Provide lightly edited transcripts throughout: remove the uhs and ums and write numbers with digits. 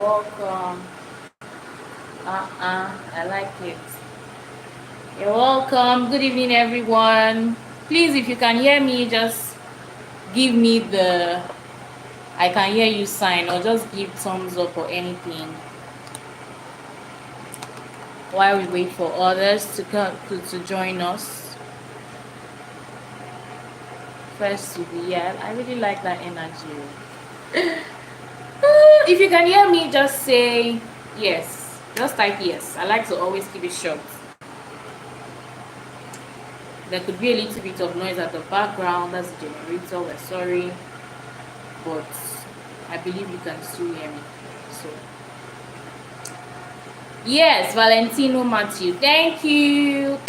welcome. I like it. You're welcome. Good evening, everyone. Please, if you can hear me, just give me the I can hear you sign, or just give thumbs up or anything while we wait for others to come to join us. First to be here. I really like that energy. If you can hear me, just say yes. Just type yes. I like to always keep it short. There could be a little bit of noise at the background. That's the generator. We're sorry, but I believe you can still hear me. So yes, Valentino Matthew. Thank you.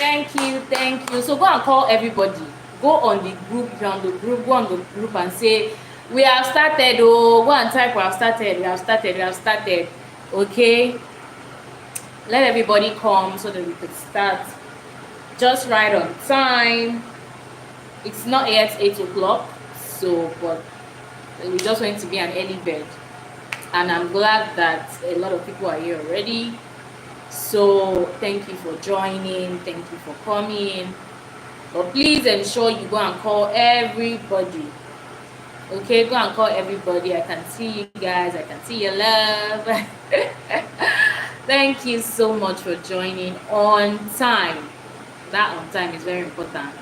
So go and call everybody. Go on the group. If you're on the group, go on the group and say, we have started. Oh, go and type, we have started. Okay. Let everybody come so that we could start just right on time. It's not yet 8 o'clock, so but we just want to be an early bird, and I'm glad that a lot of people are here already. So thank you for joining, thank you for coming, but please ensure you go and call everybody. Okay, go and call everybody. I can see you guys, I can see your love. Thank you so much for joining on time. That on time is very important.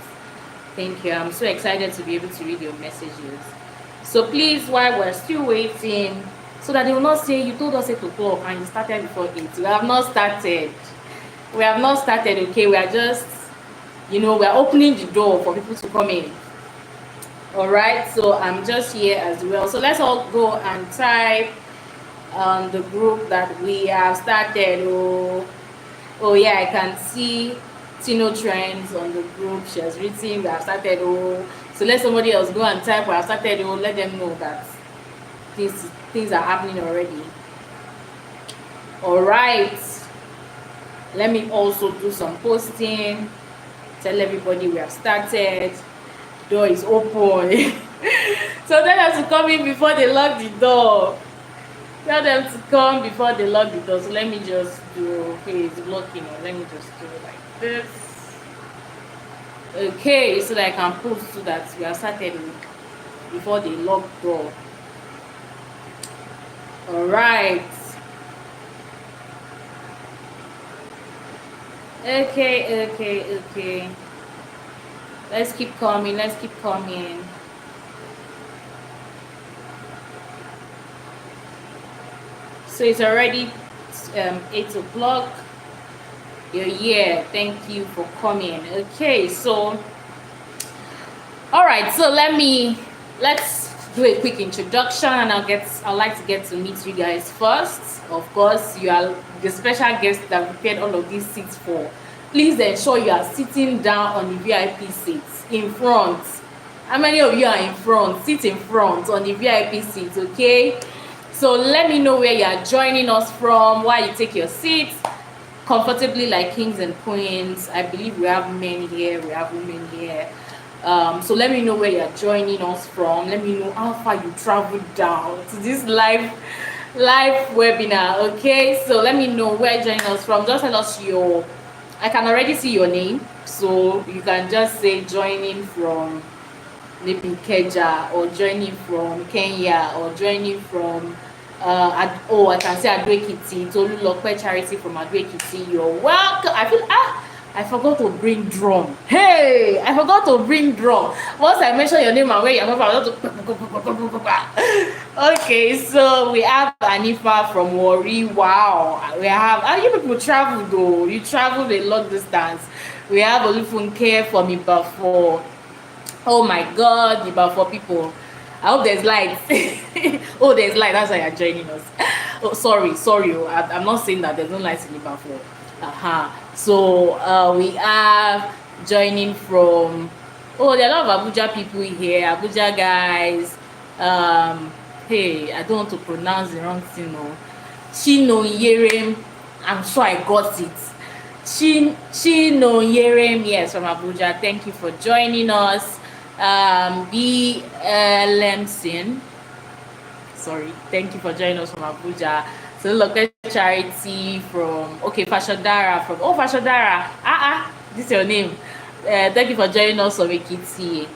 Thank you. I'm so excited to be able to read your messages. So please, while we're still waiting, so that they will not say you told us 8 o'clock and you started before 8. We have not started. Okay, we are just, we're opening the door for people to come in. All right, so I'm just here as well. So let's all go and type on the group that we have started. Oh yeah, I can see Tino Trends on the group. She has written we have started. So let somebody else go and type we have started. Let them know that things are happening already. All right, let me also do some posting. Tell everybody we have started. Door is open. So tell them to come in before they lock the door. Tell them to come before they lock the door. So let me just do, okay, it's blocking. Let me just do it like this. Okay, so that I can post so that we are started before they lock the door. All right. Okay. Let's keep coming. So it's already 8 o'clock. You're here. Thank you for coming. Okay, so all right, so let's do a quick introduction, and I'd like to get to meet you guys first. Of course, you are the special guest that we prepared all of these seats for. Please ensure you are sitting down on the VIP seats in front. How many of you are in front? Sit in front on the VIP seats, okay? So let me know where you are joining us from while you take your seats comfortably like kings and queens. I believe we have men here, we have women here. So let me know where you're joining us from. Let me know how far you traveled down to this live webinar. Okay, so let me know where you're joining us from. Just tell us I can already see your name, so you can just say joining from maybe Keja, or joining from Kenya, or joining from I can say Adwekiti, Tolulokpe Charity from Adwekiti. You're welcome. I forgot to bring drum. Hey, I forgot to bring drum. Once I mention your name and where you're from, I to. Okay, so we have Anifa from Wari. Wow, we have. You people travel though. You traveled a long distance. We have Olufunke from Ibafo. Oh my God, Ibafo people. I hope there's light. Oh, there's light. That's why you're joining us. Oh, sorry. I'm not saying that there's no light in Liverpool. So we are joining from. Oh, there are a lot of Abuja people here. Abuja guys. Hey, I don't want to pronounce the wrong thing. No. Chino Yerem. I'm sure I got it. Chino Yerem. Yes, from Abuja. Thank you for joining us. B. Lemson. Sorry, thank you for joining us from Abuja. So local charity from, okay, Fashodara from, oh, Fashodara, this is your name. Thank you for joining us on Ekiti.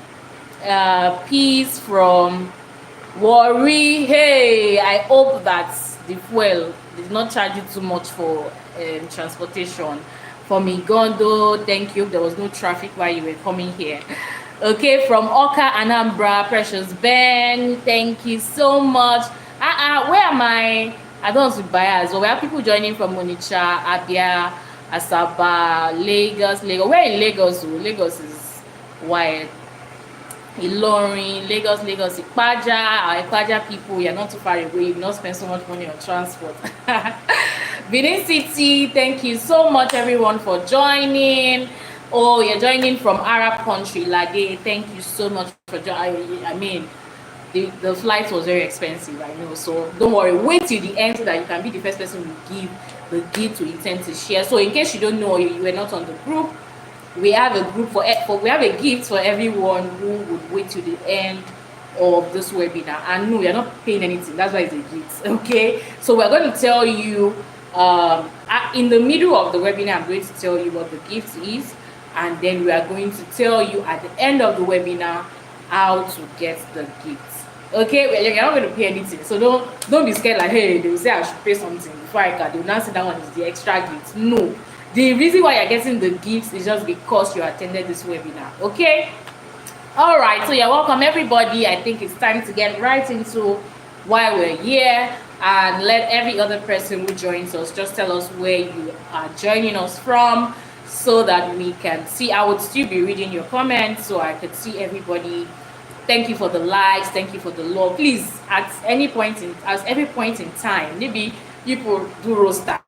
Peace from Worry. Hey, I hope that the fuel did not charge you too much for transportation. From Igondo, thank you. There was no traffic while you were coming here. Okay, from Oka, Anambra, Precious Ben, thank you so much. Where am I? I don't want to bias. So we have people joining from Onitsha, Abia, Asaba, Lagos. Where in Lagos? Lagos is wild. Ilorin, Lagos, Ipaja people, you're not too far away, you not spend so much money on transport. Benin City, thank you so much everyone for joining. Oh, you're joining from Arab country, Lade, thank you so much for joining. I mean, the flight was very expensive, I know, so don't worry, wait till the end so that you can be the first person who give the gift to intend to share. So in case you don't know, you were not on the group, we have a group we have a gift for everyone who would wait to the end of this webinar. And no, we are not paying anything, that's why it's a gift. Okay, so we're going to tell you in the middle of the webinar, I'm going to tell you what the gift is, and then we are going to tell you at the end of the webinar how to get the gift. Okay, well, you're not going to pay anything, so don't be scared like, hey, they will say I should pay something before I can. They will not say that one is the extra gift. No, the reason why you're getting the gifts is just because you attended this webinar. Okay, all right, so you're welcome everybody. I think it's time to get right into why we're here, and let every other person who joins us just tell us where you are joining us from, so that we can see. I would still be reading your comments so I could see everybody. Thank you for the likes, thank you for the love. Please, at every point in time, maybe people do roster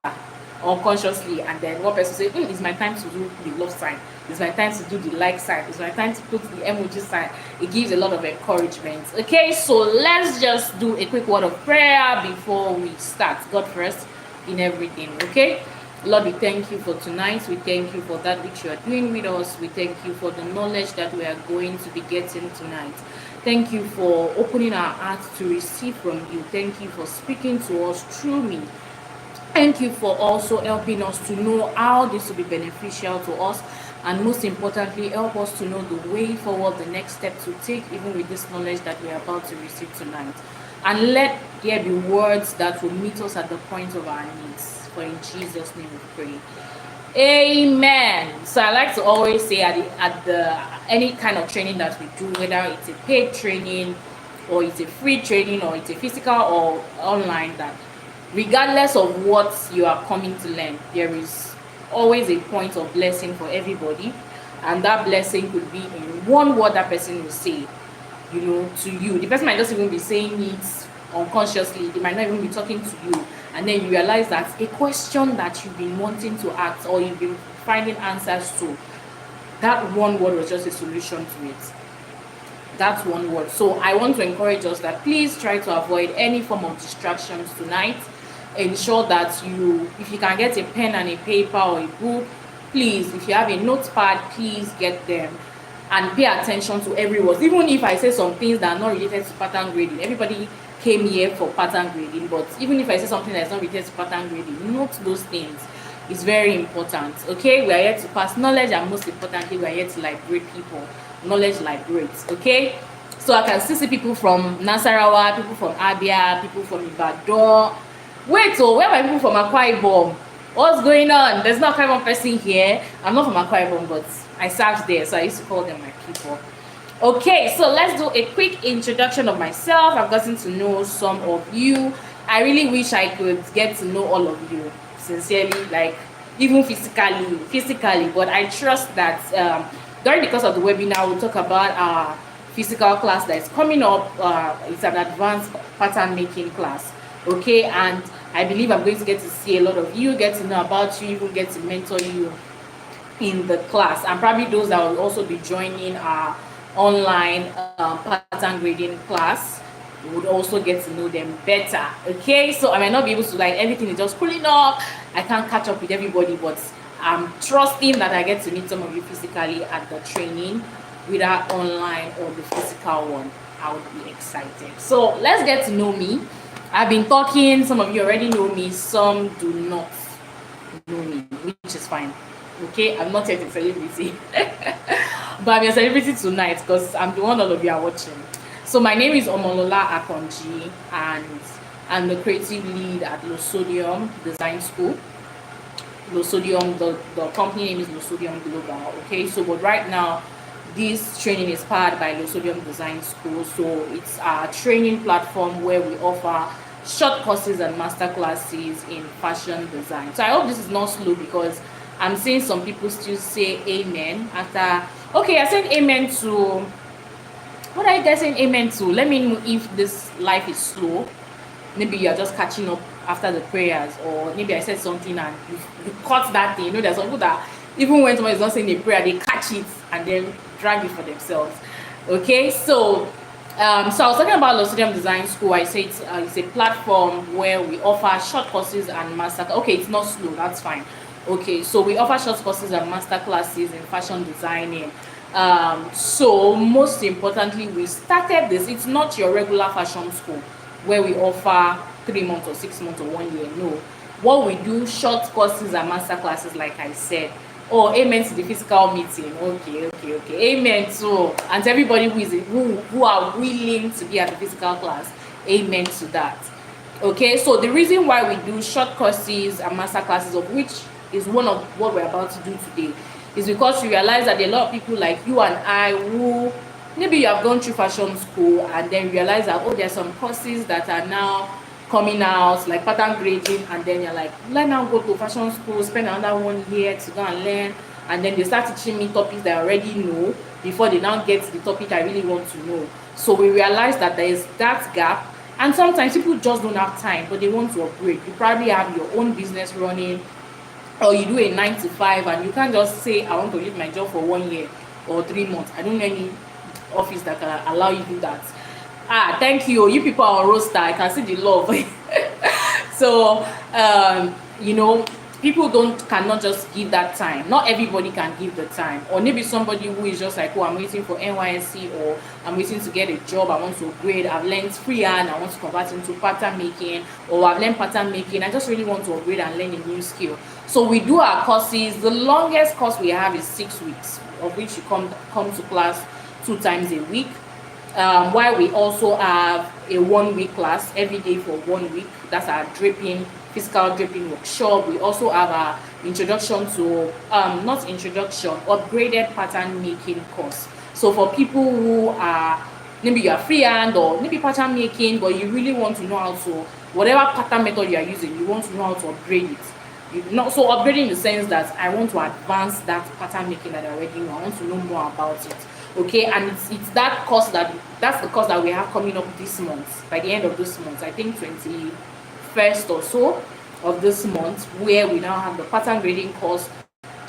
unconsciously, and then one person say, it's my time to do the love sign, it's my time to do the like sign, it's my time to put the emoji sign. It gives a lot of encouragement. Okay, so let's just do a quick word of prayer before we start. God first in everything. Okay, Lord, we thank you for tonight. We thank you for that which you are doing with us. We thank you for the knowledge that we are going to be getting tonight. Thank you for opening our hearts to receive from you. Thank you for speaking to us through me. Thank you for also helping us to know how this will be beneficial to us, and most importantly, help us to know the way forward, the next step to take, even with this knowledge that we are about to receive tonight. And let there be words that will meet us at the point of our needs. For in Jesus' name we pray. Amen. So I like to always say at the any kind of training that we do, whether it's a paid training or it's a free training or it's a physical or online, that regardless of what you are coming to learn, there is always a point of blessing for everybody, and that blessing could be in one word that person will say, to you. The person might not even be saying it unconsciously, they might not even be talking to you, and then you realize that a question that you've been wanting to ask or you've been finding answers to, that one word was just a solution to it. That's one word. So I want to encourage us that please try to avoid any form of distractions tonight. Ensure that if you can get a pen and a paper or a book, please, if you have a notepad, please get them and pay attention to every word. Even if I say some things that are not related to pattern grading, everybody came here for pattern grading, but even if I say something that's not related to pattern grading, note those things. It's very important. Okay, we are here to pass knowledge, and most importantly, we are here to liberate people. Knowledge liberates. Okay, so I can still see people from Nasarawa, people from Abia, people from Ibadan. Wait, so where are people from Akwa Ibom? What's going on? There's not Akwa Ibom person here. I'm not from Akwa Ibom, but I served there, so I used to call them my people. Okay, so let's do a quick introduction of myself. I've gotten to know some of you. I really wish I could get to know all of you, sincerely, like even physically, but I trust that during the course of the webinar, we'll talk about our physical class that is coming up. It's an advanced pattern making class. Okay, and I believe I'm going to get to see a lot of you, get to know about you, even get to mentor you in the class, and probably those that will also be joining our online pattern grading class would also get to know them better. Okay, so I might not be able to, like, everything is just pulling up, I can't catch up with everybody, but I'm trusting that I get to meet some of you physically at the training, whether online or the physical one. I would be excited. So let's get to know me. I've been talking, some of you already know me, some do not know me, which is fine. Okay, I'm not yet a celebrity. But I'm a celebrity tonight because I'm the one all of you are watching. So my name is Omolola Akonji, and I'm the creative lead at Losodium Design School. Losodium, the company name is Losodium Global. Okay, so but right now, this training is powered by Losodium Design School. So it's a training platform where we offer short courses and master classes in fashion design. So I hope this is not slow, because I'm seeing some people still say amen after. Okay, I said amen to. What are you guys saying amen to? Let me know if this life is slow. Maybe you're just catching up after the prayers, or maybe I said something and you caught that thing. You know, there's some people that even when someone is not saying a prayer, they catch it and then drag it for themselves. Okay, so so I was talking about Losodium Design School. I say it's a platform where we offer short courses and master. Okay, it's not slow. That's fine. Okay, so we offer short courses and master classes in fashion designing. So most importantly, we started this. It's not your regular fashion school where we offer 3 months or 6 months or 1 year. No, what we do, short courses and master classes, like I said. Oh, amen to the physical meeting. Okay. Amen to, and to everybody who are willing to be at the physical class. Amen to that. Okay, so the reason why we do short courses and master classes, of which is one of what we're about to do today, is because we realize that there are a lot of people like you and I who maybe you have gone through fashion school and then realize that, oh, there are some courses that are now coming out, like pattern grading, and then you're like, let now go to fashion school, spend another 1 year to go and learn, and then they start teaching me topics that I already know before they now get to the topic I really want to know. So we realize that there is that gap, and sometimes people just don't have time, but they want to upgrade. You probably have your own business running, or you do a 9 to 5, and you can't just say, I want to leave my job for 1 year or 3 months. I don't know any office that can allow you to do that. Thank you. You people are on roster. I can see the love. So you know, people cannot just give that time. Not everybody can give the time. Or maybe somebody who is just like, oh, I'm waiting for NYSC, or I'm waiting to get a job, I want to upgrade, I've learned freehand, I want to convert into pattern making, or I've learned pattern making, I just really want to upgrade and learn a new skill. So we do our courses. The longest course we have is 6 weeks, of which you come to class 2 times a week. While we also have a 1 week class every day for 1 week. That's our physical draping workshop. We also have our introduction to upgraded pattern making course. So for people who are, maybe you are freehand or maybe pattern making, but you really want to know how to, whatever pattern method you are using, you want to know how to upgrade it. So upgrading in the sense that I want to advance that pattern making that I already know. I want to know more about it. Okay, and it's that course that's the course that we have coming up this month. By the end of this month, I think 21st or so of this month, where we now have the pattern grading course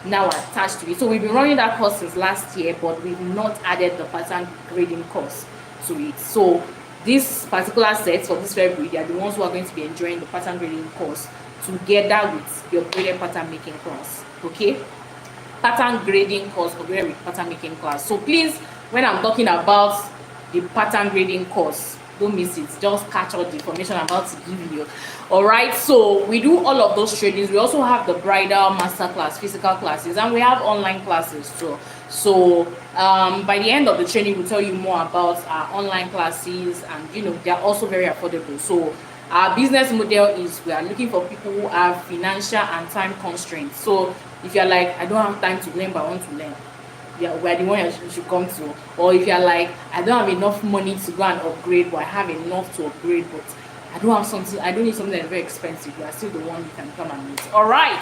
now attached to it. So we've been running that course since last year, but we've not added the pattern grading course to it. So this particular set for this February, they are the ones who are going to be enjoying the pattern grading course together with the upgraded pattern making class. Okay, pattern grading course upgraded with pattern making class. So please, when I'm talking about the pattern grading course, don't miss it. Just catch all the information I'm about to give you. All right, so we do all of those trainings. We also have the bridal master class, physical classes, and we have online classes too. So by the end of the training, we'll tell you more about our online classes, and you know, they're also very affordable. So our business model is, we are looking for people who have financial and time constraints. So if you're like, I don't have time to learn, but I want to learn, yeah, we're the one you should come to. Or if you're like, I don't have enough money to go and upgrade, but I have enough to upgrade, but I don't need something that's very expensive, you are still the one you can come and meet. All right,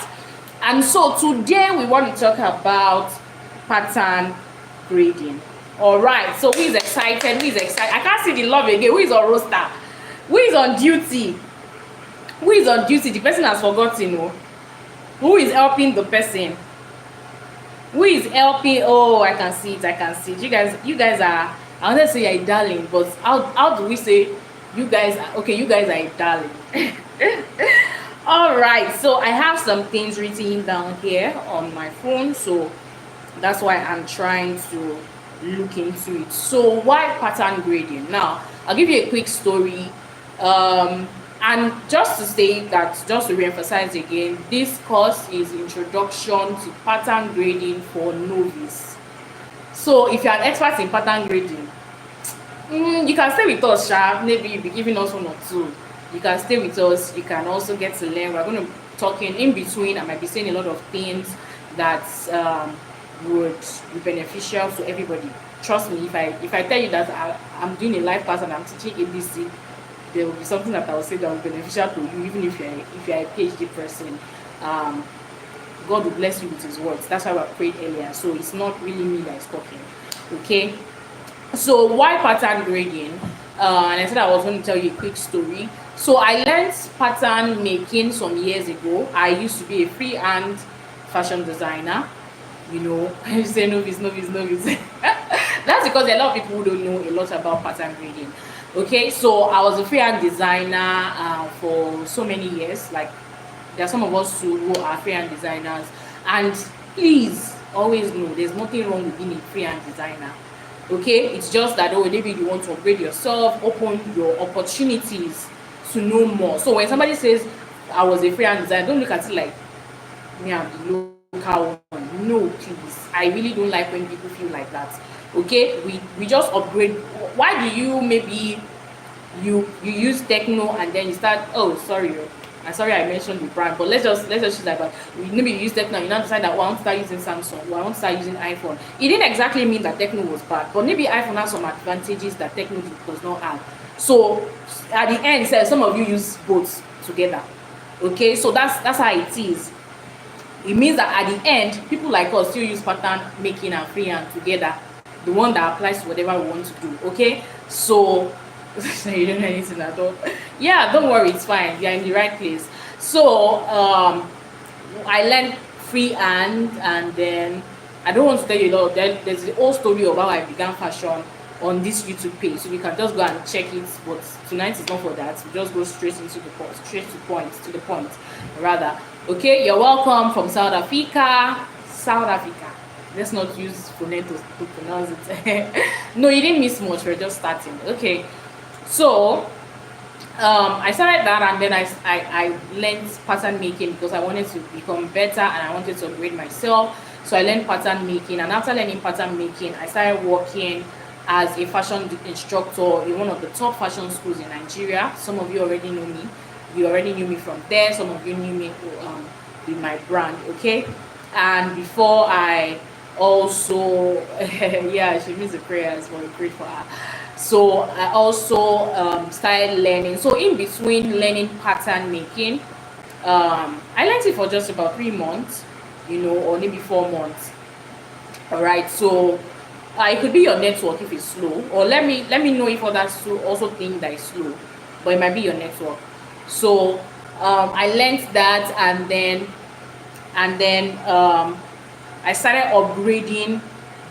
and so today we want to talk about pattern grading. All right, so who is excited? I can't see the love again. Who is on roster? Who is on duty? The person has forgotten. Oh. Who is helping the person? Who is helping? Oh, I can see it. You guys are, I want to say you're a darling, but how do we say you guys are? Okay, you guys are a darling. All right, so I have some things written down here on my phone, so that's why I'm trying to look into it. So why pattern grading? Now I'll give you a quick story. And just to say that, just to re-emphasize again, this course is Introduction to Pattern Grading for Novice. So if you are an expert in pattern grading, you can stay with us, Sha. Maybe you'll be giving us 1 or 2. You can stay with us. You can also get to learn. We're going to be talking in between. I might be saying a lot of things that would be beneficial to everybody. Trust me, if I tell you that I'm doing a live class and I'm teaching ABC, there will be something that I will say that will be beneficial to you, even if you're a PhD person. God will bless you with His words. That's why we prayed earlier. So it's not really me that is talking. Okay. So why pattern grading? And I said I was going to tell you a quick story. So I learned pattern making some years ago. I used to be a freehand fashion designer. You know, I used to say novice. That's because there are a lot of people who don't know a lot about pattern grading. Okay, so I was a freehand designer for so many years. Like, there are some of us who are freehand designers, and please always know there's nothing wrong with being a freehand designer. Okay, it's just that maybe you want to upgrade yourself, open your opportunities to know more. So when somebody says I was a freehand designer, don't look at it like me, I'm the local one. No, please. I really don't like when people feel like that. Okay, we just upgrade. Why do you maybe you use Techno and then you start, oh sorry I mentioned the brand, but let's just use that. But maybe you use Techno, you now decide that, I want to start using Samsung, I want to start using iPhone. It didn't exactly mean that Techno was bad, but maybe iPhone has some advantages that Techno does not have. So at the end, some of you use both together. Okay, so that's how it is. It means that at the end, people like us still use pattern making and freehand together, the one that applies to whatever we want to do. Okay, so you don't know anything at all. Yeah, don't worry, it's fine. You're in the right place. So I learned freehand, and then I don't want to tell you a lot. There's the whole story of how I began fashion on this YouTube page, so you can just go and check it. But tonight is not for that. We just go straight into the point, to the point rather. Okay, you're welcome from South Africa. Let's not use phonetics to pronounce it. No, you didn't miss much. We're just starting. Okay, so I started that, and then I learned pattern making because I wanted to become better and I wanted to upgrade myself. So I learned pattern making, and after learning pattern making, I started working as a fashion instructor in one of the top fashion schools in Nigeria. Some of you already know me. You already knew me from there. Some of you knew me with my brand. Okay, and before I also yeah, she means the prayers were great for her. So I also started learning. So in between learning pattern making, I learned it for just about 3 months, you know, or maybe 4 months. All right, so it could be your network if it's slow, or let me know if others also think that it's slow, but it might be your network. So I learned that, and then I started upgrading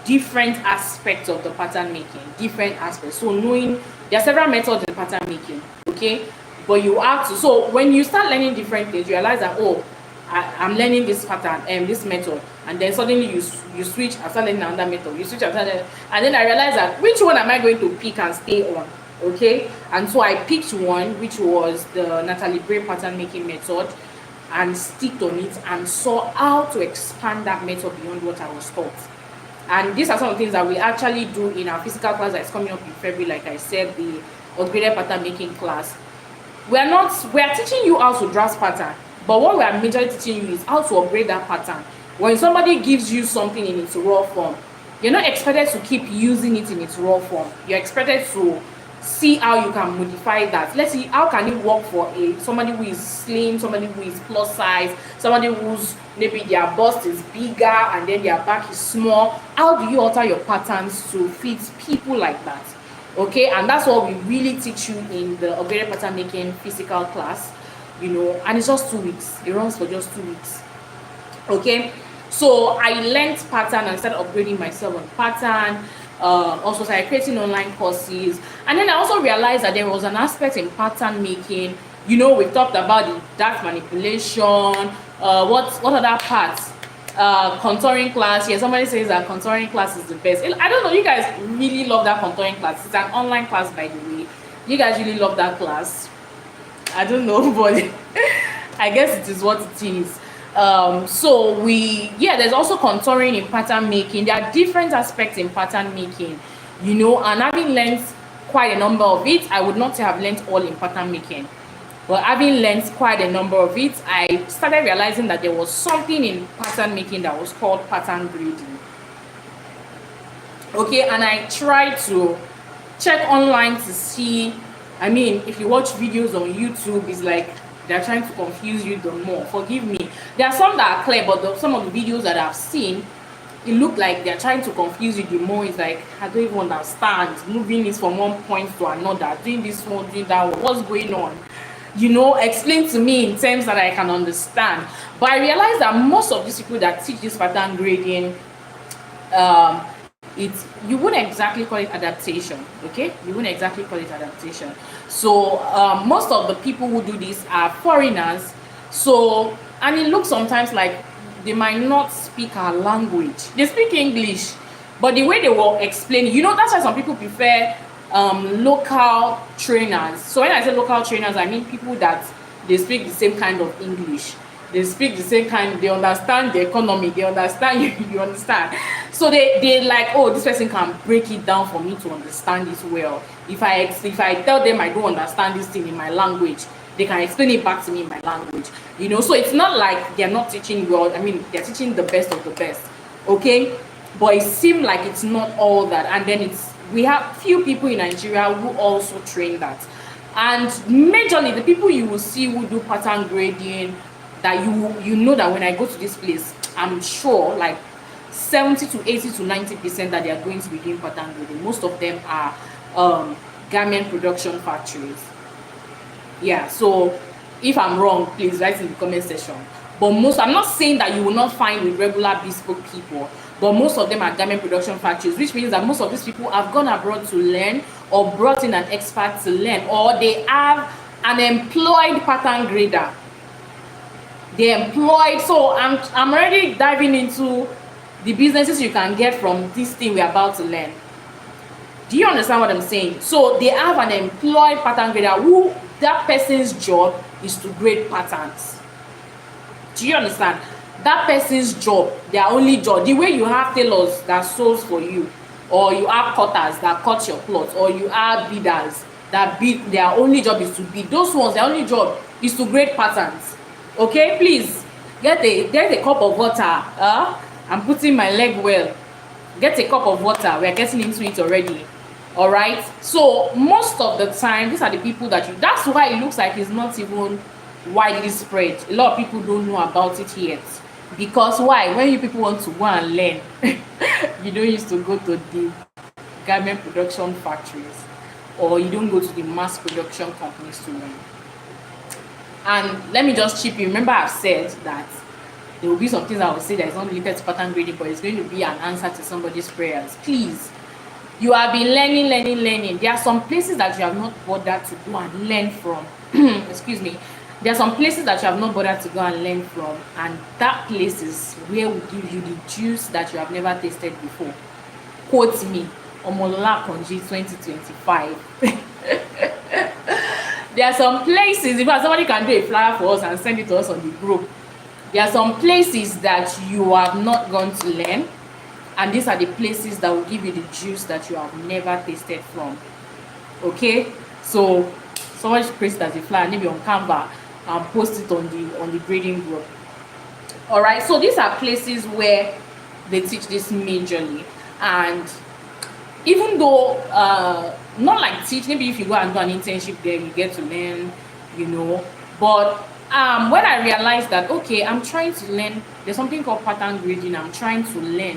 different aspects of the pattern making, different aspects. So knowing there are several methods in pattern making, okay, but you have to. So when you start learning different things, you realize that, oh, I'm learning this pattern and this method, and then suddenly you switch and start learning another method. You switch and then I realized that which one am I going to pick and stay on? Okay, and so I picked one which was the Natalie Bray pattern making method, and sticked on it and saw how to expand that method beyond what I was taught. And these are some of the things that we actually do in our physical class that's coming up in February. Like I said, the upgraded pattern making class. We are teaching you how to draft pattern, but what we are majorly teaching you is how to upgrade that pattern. When somebody gives you something in its raw form, you're not expected to keep using it in its raw form. You're expected to see how you can modify that. Let's see, how can it work for somebody who is slim, somebody who is plus size, somebody who's maybe their bust is bigger and then their back is small. How do you alter your patterns to fit people like that? Okay, and that's what we really teach you in the upgraded pattern making physical class, you know, and it's just 2 weeks. It runs for just 2 weeks. Okay, so I learned pattern and started upgrading myself on pattern. Also started creating online courses, and then I also realized that there was an aspect in pattern making. You know, we've talked about the dart manipulation. What other parts? Contouring class. Yeah, somebody says that contouring class is the best. I don't know, you guys really love that contouring class. It's an online class, by the way. You guys really love that class. I don't know, but I guess it is what it is. So there's also contouring in pattern making. There are different aspects in pattern making, you know, and having learned quite a number of it, I would not have learned all in pattern making, but having learned quite a number of it, I started realizing that there was something in pattern making that was called pattern grading. Okay, and I tried to check online to see. I mean, if you watch videos on YouTube, it's like they're trying to confuse you the more. Forgive me. There are some that are clear, but some of the videos that I've seen, it looked like they're trying to confuse you the more. It's like, I don't even understand. Moving is from one point to another, doing this one, doing that one. What's going on? You know, explain to me in terms that I can understand. But I realized that most of these people that teach this pattern grading, you wouldn't exactly call it adaptation. Okay, you wouldn't exactly call it adaptation. So most of the people who do this are foreigners. So, and it looks sometimes like they might not speak our language. They speak English, but the way they will explain, you know, that's why some people prefer local trainers. So when I say local trainers, I mean people that they speak the same kind of English. They speak the same kind, they understand the economy, they understand you understand. So they like, oh, this person can break it down for me to understand it well. If I tell them I don't understand this thing in my language, they can explain it back to me in my language. You know, so it's not like they're not teaching well. I mean, they're teaching the best of the best. Okay? But it seems like it's not all that. And then we have few people in Nigeria who also train that. And majorly the people you will see who do pattern grading, that you know that when I go to this place, I'm sure like 70 to 80 to 90% that they are going to be doing pattern grading. Most of them are garment production factories. Yeah, so if I'm wrong, please write in the comment section. But I'm not saying that you will not find with regular bespoke people, but most of them are garment production factories, which means that most of these people have gone abroad to learn, or brought in an expert to learn, or they have an employed pattern grader. They're employed. So I'm already diving into the businesses you can get from this thing we're about to learn. Do you understand what I'm saying? So they have an employed pattern grader who that person's job is to grade patterns. Do you understand? That person's job, their only job, the way you have tailors that sews for you, or you have cutters that cut your cloth, or you have beaders that bead, their only job is to bead. Those ones, their only job is to grade patterns. Okay, please get a cup of water. I'm putting my leg well. Get a cup of water. We're getting into it already. All right. So most of the time, these are the people that's why it looks like it's not even widely spread. A lot of people don't know about it yet. Because why? When you people want to go and learn, you don't used to go to the garment production factories, or you don't go to the mass production companies to learn. And let me just chip you. Remember, I've said that there will be some things I will say that is not related to pattern grading, but it's going to be an answer to somebody's prayers. Please, you have been learning. There are some places that you have not bothered to go and learn from. Excuse me. There are some places that you have not bothered to go and learn from, and that place is where we give you the juice that you have never tasted before. Quote me, Omolola Konji 2025. There are some places, if somebody can do a flyer for us and send it to us on the group, there are some places that you have not gone to learn, and these are the places that will give you the juice that you have never tasted from. Okay, so somebody should create it as a flyer, maybe on Canva, and post it on the grading group. All right, so these are places where they teach this majorly. And even though not like teach, maybe if you go and do an internship there, you get to learn, you know. But when I realized that, okay, I'm trying to learn, there's something called pattern grading. I'm trying to learn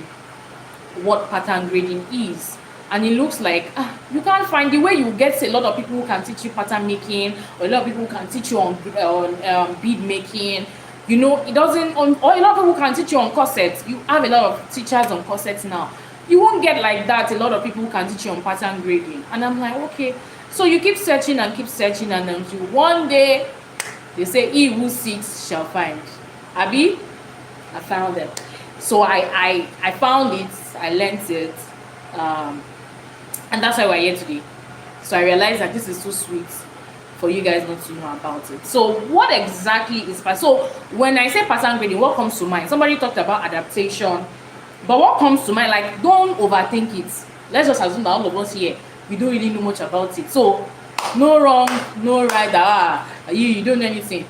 what pattern grading is, and it looks like you can't find the way you get a lot of people who can teach you pattern making, or a lot of people who can teach you on bead making. You know, it doesn't, or a lot of people can teach you on corsets. You have a lot of teachers on corsets now. You won't get like that a lot of people who can teach you on pattern grading. And I'm like, okay, so you keep searching, and until one day they say, he who seeks shall find. Abi, I found them. So I found it, I learned it, and that's why we're here today. So I realized that this is so sweet for you guys not to know about it. So what exactly is pattern? So when I say pattern grading, what comes to mind? Somebody talked about adaptation, but what comes to mind? Like, don't overthink it. Let's just assume that all of us here, we don't really know much about it. So no wrong, no right. You don't know anything.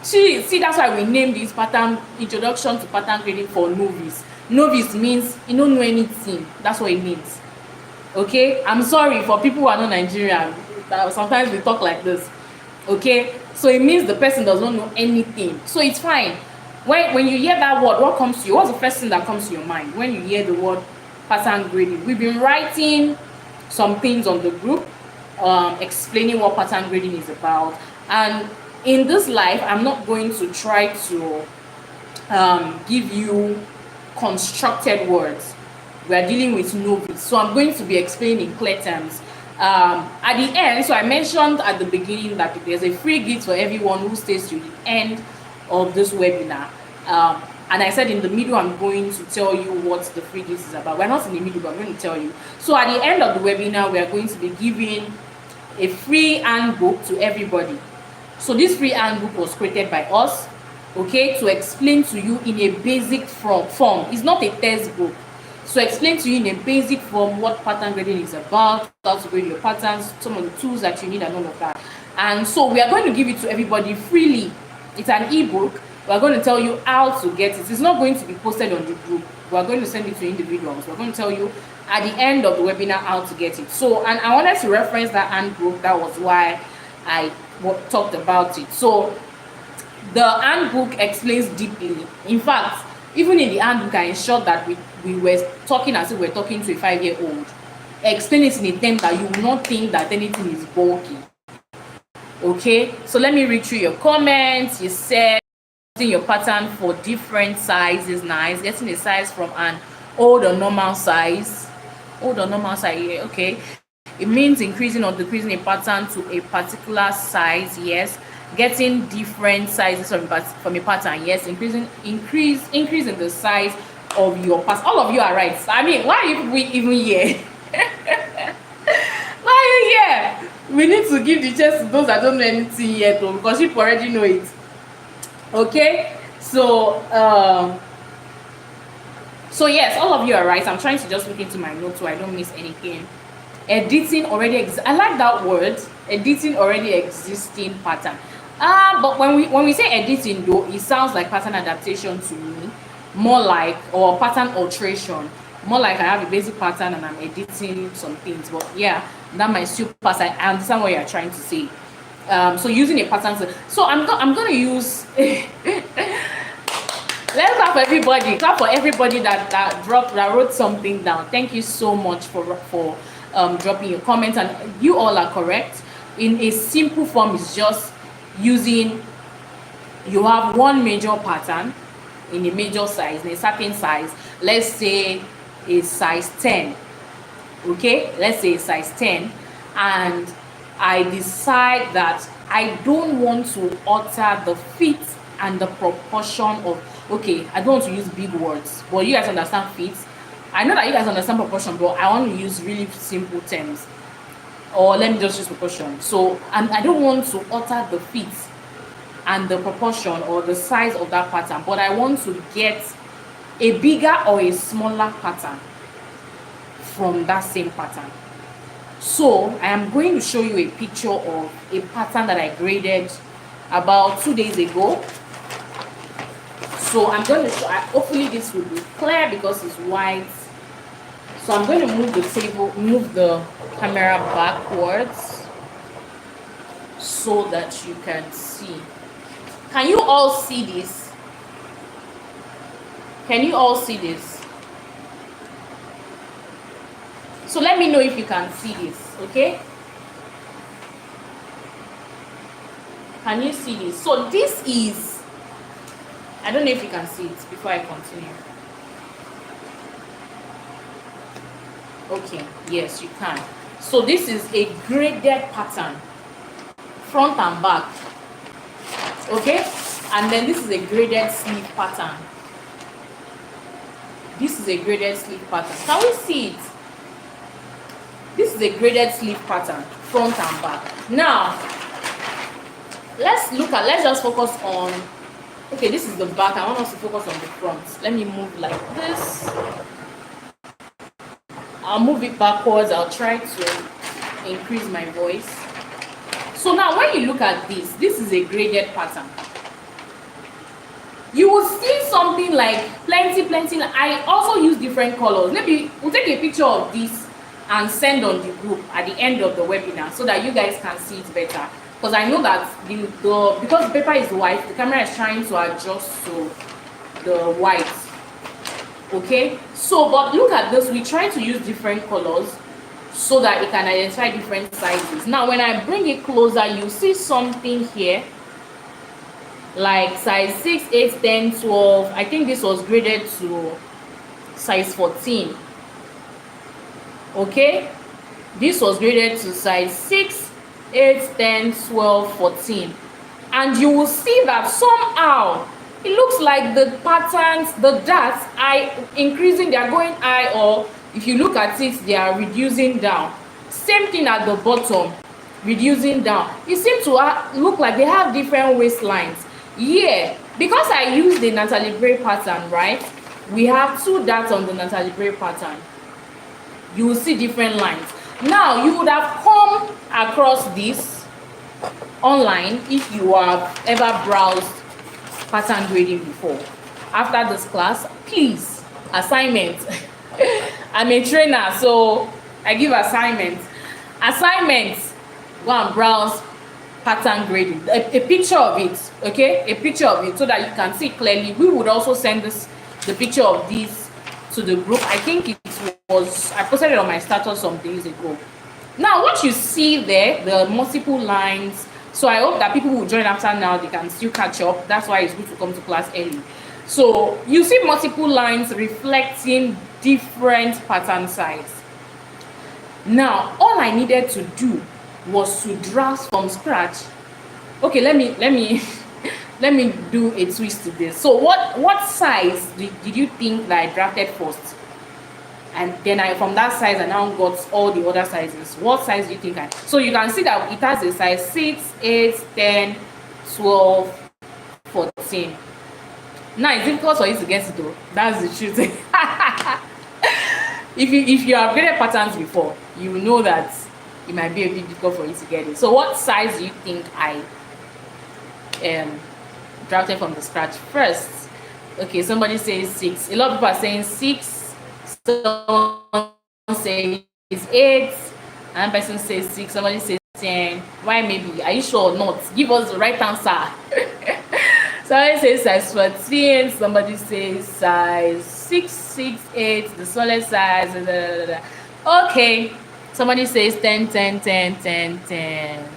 See, that's why we named this pattern introduction to pattern grading for novice. Novice means you don't know anything. That's what it means. Okay, I'm sorry for people who are not Nigerian. Sometimes we talk like this. Okay, so it means the person does not know anything. So it's fine. When you hear that word, what comes to you? What's the first thing that comes to your mind when you hear the word pattern grading? We've been writing some things on the group, explaining what pattern grading is about. And in this life, I'm not going to try to give you constructed words. We are dealing with novice, so I'm going to be explaining in clear terms. At the end, so I mentioned at the beginning that there's a free gift for everyone who stays to the end of this webinar. And I said in the middle, I'm going to tell you what the free gift is about. We're not in the middle, but I'm going to tell you. So at the end of the webinar, we are going to be giving a free handbook to everybody. So this free handbook was created by us, okay, to explain to you in a basic form. It's not a textbook. So explain to you in a basic form what pattern grading is about, how to grade your patterns, some of the tools that you need and all of that. And so we are going to give it to everybody freely. It's an ebook. We are going to tell you how to get it. It's not going to be posted on the group. We are going to send it to individuals. We're going to tell you at the end of the webinar how to get it. So, and I wanted to reference that handbook. That was why I talked about it. So the handbook explains deeply. In fact, even in the handbook, I ensured that we were talking as if we're talking to a 5-year-old. Explain it in a term that you will not think that anything is bulky. Okay, so let me read through your comments. You said getting your pattern for different sizes, nice. Getting a size from an old or normal size. Old or normal size, yeah, okay. It means increasing or decreasing a pattern to a particular size, yes. Getting different sizes from a pattern, yes. Increasing the size of your pattern. All of you are right. I mean, why are we even here? Why are you here? We need to give the chance to those that don't know anything yet, because people already know it. Okay, so yes, all of you are right. I'm trying to just look into my notes so I don't miss anything. Editing already exists. I like that word. Editing already existing pattern. But when we say editing, though, it sounds like pattern adaptation to me, more like, or pattern alteration, more like I have a basic pattern and I'm editing some things. But yeah, that might still pass. I understand what you're trying to say. So using a pattern. So I'm gonna use. Let's clap for everybody. Clap for everybody that wrote something down. Thank you so much for dropping your comments, and you all are correct. In a simple form, it's just using. You have one major pattern in a major size, in a certain size. Let's say a size 10. Okay, let's say a size 10, and I decide that I don't want to alter the fit and the proportion of, okay, I don't want to use big words, but you guys understand fit. I know that you guys understand proportion, but I want to use really simple terms. Or let me just use proportion. So, and I don't want to alter the fit and the proportion or the size of that pattern, but I want to get a bigger or a smaller pattern from that same pattern. So I am going to show you a picture of a pattern that I graded about 2 days ago. So I'm going to show, hopefully this will be clear because it's white. So I'm going to move the camera backwards so that you can see. Can you all see this? Can you all see this? So let me know if you can see this, okay? Can you see this? So this is, I don't know if you can see it before I continue. Okay, yes, you can. So this is a graded pattern, front and back, okay? And then this is a graded sleeve pattern. This is a graded sleeve pattern. Can we see it? This is a graded sleeve pattern, front and back. Now, let's just focus on, okay, this is the back. I want us to focus on the front. Let me move like this. I'll move it backwards. I'll try to increase my voice. So now when you look at this is a graded pattern. You will see something like plenty. I also use different colors. Maybe we'll take a picture of this and send on the group at the end of the webinar so that you guys can see it better. Because I know that because the paper is white, the camera is trying to adjust to the white. Okay, so but look at this. We try to use different colors so that it can identify different sizes. Now when I bring it closer, you see something here like size 6, 8, 10, 12. I think this was graded to size 14. Okay, this was graded to size 6, 8, 10, 12, 14. And you will see that somehow it looks like the patterns, the dots are increasing, they are going high, or if you look at it, they are reducing down. Same thing at the bottom, reducing down. It seems to look like they have different waistlines. Yeah, because I use the Natalie Bray pattern, right? We have 2 dots on the Natalie Bray pattern. You will see different lines. Now, you would have come across this online if you have ever browsed pattern grading before. After this class, please, assignment. I'm a trainer, so I give assignments. Assignments, go and browse pattern grading, a picture of it, okay, a picture of it so that you can see clearly. We would also send the picture of this to the group. I think it was, I posted it on my status some days ago. Now what you see there, the multiple lines, so I hope that people who join after now, they can still catch up. That's why it's good to come to class early. So you see multiple lines reflecting different pattern size. Now all I needed to do was to draft from scratch. Okay, let me let me do a twist to this. So what size did you think that I drafted first? And then from that size I now got all the other sizes. What size do you think I? So you can see that it has a size 6, 8, 10, 12, 14. Now it's difficult for you to get it though. That's the truth. if you have graded patterns before, you know that it might be a bit difficult for you to get it. So what size do you think I drafted from the scratch first? Okay, somebody says 6. A lot of people are saying 6. Someone says 8. Another person says 6. Somebody says 10. Why maybe? Are you sure or not? Give us the right answer. Somebody says size 14. Somebody says size 6, 6, 8. The smallest size. Okay. Somebody says 10, 10, 10, 10, 10.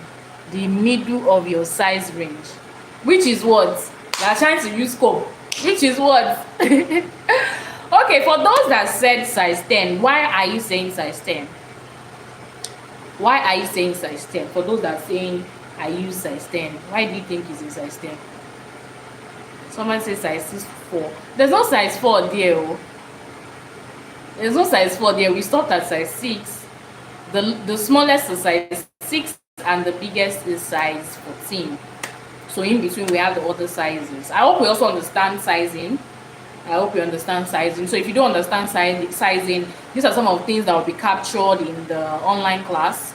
The middle of your size range. Which is what? You are trying to use scope. Which is what? Okay, for those that said size 10, why are you saying size 10? Why are you saying size 10? For those that are saying I use size 10, why do you think it's a size 10? Someone says size 4. There's no size 4 there. Oh. There's no size 4 there. We stopped at size 6. The smallest is size 6 and the biggest is size 14. So in between we have the other sizes. I hope we also understand sizing. I hope you understand sizing. So if you don't understand sizing, these are some of the things that will be captured in the online class.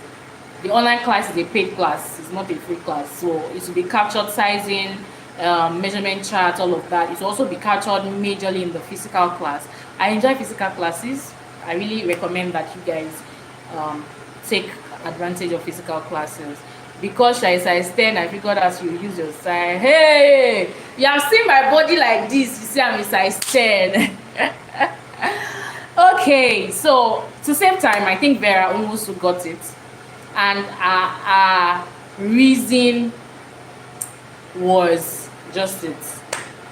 The online class is a paid class. It's not a free class. So it will be captured sizing, measurement charts, all of that. It will also be captured majorly in the physical class. I enjoy physical classes. I really recommend that you guys take advantage of physical classes. Because I size 10, I figured out you use your size. Hey, you have seen my body like this. You see I'm a size 10. Okay, so to save time, I think Vera almost got it. And our reason was just it.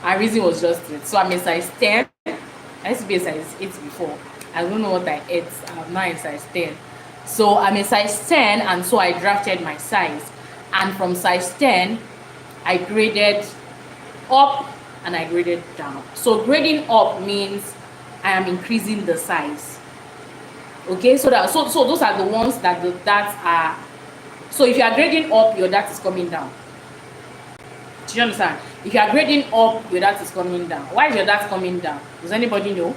Our reason was just it. So I'm a size 10. I used to be a size 8 before. I don't know what I ate. I'm now a size 10. So I'm a size 10, and so I drafted my size. And from size 10, I graded up and I graded down. So grading up means I am increasing the size. Okay, so those are the ones that the dots are. So if you are grading up, your dot is coming down. Do you understand? If you are grading up, your dart is coming down. Why is your dart coming down? Does anybody know?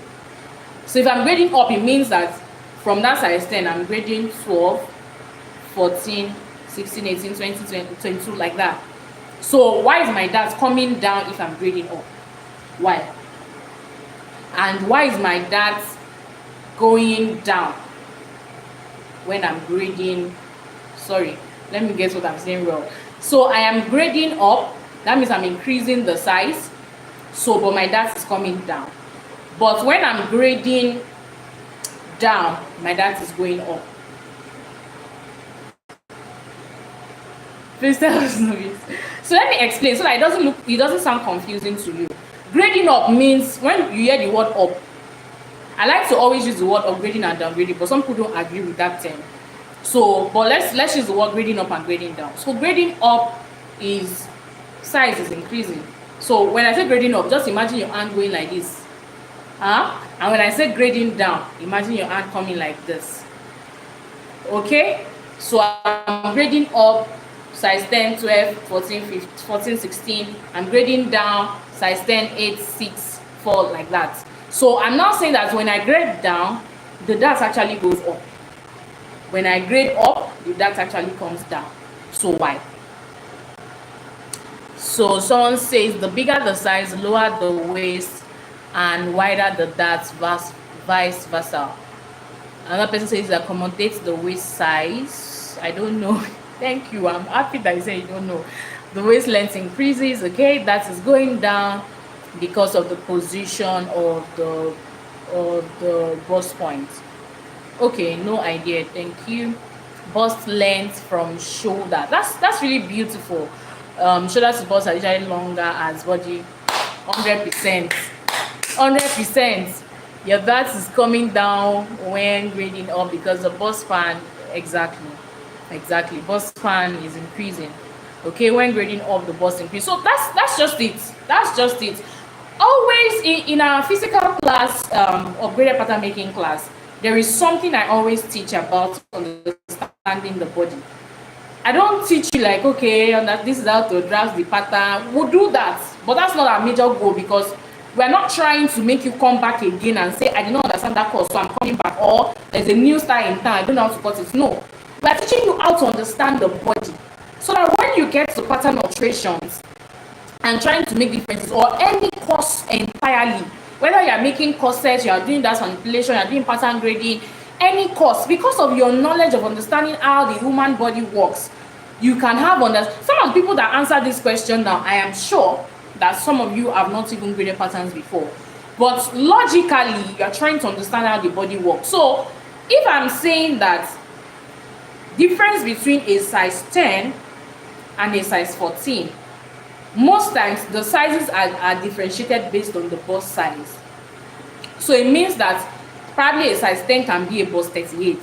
So if I'm grading up, it means that from that size 10, I'm grading 12, 14, 16, 18, 20, 22, like that. So why is my dart coming down if I'm grading up? Why? And why is my dart going down when I'm grading? Sorry, let me guess what I'm saying wrong. So I am grading up, that means I'm increasing the size. So, but my dart is coming down. But when I'm grading down, my dart is going up. Please tell us. So let me explain so that it doesn't sound confusing to you. Grading up means when you hear the word up. I like to always use the word upgrading and downgrading, but some people don't agree with that term. So, but let's use the word grading up and grading down. So grading up is size is increasing. So when I say grading up, just imagine your hand going like this. And when I say grading down, imagine your hand coming like this. Okay? So I'm grading up size 10, 12, 14, 15, 14, 16. I'm grading down size 10, 8, 6, 4, like that. So I'm not saying that when I grade down, the dart actually goes up. When I grade up, the dart actually comes down. So why? So someone says the bigger the size, lower the waist, and wider the dart, vice versa. Another person says it accommodates the waist size. I don't know. Thank you. I'm happy that you say you don't know. The waist length increases. Okay, that is going down because of the position of the bust point. Okay, no idea. Thank you. Bust length from shoulder. That's really beautiful. Shoulder to bust are usually longer as body. 100%. 100%. Your dart is coming down when grading up because the bust span, exactly, bust span is increasing. Okay, when grading up, the bust increase. So that's just it. Always in our physical class, upgraded pattern making class, there is something I always teach about understanding the body. I don't teach you like, okay, this is how to draft the pattern. We'll do that, but that's not our major goal because we're not trying to make you come back again and say, I did not understand that course, so I'm coming back, or there's a new style in town, I don't know how to cut it. No, we're teaching you how to understand the body so that when you get to pattern alterations and trying to make differences or any course entirely, whether you are making corsets, you are doing that manipulation, you are doing pattern grading, any course, because of your knowledge of understanding how the human body works, you can have some of the people that answer this question now, I am sure that some of you have not even graded patterns before, but logically you are trying to understand how the body works. So if I'm saying that difference between a size 10 and a size 14, most times the sizes are differentiated based on the bust size. So it means that probably a size 10 can be a bust 38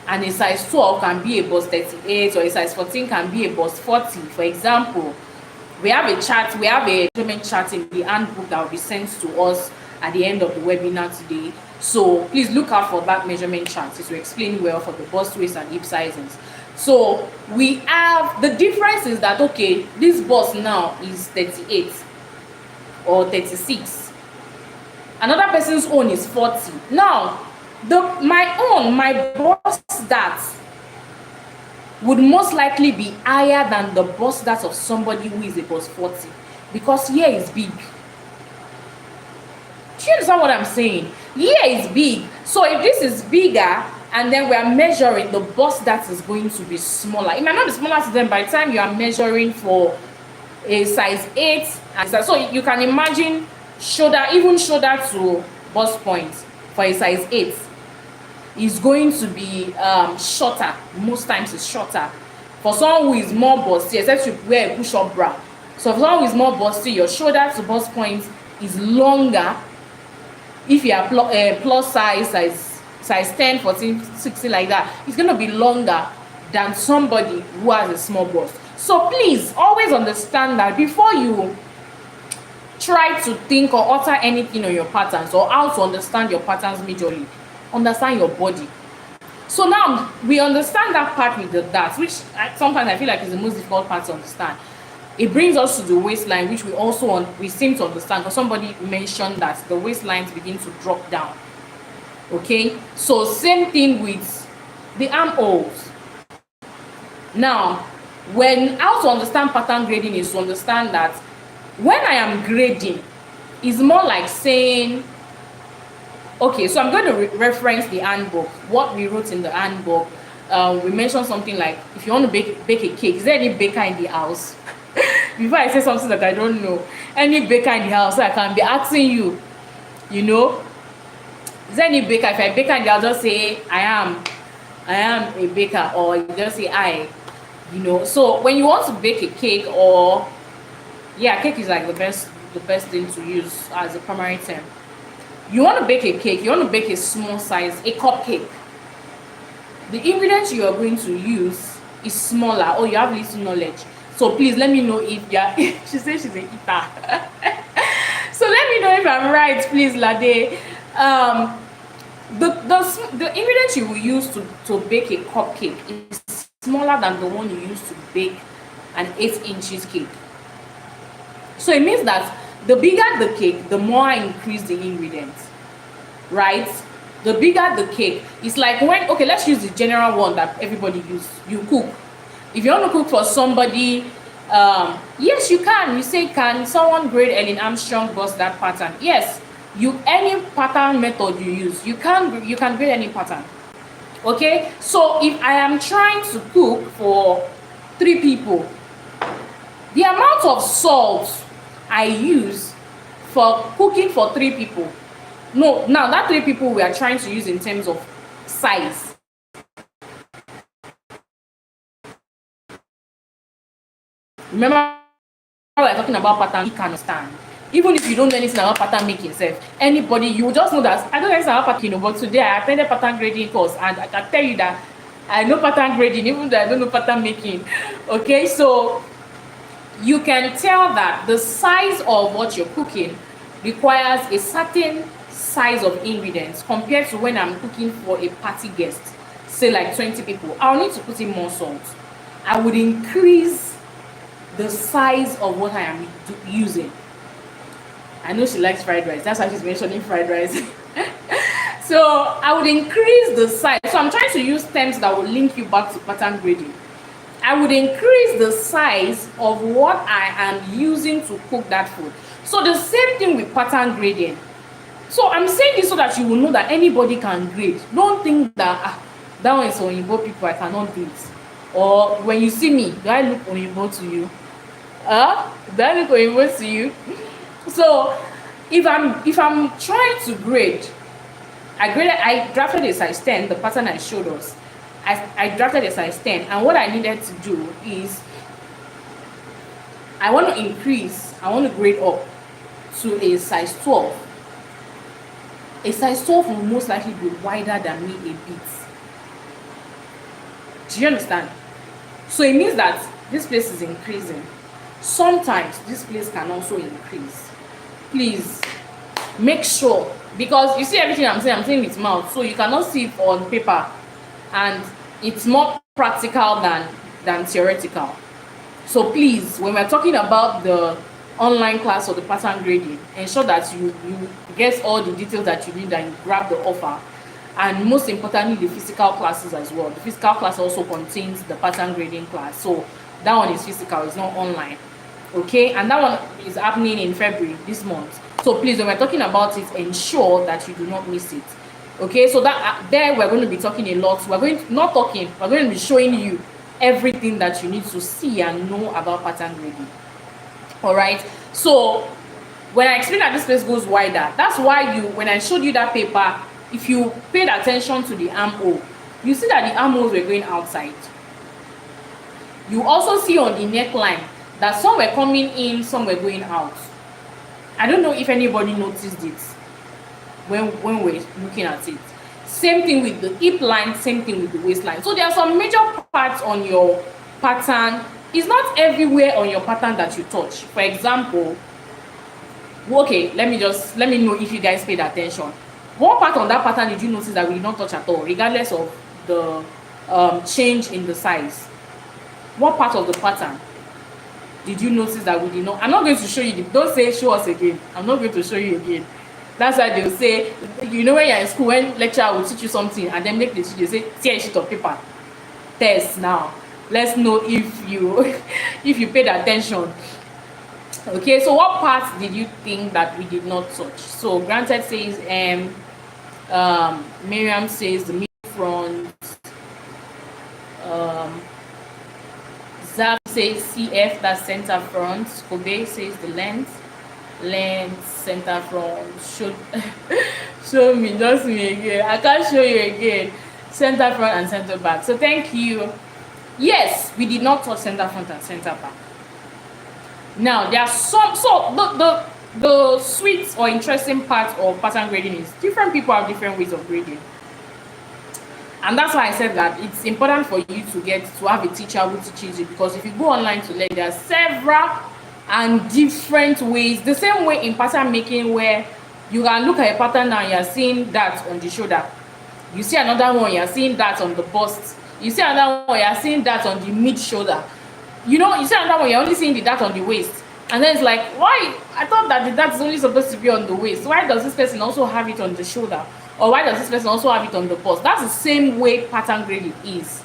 and a size 12 can be a bust 38, or a size 14 can be a bust 40. For example, we have a measurement chart in the handbook that will be sent to us at the end of the webinar today. So please look out for that measurement chart. It will explain well for the bust, waist, and hip sizes. So we have the difference is that, okay, this bust now is 38 or 36. Another person's own is 40. Now, my bust that would most likely be higher than the bust that of somebody who is a bust 40 because here is big. Do you understand what I'm saying? Here is big. So if this is bigger and then we are measuring, the bust that is going to be smaller. It might not be smaller to them by the time you are measuring for a size 8. So you can imagine shoulder to bust point for a size 8 is going to be shorter. Most times it's shorter. For someone who is more busty, except you wear a push-up bra. So for someone who is more busty, your shoulder to bust point is longer. If you are plus size 10, 14, 16 like that, it's going to be longer than somebody who has a small bust. So please always understand that before you try to think or alter anything on your patterns or how to understand your patterns majorly, understand your body. So now we understand that part with the dart, which sometimes I feel like is the most difficult part to understand. it brings us to the waistline, which we seem to understand, because somebody mentioned that the waistlines begin to drop down. Okay, so same thing with the armholes. Now, how to understand pattern grading is to understand that when I am grading, it's more like saying, okay, so I'm going to reference the handbook, what we wrote in the handbook. We mentioned something like, if you want to bake a cake, is there any baker in the house? Before I say something that I don't know, any baker in the house, so I can be asking you, you know, is there any baker? If I baker in the house, just say I am a baker, or you just say I, you know. So when you want to bake a cake, or cake is like the best thing to use as a primary term. You want to bake a cake, you want to bake a small size, a cupcake. The ingredients you are going to use is smaller, or you have little knowledge. So please let me know if you're she says she's a eater. So let me know if I'm right, please, Lade. The ingredients you will use to bake a cupcake is smaller than the one you use to bake an 8 inches cake. So it means that the bigger the cake, the more I increase the ingredients, right? The bigger the cake, it's like when, okay, let's use the general one that everybody uses. You cook. If you want to cook for somebody, yes, you can. You say, can someone grade Ellen Armstrong bust that pattern? Yes, any pattern method you use, you can grade any pattern. Okay, so if I am trying to cook for 3 people, the amount of salt I use for cooking for 3 people, now that 3 people we are trying to use in terms of size. Remember, we're talking about pattern, you can understand. Even if you don't know anything about pattern making anybody, you will just know that I don't know anything about pattern, but today I attended pattern grading course, and I can tell you that I know pattern grading, even though I don't know pattern making. Okay, so you can tell that the size of what you're cooking requires a certain size of ingredients compared to when I'm cooking for a party guest, say like 20 people. I'll need to put in more salt. I would increase the size of what I am using. I know she likes fried rice, that's why she's mentioning fried rice. So I would increase the size. So I'm trying to use terms that will link you back to pattern grading. I would increase the size of what I am using to cook that food. So the same thing with pattern grading. So I'm saying this so that you will know that anybody can grade. Don't think that that one is for Oyinbo people, I cannot do it. Or when you see me, do I look Oyinbo to you? Do I look Oyinbo to you? So if I'm trying to grade, I drafted a size 10, the pattern I showed us. I drafted a size 10, and what I needed to do is I want to grade up to a size 12. A size 12 will most likely be wider than me a bit. Do you understand? So it means that this place is increasing. Sometimes this place can also increase. Please make sure, because you see everything I'm saying with mouth, so you cannot see it on paper, and it's more practical than theoretical. So please, when we're talking about the online class or the pattern grading, ensure that you get all the details that you need and you grab the offer. And most importantly, the physical classes as well. The physical class also contains the pattern grading class, so that one is physical, it's not online. Okay, and that one is happening in February this month. So please, when we're talking about it, ensure that you do not miss it. Okay, so that there we're going to be talking a lot. We're going to be showing you everything that you need to see and know about pattern grading. All right, so when I explain that this place goes wider, that's why when I showed you that paper, if you paid attention to the armhole, you see that the armholes were going outside. You also see on the neckline that some were coming in, some were going out. I don't know if anybody noticed it when we're looking at it. Same thing with the hip line, same thing with the waistline. So there are some major parts on your pattern. It's not everywhere on your pattern that you touch. For example, okay, let me know if you guys paid attention. What part on that pattern did you notice that we did not touch at all, regardless of the change in the size? What part of the pattern? Did you notice that we did not? I'm not going to show you. Don't say show us again. I'm not going to show you again. That's why they'll say, you know, when you're in school, when lecturer will teach you something and then make the teacher say, tear a sheet of paper. Test now. Let's know if you if you paid attention. Okay, so what parts did you think that we did not touch? So Granted says Miriam says the middle front. Zaf says CF, that's center front. Kobe says the length, center front. Show me, just me again. I can't show you again. Center front and center back. So thank you. Yes, we did not touch center front and center back. Now there are some. So the sweet or interesting part of pattern grading is different people have different ways of grading. And that's why I said that it's important for you to have a teacher who teaches you, because if you go online to learn, there are several and different ways. The same way in pattern making, where you can look at a pattern now, you're seeing that on the shoulder. You see another one, you're seeing that on the bust. You see another one, you're seeing that on the mid shoulder. You know, you see another one, you're only seeing the that on the waist. And then it's like, why? I thought that the that is only supposed to be on the waist. Why does this person also have it on the shoulder? Or why does this person also have it on the bust? That's the same way pattern grading is.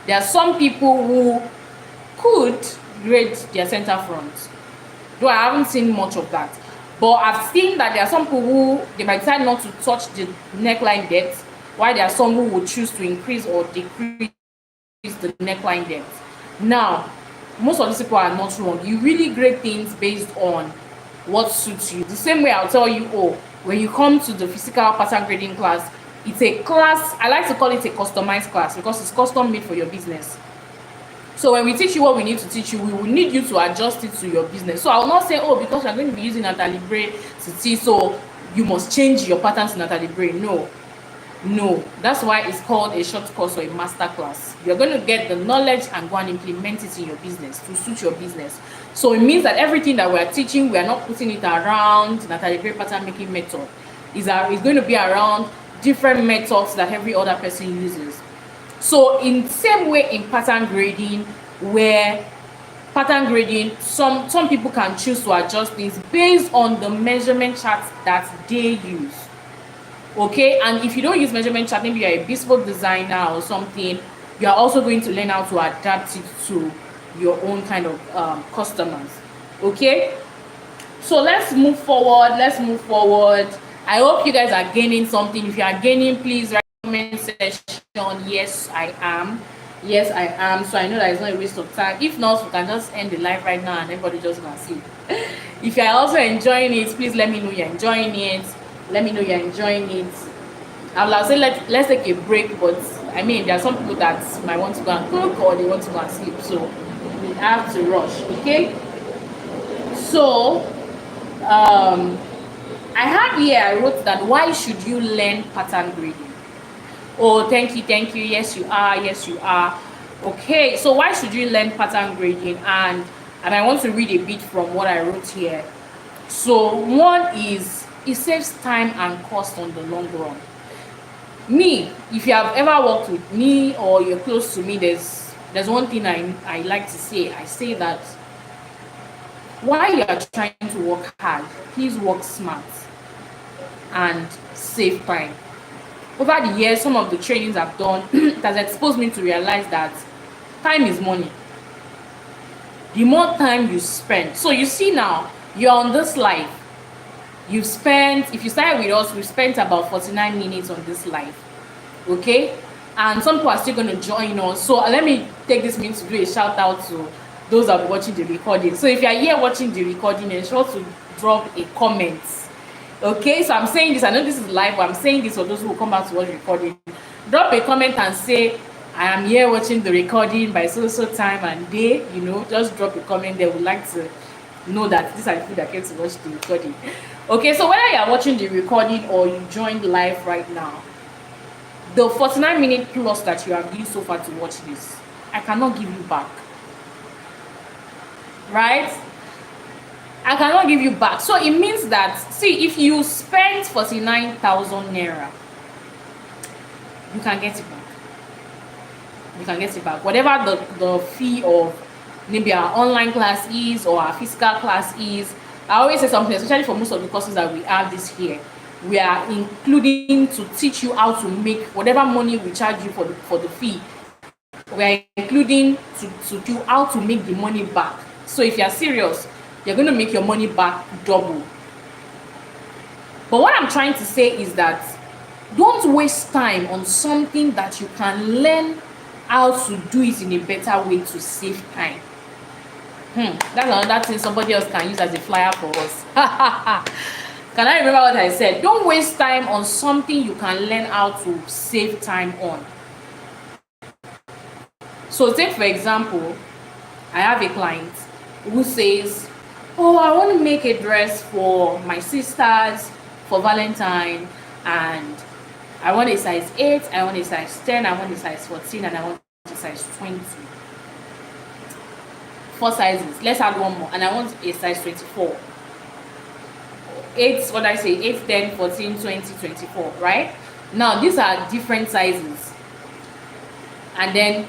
There are some people who could grade their center front, though I haven't seen much of that. But I've seen that there are some people who they might decide not to touch the neckline depth, while there are some who would choose to increase or decrease the neckline depth. Now, most of these people are not wrong. You really grade things based on what suits you. The same way I'll tell you, when you come to the physical pattern grading class, it's a class, I like to call it a customized class, because it's custom made for your business. So when we teach you what we need to teach you, we will need you to adjust it to your business. So I will not say, because you're going to be using Natalie Bray to teach, so you must change your pattern to Natalie Bray. No, that's why it's called a short course or a master class. You're going to get the knowledge and go and implement it in your business to suit your business. So it means that everything that we're teaching, we are not putting it around Natalie Bray pattern making method. It's going to be around different methods that every other person uses. So in the same way in pattern grading, where pattern grading, some people can choose to adjust things based on the measurement charts that they use. Okay, and if you don't use measurement chart, maybe you're a bespoke designer or something, you are also going to learn how to adapt it to your own kind of customers. Okay, so let's move forward. I hope you guys are gaining something. If you are gaining, please write in the comment section, yes I am. So I know that it's not a waste of time. If not, we can just end the live right now and everybody just gonna see. If you're also enjoying it, please let me know you're enjoying it. I'll say let's take a break, but I mean there are some people that might want to go and cook or they want to go and sleep, so we have to rush. Okay, so I have here, I wrote that, why should you learn pattern grading? Thank you, yes you are. Okay, so why should you learn pattern grading? And I want to read a bit from what I wrote here. So one is, it saves time and cost on the long run. Me, if you have ever worked with me or you're close to me, there's one thing I like to say. I say that while you are trying to work hard, please work smart and save time. Over the years, some of the trainings I've done it has exposed me to realize that time is money. The more time you spend, so you see now, you're on this live. You've spent, if you started with us, we've spent about 49 minutes on this live. Okay, and some people are still going to join us. So let me take this minute to do a shout out to those that are watching the recording. So if you are here watching the recording, ensure to drop a comment. Okay, so I'm saying this, I know this is live, but I'm saying this for those who will come back to watch the recording. Drop a comment and say, I am here watching the recording by so time and day. Just drop a comment. They would like to know that these are the people that came to watch the recording. Okay, so whether you are watching the recording or you joined live right now, the 49-minute plus that you have used so far to watch this, I cannot give you back. Right? I cannot give you back. So it means that, see, if you spend 49,000 naira, you can get it back. Whatever the fee of maybe our online class is or our physical class is. I always say something, especially for most of the courses that we have this here, we are including to teach you how to make whatever money we charge you for the fee. We are including to do how to make the money back. So if you're serious, you're going to make your money back double. But what I'm trying to say is that don't waste time on something that you can learn how to do it in a better way to save time. That's another thing somebody else can use as a flyer for us. Can I remember what I said? Don't waste time on something you can learn how to save time on. So take for example, I have a client who says, oh, I want to make a dress for my sisters for Valentine, and I want a size 8, I want a size 10, I want a size 14, and I want a size 20. 4 sizes. Let's add one more. And I want a size 24. 8, what did I say? 8, 10, 14, 20, 24, right? Now, these are different sizes. And then,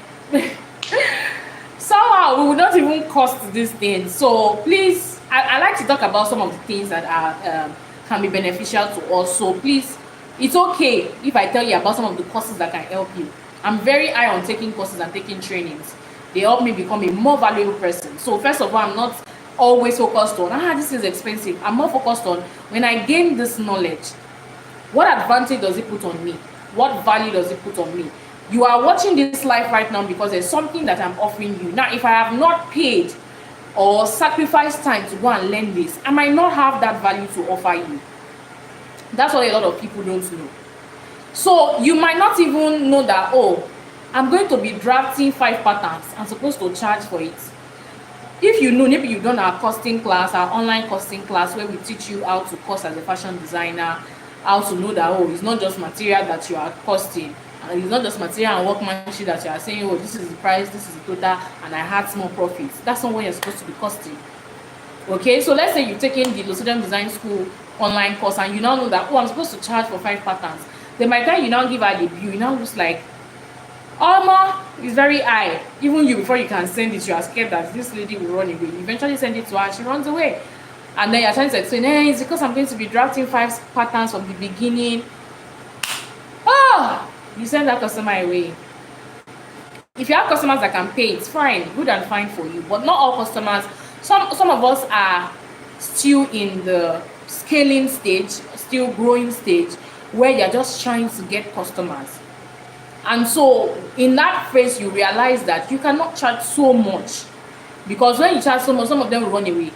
somehow, we will not even cost this thing. So, please, I like to talk about some of the things that are can be beneficial to us. So, please, it's okay if I tell you about some of the courses that can help you. I'm very high on taking courses and taking trainings. They help me become a more valuable person. So first of all, I'm not always focused on, this is expensive. I'm more focused on, when I gain this knowledge, what advantage does it put on me? What value does it put on me? You are watching this live right now because there's something that I'm offering you. Now, if I have not paid or sacrificed time to go and learn this, I might not have that value to offer you. That's what a lot of people don't know. So you might not even know that, oh, I'm going to be drafting 5 patterns. I'm supposed to charge for it. If you know, maybe you've done our costing class, our online costing class, where we teach you how to cost as a fashion designer, how to know that, oh, it's not just material that you are costing, and it's not just material and workmanship that you are saying, oh, this is the price, this is the total, and I had small profits. That's not what you're supposed to be costing. Okay, so let's say you've taken the Lucidum Design School online course, and you now know that, oh, I'm supposed to charge for 5 patterns. Then by the time you now give her the bill, you now looks like, Alma is very high. Even you, before you can send it, you are scared that this lady will run away. You eventually send it to her, she runs away. And then you're trying to explain, hey, it's because I'm going to be drafting 5 patterns from the beginning. You send that customer away. If you have customers that can pay, it's fine, good and fine for you. But not all customers. Some of us are still in the scaling stage, still growing stage, where you're just trying to get customers. And so in that phase, you realize that you cannot charge so much, because when you charge so much, some of them will run away.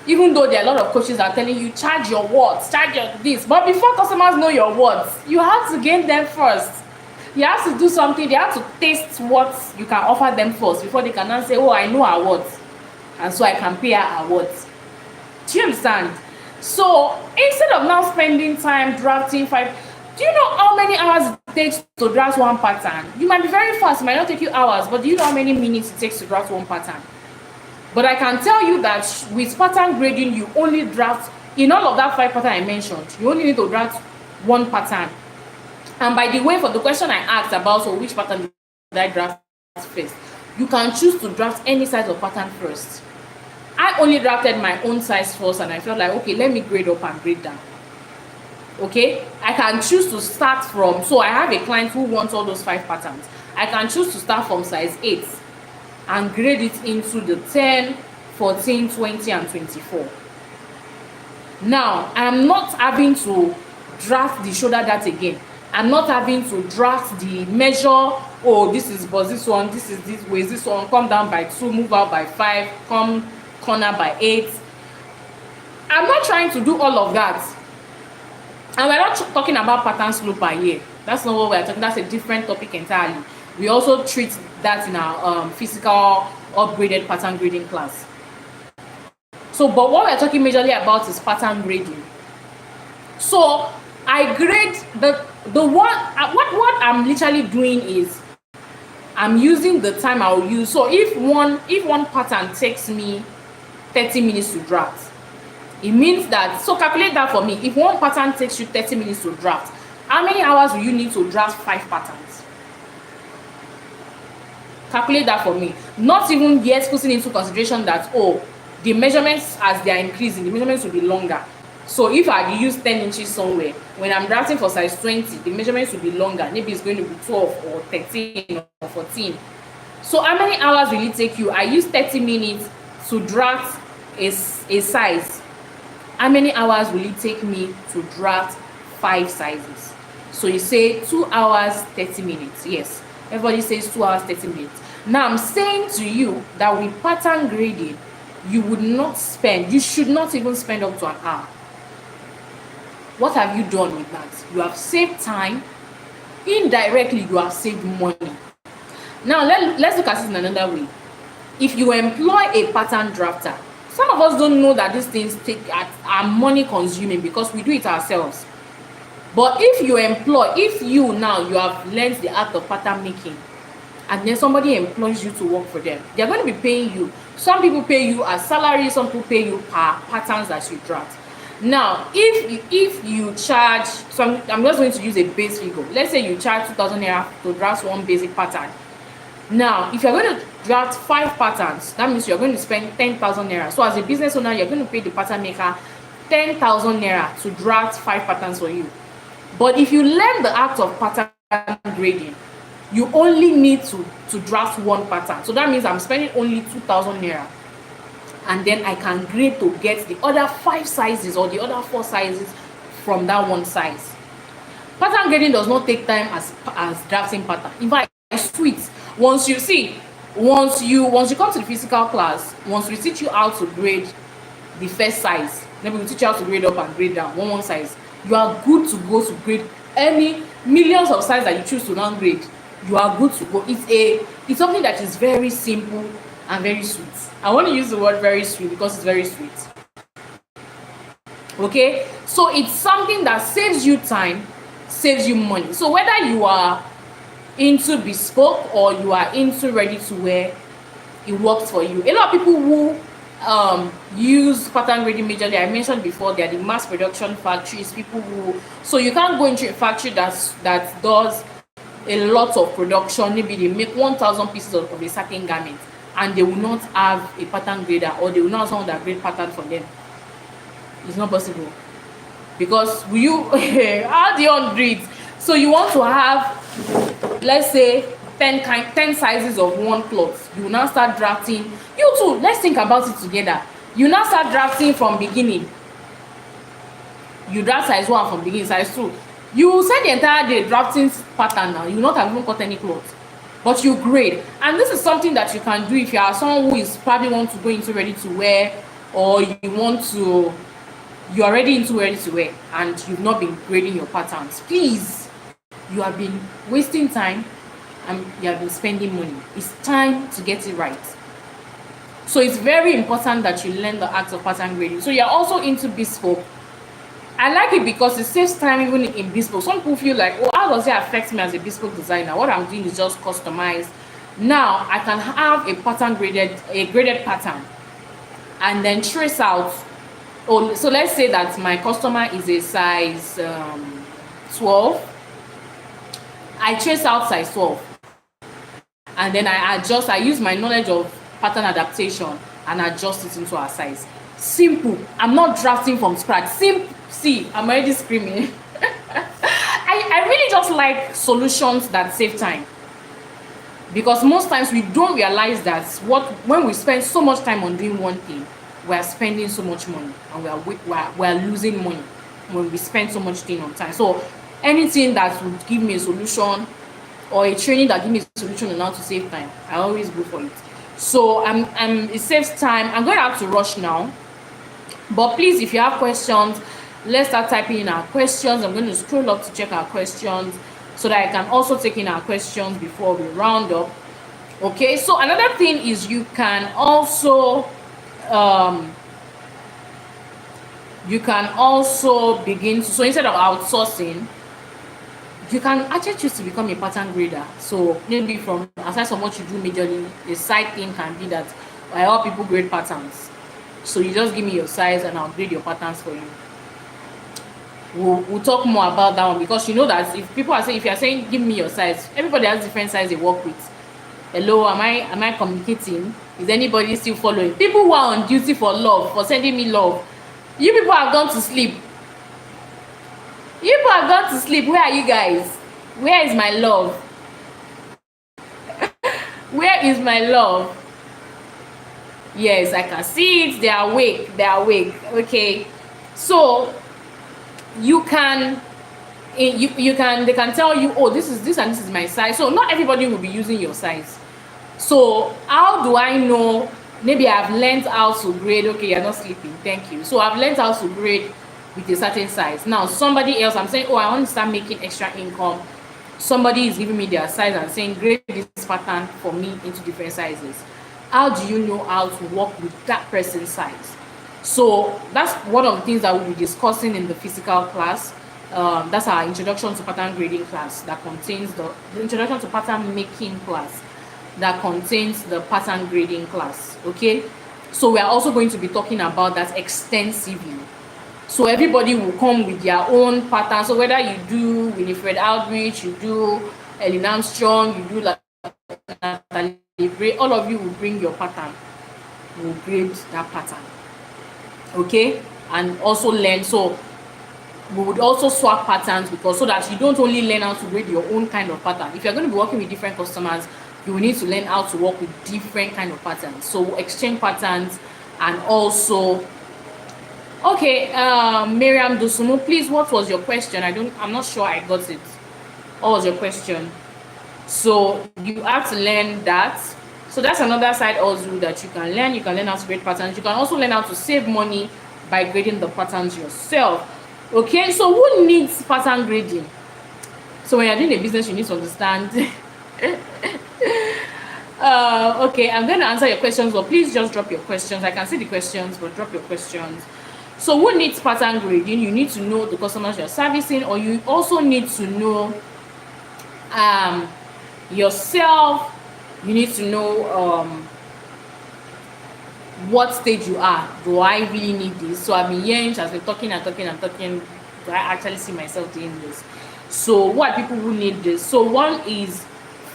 Even though there are a lot of coaches that are telling you, charge your words, charge your this. But before customers know your words, you have to gain them first. You have to do something. They have to taste what you can offer them first before they can now say, oh, I know our words, and so I can pay our words. Do you understand? So instead of now spending time drafting 5, do you know how many hours it takes to draft one pattern? You might be very fast, it might not take you hours, but do you know how many minutes it takes to draft one pattern? But I can tell you that with pattern grading, you only draft, in all of that 5 patterns I mentioned, you only need to draft 1 pattern. And by the way, for the question I asked about, so which pattern did I draft first, you can choose to draft any size of pattern first. I only drafted my own size first, and I felt like, okay, let me grade up and grade down. Okay, I can choose to start from, so I have a client who wants all those 5 patterns. I can choose to start from size 8 and grade it into the 10, 14, 20, and 24. Now, I am not having to draft the shoulder dart again. I'm not having to draft the measure, oh, this is but this one, this is this way, this one, come down by 2, move out by 5, come corner by 8. I'm not trying to do all of that. And we're not talking about pattern slope per year. That's not what we're talking. That's a different topic entirely. We also treat that in our physical upgraded pattern grading class. So, but what we're talking majorly about is pattern grading. So, I grade the one. What I'm literally doing is I'm using the time I'll use. So, if one pattern takes me 30 minutes to draft, it means that, so calculate that for me. If one pattern takes you 30 minutes to draft, how many hours will you need to draft 5 patterns? calculate that for me. Not even yet putting into consideration that, oh, the measurements as they are increasing, the measurements will be longer. So if I use 10 inches somewhere, when I'm drafting for size 20, the measurements will be longer. Maybe it's going to be 12 or 13 or 14. So how many hours will it take you? I use 30 minutes to draft a size. How many hours will it take me to draft 5 sizes? So you say 2 hours 30 minutes. Yes, everybody says 2 hours 30 minutes. Now I'm saying to you that with pattern grading, you should not even spend up to an hour. What have you done with that? You have saved time. Indirectly, you have saved money. Now let's look at it in another way. If you employ a pattern drafter, some of us don't know that these things are money consuming because we do it ourselves. But if you have learned the art of pattern making, and then somebody employs you to work for them, they're going to be paying you. Some people pay you as salary, some people pay you per patterns that you draft. Now, if you charge, I'm just going to use a base figure. Let's say you charge 2,000 naira to draft one basic pattern. Now, if you're going to draft 5 patterns, that means you're going to spend 10,000 naira. So as a business owner, you're going to pay the pattern maker 10,000 naira to draft 5 patterns for you. But if you learn the art of pattern grading, you only need to draft 1 pattern. So that means I'm spending only 2,000 naira. And then I can grade to get the other 5 sizes or the other 4 sizes from that one size. Pattern grading does not take time as drafting pattern. In fact, it's sweet. Once you come to the physical class, once we teach you how to grade the first size, maybe we teach you how to grade up and grade down one size, you are good to go to grade any millions of sizes that you choose to now grade. You are good to go. It's something that is very simple and very sweet. I want to use the word very sweet because it's very sweet. Okay, so it's something that saves you time, saves you money. So whether you are into bespoke or you are into ready to wear, it works for you. A lot of people who use pattern grading majorly, I mentioned before, they are the mass production factories. So you can't go into a factory that does a lot of production. Maybe they make 1,000 pieces of a certain garment, and they will not have a pattern grader, or they will not have someone that grade pattern for them. It's not possible, because how do you ungrade? So you want to have, let's say, 10 sizes of one cloth. You will now start drafting. You too, let's think about it together. You now start drafting from beginning. You draft size 1 from beginning, size 2. You will spend the entire day drafting pattern now. You will not have even cut any cloth. But you grade. And this is something that you can do if you are someone who is probably want to go into ready to wear, or you are already into ready to wear and you've not been grading your patterns. Please, you have been wasting time and you have been spending money. It's time to get it right. So it's very important that you learn the art of pattern grading. So you're also into bespoke. I like it because it saves time even in bespoke. Some people feel like, oh, how does it affect me as a bespoke designer? What I'm doing is just customized. Now I can have a graded pattern and then trace out. Oh, so let's say that my customer is a size 12. I trace out size 12. And then I use my knowledge of pattern adaptation and adjust it into our size. Simple. I'm not drafting from scratch. See, I'm already screaming. I really just like solutions that save time, because most times we don't realize that when we spend so much time on doing one thing, we are spending so much money, and we are losing money when we spend so much thing on time. So anything that would give me a solution, or a training that gives me a solution on how to save time, I always go for it. So it saves time. I'm going to have to rush now, but please, if you have questions, let's start typing in our questions. I'm going to scroll up to check our questions so that I can also take in our questions before we round up. Okay, so another thing is you can also begin to, so instead of outsourcing, you can actually choose to become a pattern grader. So maybe aside from what you do majorly, the side thing can be that I help people grade patterns. So you just give me your size and I'll grade your patterns for you. We'll talk more about that one, because you know that if you are saying give me your size, everybody has different size they work with. Hello, am I communicating? Is anybody still following? People who are on duty for love, for sending me love, you people have gone to sleep. You people have gone to sleep. Where are you guys? Where is my love? Where is my love? Yes, I can see it. They are awake. They are awake. Okay. So you can you can, they can tell you, oh, this and this is my size. So not everybody will be using your size. So how do I know? Maybe I've learned how to grade. Okay, you're not sleeping, thank you. So I've learned how to grade with a certain size. Now somebody else, I'm saying, oh, I want to start making extra income. Somebody is giving me their size and saying, grade this pattern for me into different sizes. How do you know how to work with that person's size? So that's one of the things that we'll be discussing in the physical class. That's our introduction to pattern grading class that contains the introduction to pattern making class that contains the pattern grading class. Okay, so we are also going to be talking about that extensively. So everybody will come with their own pattern. So whether you do Winifred Outreach, you do Ellen Armstrong, you do like Natalie Bray, all of you will bring your pattern, will grade that pattern. Okay, and also learn. So we would also swap patterns, because so that you don't only learn how to grade your own kind of pattern. If you're going to be working with different customers, you will need to learn how to work with different kind of patterns. So we'll exchange patterns. And also, okay, Miriam Dosumu, please, what was your question? I'm not sure I got it. What was your question? So you have to learn that. So that's another side also that you can learn. You can learn how to grade patterns. You can also learn how to save money by grading the patterns yourself. Okay, so who needs pattern grading? So when you're doing a business, you need to understand. Okay, I'm going to answer your questions, but please just drop your questions. I can see the questions, but drop your questions. So who needs pattern grading? You need to know the customers you're servicing, or you also need to know yourself. You need to know what stage you are. Do I really need this? So I've been hearing, I've been talking and talking and talking. Do I actually see myself doing this? So what people who need this? So one is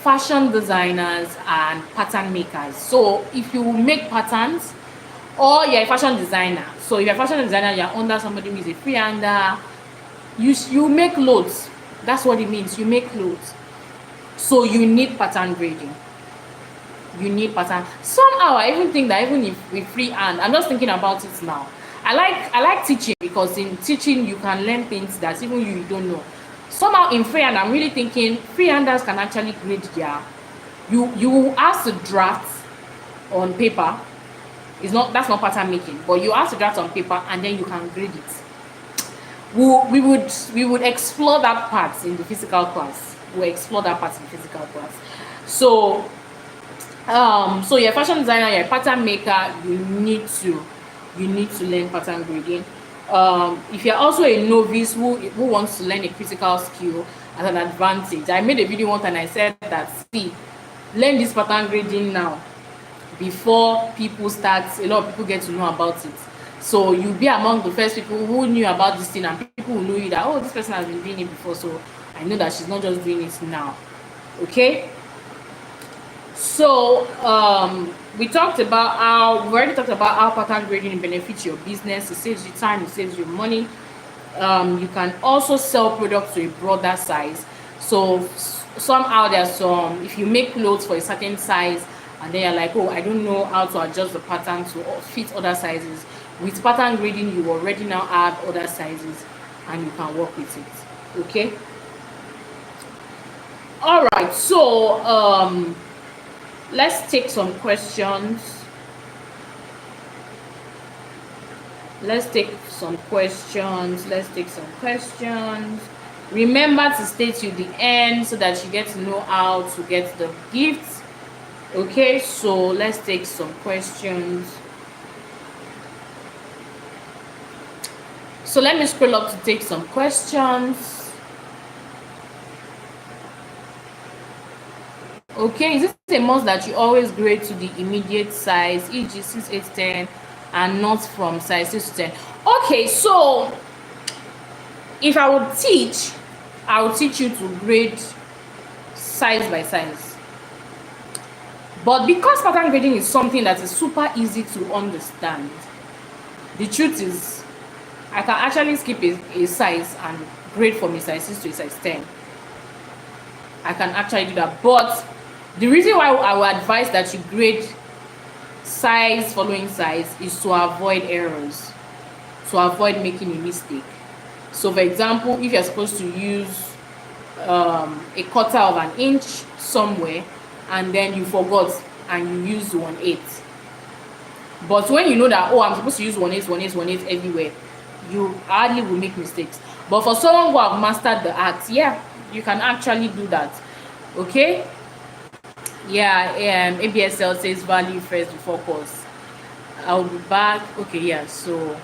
fashion designers and pattern makers. So if you make patterns, or you're a fashion designer, so if you're a fashion designer, you're under somebody who is a freehander, you make clothes. That's what it means. You make clothes. So you need pattern grading. You need pattern. Somehow I even think that even if we freehand, I'm just thinking about it now. I like teaching, because in teaching you can learn things that even you don't know. Somehow in freehand, I'm really thinking freehanders can actually grade their. You have to draft on paper. That's not pattern making, but you have to draft on paper and then you can grade it. We would explore that part in the physical class. We'll explore that part in the physical class. So so you're a fashion designer, you're a pattern maker, you need to learn pattern grading. If you're also a novice who wants to learn a critical skill as an advantage, I made a video once and I said that, see, learn this pattern grading now before people start, a lot of people get to know about it. So you'll be among the first people who knew about this thing, and people will know you that, oh, this person has been doing it before, so I know that she's not just doing it now. Okay, so we've already talked about how pattern grading benefits your business. It saves you time, it saves you money. You can also sell products to a broader size. So somehow there's some, if you make clothes for a certain size and then you're like, oh, I don't know how to adjust the pattern to fit other sizes, with pattern grading you already now have other sizes and you can work with it. Okay, all right, so let's take some questions. Let's take some questions. Remember to stay till the end so that you get to know how to get the gifts. Okay, so let's take some questions. So let me scroll up to take some questions. Okay, is it a must that you always grade to the immediate size, e.g. 6, 8, 10, and not from size 6 to 10? Okay, so if I would teach, I would teach you to grade size by size. But because pattern grading is something that is super easy to understand, the truth is I can actually skip a size and grade from a size 6 to a size 10. I can actually do that. But the reason why I would advise that you grade size following size is to avoid errors, to avoid making a mistake. So for example, if you're supposed to use a quarter of an inch somewhere and then you forgot and you use 1/8, but when you know that, oh, I'm supposed to use 1/8, 1/8, 1/8 everywhere, you hardly will make mistakes. But for someone who have mastered the art, yeah, you can actually do that. Okay, yeah. ABSL says value first before course. I'll be back. Okay, yeah. So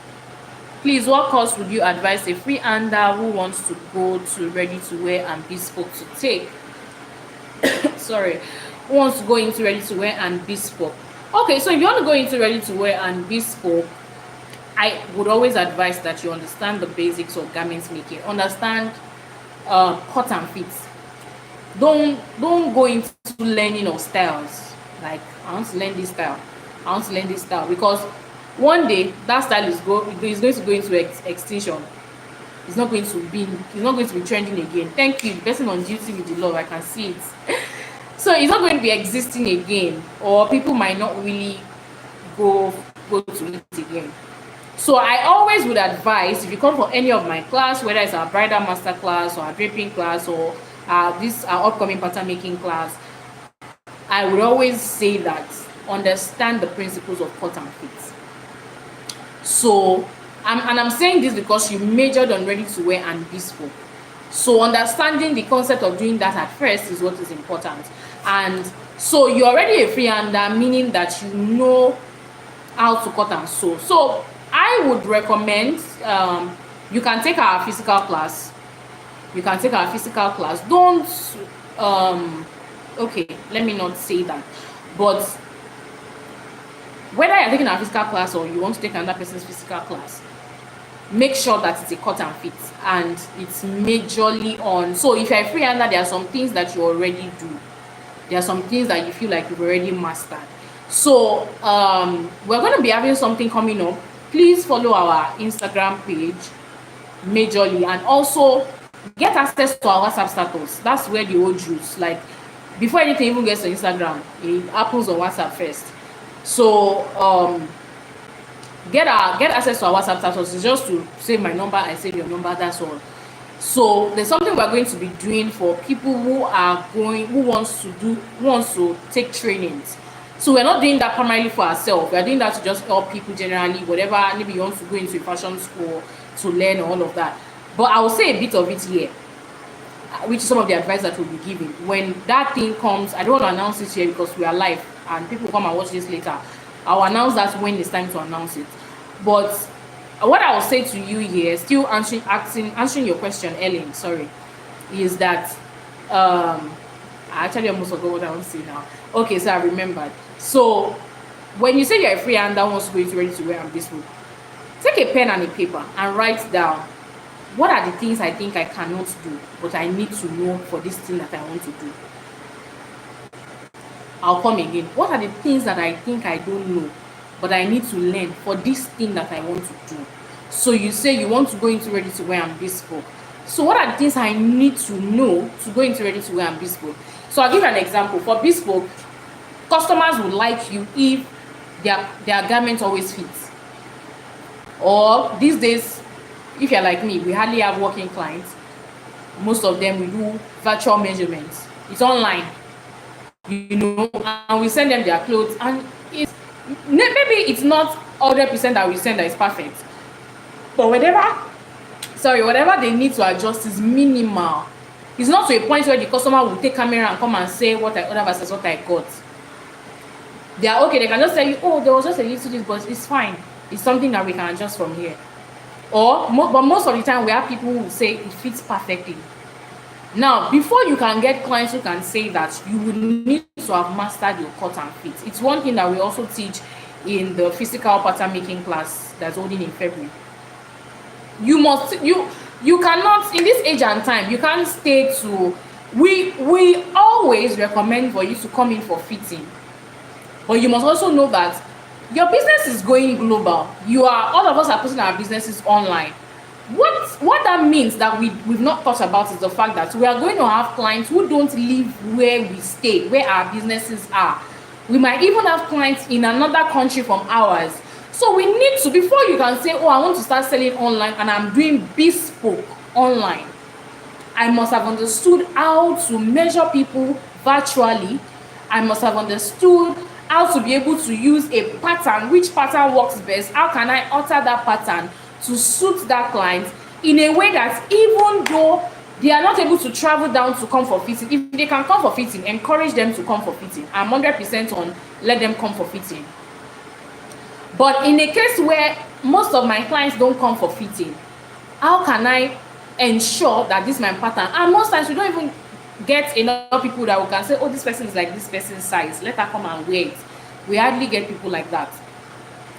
please, what course would you advise a freehander who wants to go to ready to wear and bespoke to take? Sorry, who wants to go into ready to wear and bespoke? Okay, so if you want to go into ready to wear and bespoke, I would always advise that you understand the basics of garment making. Understand cut and fit. Don't go into learning of styles. Like, I want to learn this style, I want to learn this style, because one day that style is going to go into extinction. It's not going to be trending again. Thank you, the person on duty with the law, I can see it. So it's not going to be existing again, or people might not really go to it again. So I always would advise, if you come for any of my class, whether it's our bridal master class or our draping class or this our upcoming pattern making class, I would always say that understand the principles of cut and fit. So I'm saying this because you majored on ready to wear and bespoke. So understanding the concept of doing that at first is what is important. And so you're already a freehander, meaning that you know how to cut and sew. So I would recommend you can take our physical class. Don't okay, let me not say that, but whether you're taking our physical class or you want to take another person's physical class, make sure that it's a cut and fit and it's majorly on. So if you're a freehander, there are some things that you already do, there are some things that you feel like you've already mastered. So we're going to be having something coming up. Please follow our Instagram page majorly, and also get access to our WhatsApp status. That's where the old juice, like before anything even gets to Instagram, it happens on WhatsApp first. So get access to our WhatsApp status. It's just to save my number, I save your number, that's all. So there's something we're going to be doing for people who wants to take trainings. So we're not doing that primarily for ourselves. We're doing that to just help people generally, whatever, maybe you want to go into a fashion school to learn all of that. But I will say a bit of it here, which is some of the advice that we'll be giving. When that thing comes, I don't want to announce it here because we are live and people come and watch this later. I'll announce that when it's time to announce it. But what I will say to you here, still answering your question, Ellen, sorry, is that I actually almost forgot what I want to say now. Okay, so I remembered. So when you say you're a freehander that wants to go into ready to wear and bespoke, take a pen and a paper and write down what are the things I think I cannot do, but I need to know for this thing that I want to do. I'll come again. What are the things that I think I don't know, but I need to learn for this thing that I want to do? So you say you want to go into ready to wear and bespoke. So what are the things I need to know to go into ready to wear and bespoke? So I'll give you an example. For bespoke, customers would like you if their garment always fits. Or these days, if you're like me, we hardly have working clients. Most of them we do virtual measurements. It's online, and we send them their clothes, and maybe it's not 100% that we send that is perfect, but whatever they need to adjust is minimal. It's not to a point where the customer will take camera and come and say what I ordered versus what I got. They are okay. They can just tell you, oh, there was just a little this, but it's fine. It's something that we can adjust from here. But most of the time, we have people who say it fits perfectly. Now, before you can get clients who can say that, you will need to have mastered your cut and fit. It's one thing that we also teach in the physical pattern making class that's holding in February. You cannot, in this age and time, you can't stay to. We always recommend for you to come in for fitting. But you must also know that your business is going global. All of us are putting our businesses online. What that means that we've not thought about is the fact that we are going to have clients who don't live where we stay, where our businesses are. We might even have clients in another country from ours. So we need to, before you can say, oh, I want to start selling online and I'm doing bespoke online, I must have understood how to measure people virtually. I must have understood how to be able to use a pattern, which pattern works best, how can I alter that pattern to suit that client in a way that even though they are not able to travel down to come for fitting, if they can come for fitting, encourage them to come for fitting. I'm 100% on let them come for fitting. But in a case where most of my clients don't come for fitting, how can I ensure that this is my pattern? And most times we don't even get enough people that we can say, oh, this person is like this person's size, let her come and wear it. We hardly get people like that.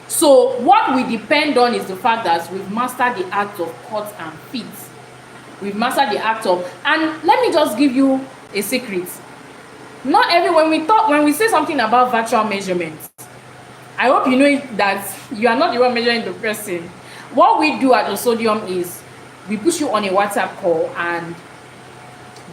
So what we depend on is the fact that we've mastered the art of cut and fit. We've mastered the art of, and let me just give you a secret. Not when we say something about virtual measurements, I hope you know that you are not the one measuring the person. What we do at the Sodium is we push you on a WhatsApp call and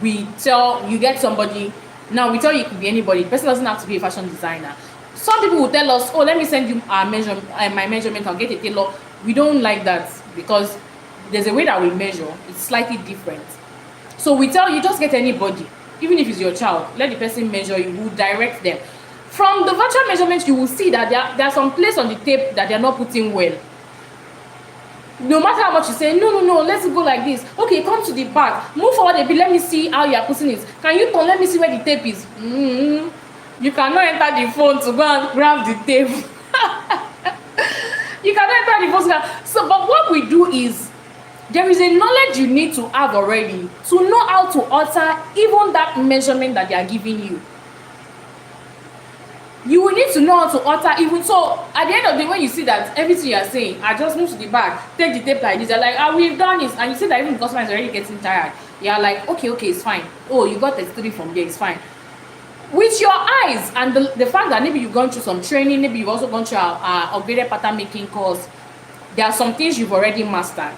we tell you get somebody. Now we tell you it could be anybody. The person doesn't have to be a fashion designer. Some people will tell us, oh, let me send you my measurement, I'll get a tailor. We don't like that because there's a way that we measure. It's slightly different. So we tell you just get anybody, even if it's your child, let the person measure you, we'll direct them. From the virtual measurement, you will see that there are some place on the tape that they're not putting well. No matter how much you say, no, let's go like this. Okay, come to the back, move forward a bit, let me see how you are putting it. Can you turn, let me see where the tape is. You cannot enter the phone to go and grab the tape. You cannot enter the phone. So, but what we do is, there is a knowledge you need to have already to know how to alter even that measurement that they are giving you. You will need to know how to alter even so. At the end of the day, when you see that everything you are saying, I just move to the back, take the tape like this, you're like, we've done this, and you see that even the customer is already getting tired. You're like, okay, it's fine. Oh, you got 33 from there, it's fine. With your eyes and the fact that maybe you've gone through some training, maybe you've also gone through our upgraded pattern making course, there are some things you've already mastered.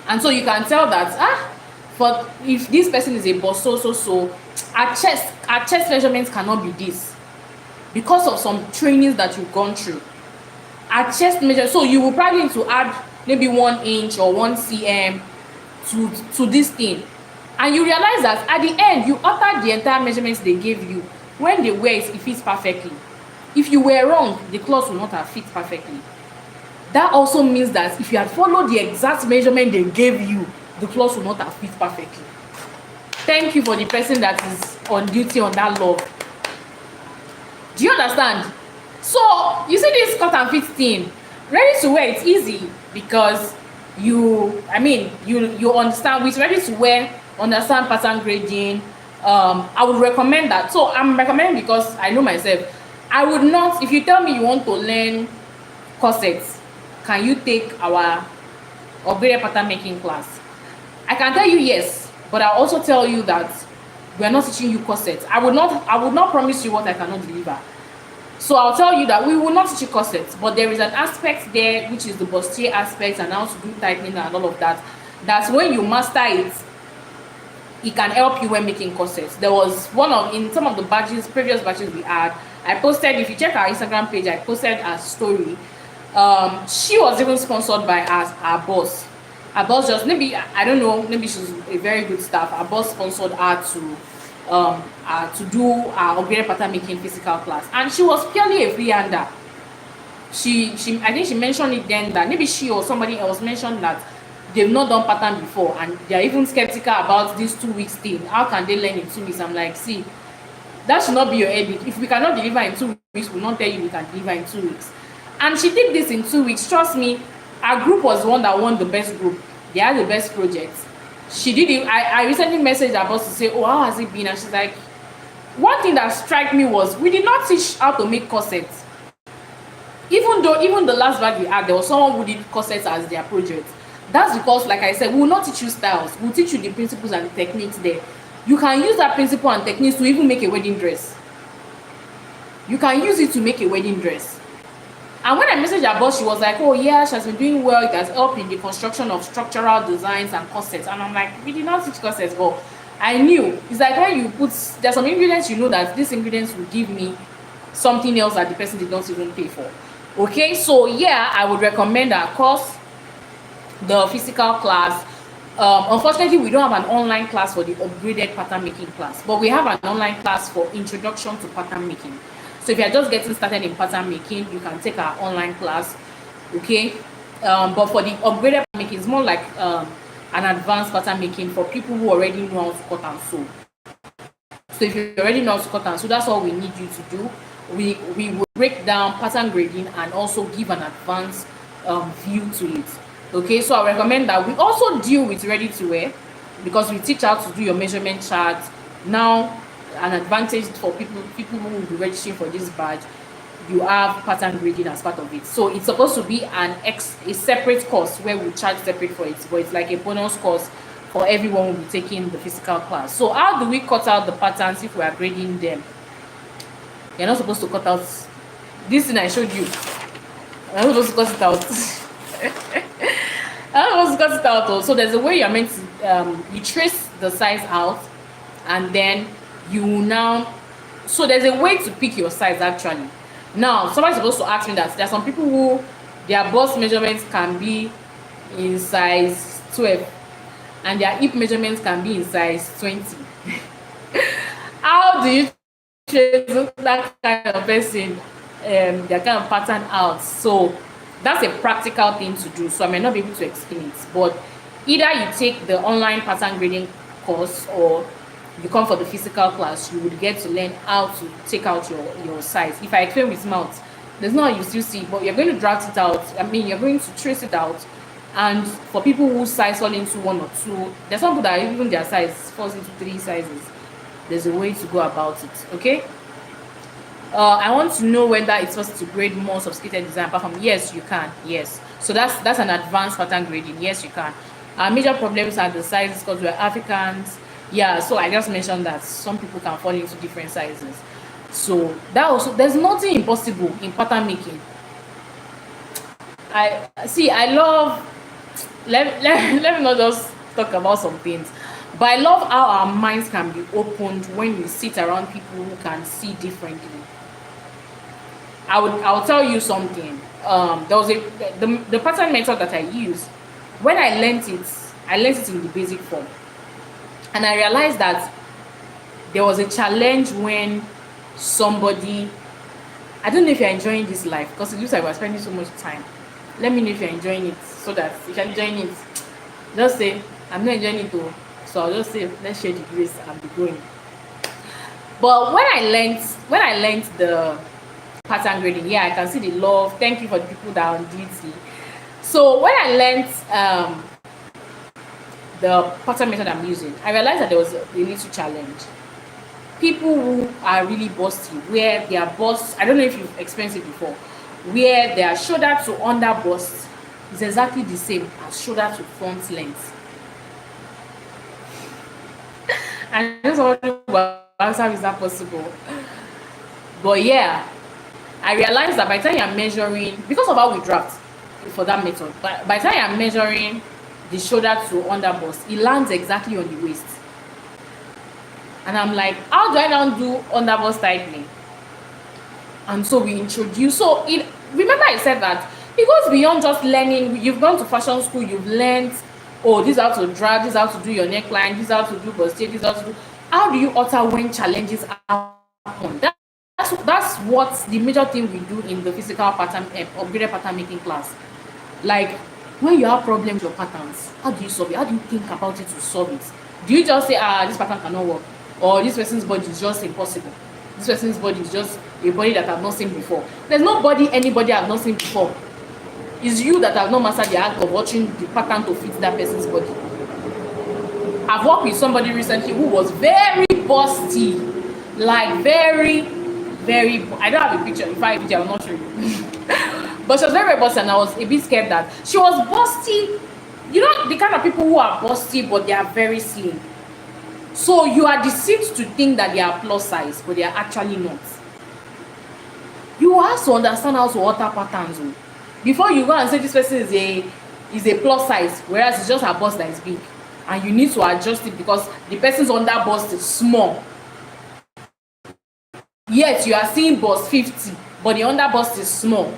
And so you can tell that, but if this person is a boss, so, our chest measurements cannot be this. Because of some trainings that you've gone through. Our chest measure, so you will probably need to add maybe 1 inch or 1 cm to this thing. And you realize that at the end, you altered the entire measurements they gave you. When they wear it fits perfectly. If you were wrong, the cloth will not have fit perfectly. That also means that if you had followed the exact measurement they gave you, the cloth will not have fit perfectly. Thank you for the person that is on duty on that log. Do you understand? So you see this cut and fit thing, ready to wear, it's easy because you understand with ready to wear, understand pattern grading. I would recommend that. So I'm recommending because I know myself. I would not, if you tell me you want to learn corsets, can you take our upgraded pattern making class? I can tell you yes, but I'll also tell you that we are not teaching you corsets. I would not promise you what I cannot deliver. So I'll tell you that we will not teach you corsets, but there is an aspect there which is the bustier aspect and how to do tightening and all of that. That's when you master it, it can help you when making corsets. There was in some of the previous batches we had, I posted, if you check our Instagram page, I posted a story. She was even sponsored by our boss. Our boss just, maybe, I don't know, maybe she's a very good staff. Our boss sponsored her to do our upgraded pattern making physical class. And she was purely a freehander. I think she mentioned it then that maybe she or somebody else mentioned that they've not done pattern before and they're even skeptical about this 2 weeks thing. How can they learn in 2 weeks? I'm like, see, that should not be your headache. If we cannot deliver in 2 weeks, we'll not tell you we can deliver in 2 weeks. And she did this in 2 weeks. Trust me, our group was the one that won the best group. They had the best project. She did it. I recently messaged her boss to say, oh, how has it been? And she's like, one thing that struck me was we did not teach how to make corsets. Even the last bag we had, there was someone who did corsets as their project. That's because, like I said, we will not teach you styles. We'll teach you the principles and the techniques there. You can use that principle and techniques to even make a wedding dress. you can use it to make a wedding dress. And when I messaged her boss, she was like, oh yeah, she has been doing well. It has helped in the construction of structural designs and corsets. And I'm like, we did not teach corsets, but I knew. It's like when you put, there's some ingredients, you know that these ingredients will give me something else that the person did not even pay for. Okay, so yeah, I would recommend our course, the physical class. Unfortunately, we don't have an online class for the upgraded pattern making class, but we have an online class for introduction to pattern making. So if you're just getting started in pattern making, you can take our online class. Okay, but for the upgraded pattern making, it's more like an advanced pattern making for people who already know how to cut and sew. So if you already know how to cut and sew, that's all we need you to do. We will break down pattern grading and also give an advanced view to it. Okay, so I recommend that. We also deal with ready to wear because we teach how to do your measurement chart. Now, an advantage for people who will be registering for this badge, you have pattern grading as part of it. So it's supposed to be a separate course where we charge separate for it, but it's like a bonus course for everyone who will be taking the physical class. So how do we cut out the patterns if we are grading them? You're not supposed to cut out this thing I showed you. I'm not supposed to cut it out. I'm supposed to cut it out. So there's a way you're meant to you trace the size out, and then you now, so there's a way to pick your size actually. Now somebody's supposed to ask me that there are some people who their bust measurements can be in size 12 and their hip measurements can be in size 20. How do you trace that kind of person, their kind of pattern out? So that's a practical thing to do, so I may not be able to explain it, but either you take the online pattern grading course or you come for the physical class, you would get to learn how to take out your size. If I explain with mouth, there's no how you still see, but you're going to draft it out. I mean, you're going to trace it out. And for people who size fall into 1 or 2, there's some people that even their size falls into 3 sizes. There's a way to go about it. Okay, I want to know whether it's supposed to grade more sophisticated design apart from, yes, you can. Yes, so that's an advanced pattern grading. Yes, you can. Our major problems are the sizes because we're Africans. Yeah, so I just mentioned that some people can fall into different sizes. So that also, there's nothing impossible in pattern making. I love, let me not just talk about some things, but I love how our minds can be opened when we sit around people who can see differently. I'll tell you something. There was the pattern method that I use. When I learned it in the basic form. And I realized that there was a challenge when somebody, I don't know if you're enjoying this life because it looks like we're spending so much time. Let me know if you're enjoying it, so that if you're enjoying it, just say, I'm not enjoying it though. So I'll just say, let's share the grace and be going. But when I learned the pattern grading, yeah, I can see the love. Thank you for the people that are on duty. So when I learned the pattern method I'm using, I realized that there was a little challenge. People who are really busty, where their bust, I don't know if you've experienced it before, where their shoulder to under bust is exactly the same as shoulder to front length. I just wonder how is that possible. But yeah, I realized that by the time you're measuring, because of how we draft for that method, but by the time you're measuring the shoulder to under bust, it lands exactly on the waist. And I'm like, how do I now do under bust tightening? And so we introduce, so it, remember I said that it goes beyond just learning. You've gone to fashion school, you've learned, oh, this is how to drag, this is how to do your neckline, this is how to do bustier, this is how to do, how do you alter when challenges happen? That's what the major thing we do in the physical pattern, upgraded pattern making class. Like, when you have problems with your patterns, how do you solve it? How do you think about it to solve it? Do you just say, this pattern cannot work, or this person's body is just impossible, this person's body is just a body that I've not seen before? There's no body anybody I've not seen before. It's you that have not mastered the art of watching the pattern to fit that person's body. I've worked with somebody recently who was very busty, like very, I don't have a picture. If I have a picture, I'll not show you. But she was very, very busty, and I was a bit scared that she was busty. You know, the kind of people who are busty, but they are very slim. So you are deceived to think that they are plus size, but they are actually not. You have to understand how to alter patterns before you go and say this person is a plus size, whereas it's just her bust that is big, and you need to adjust it because the person's under bust is small. Yet you are seeing bust 50, but the under bust is small.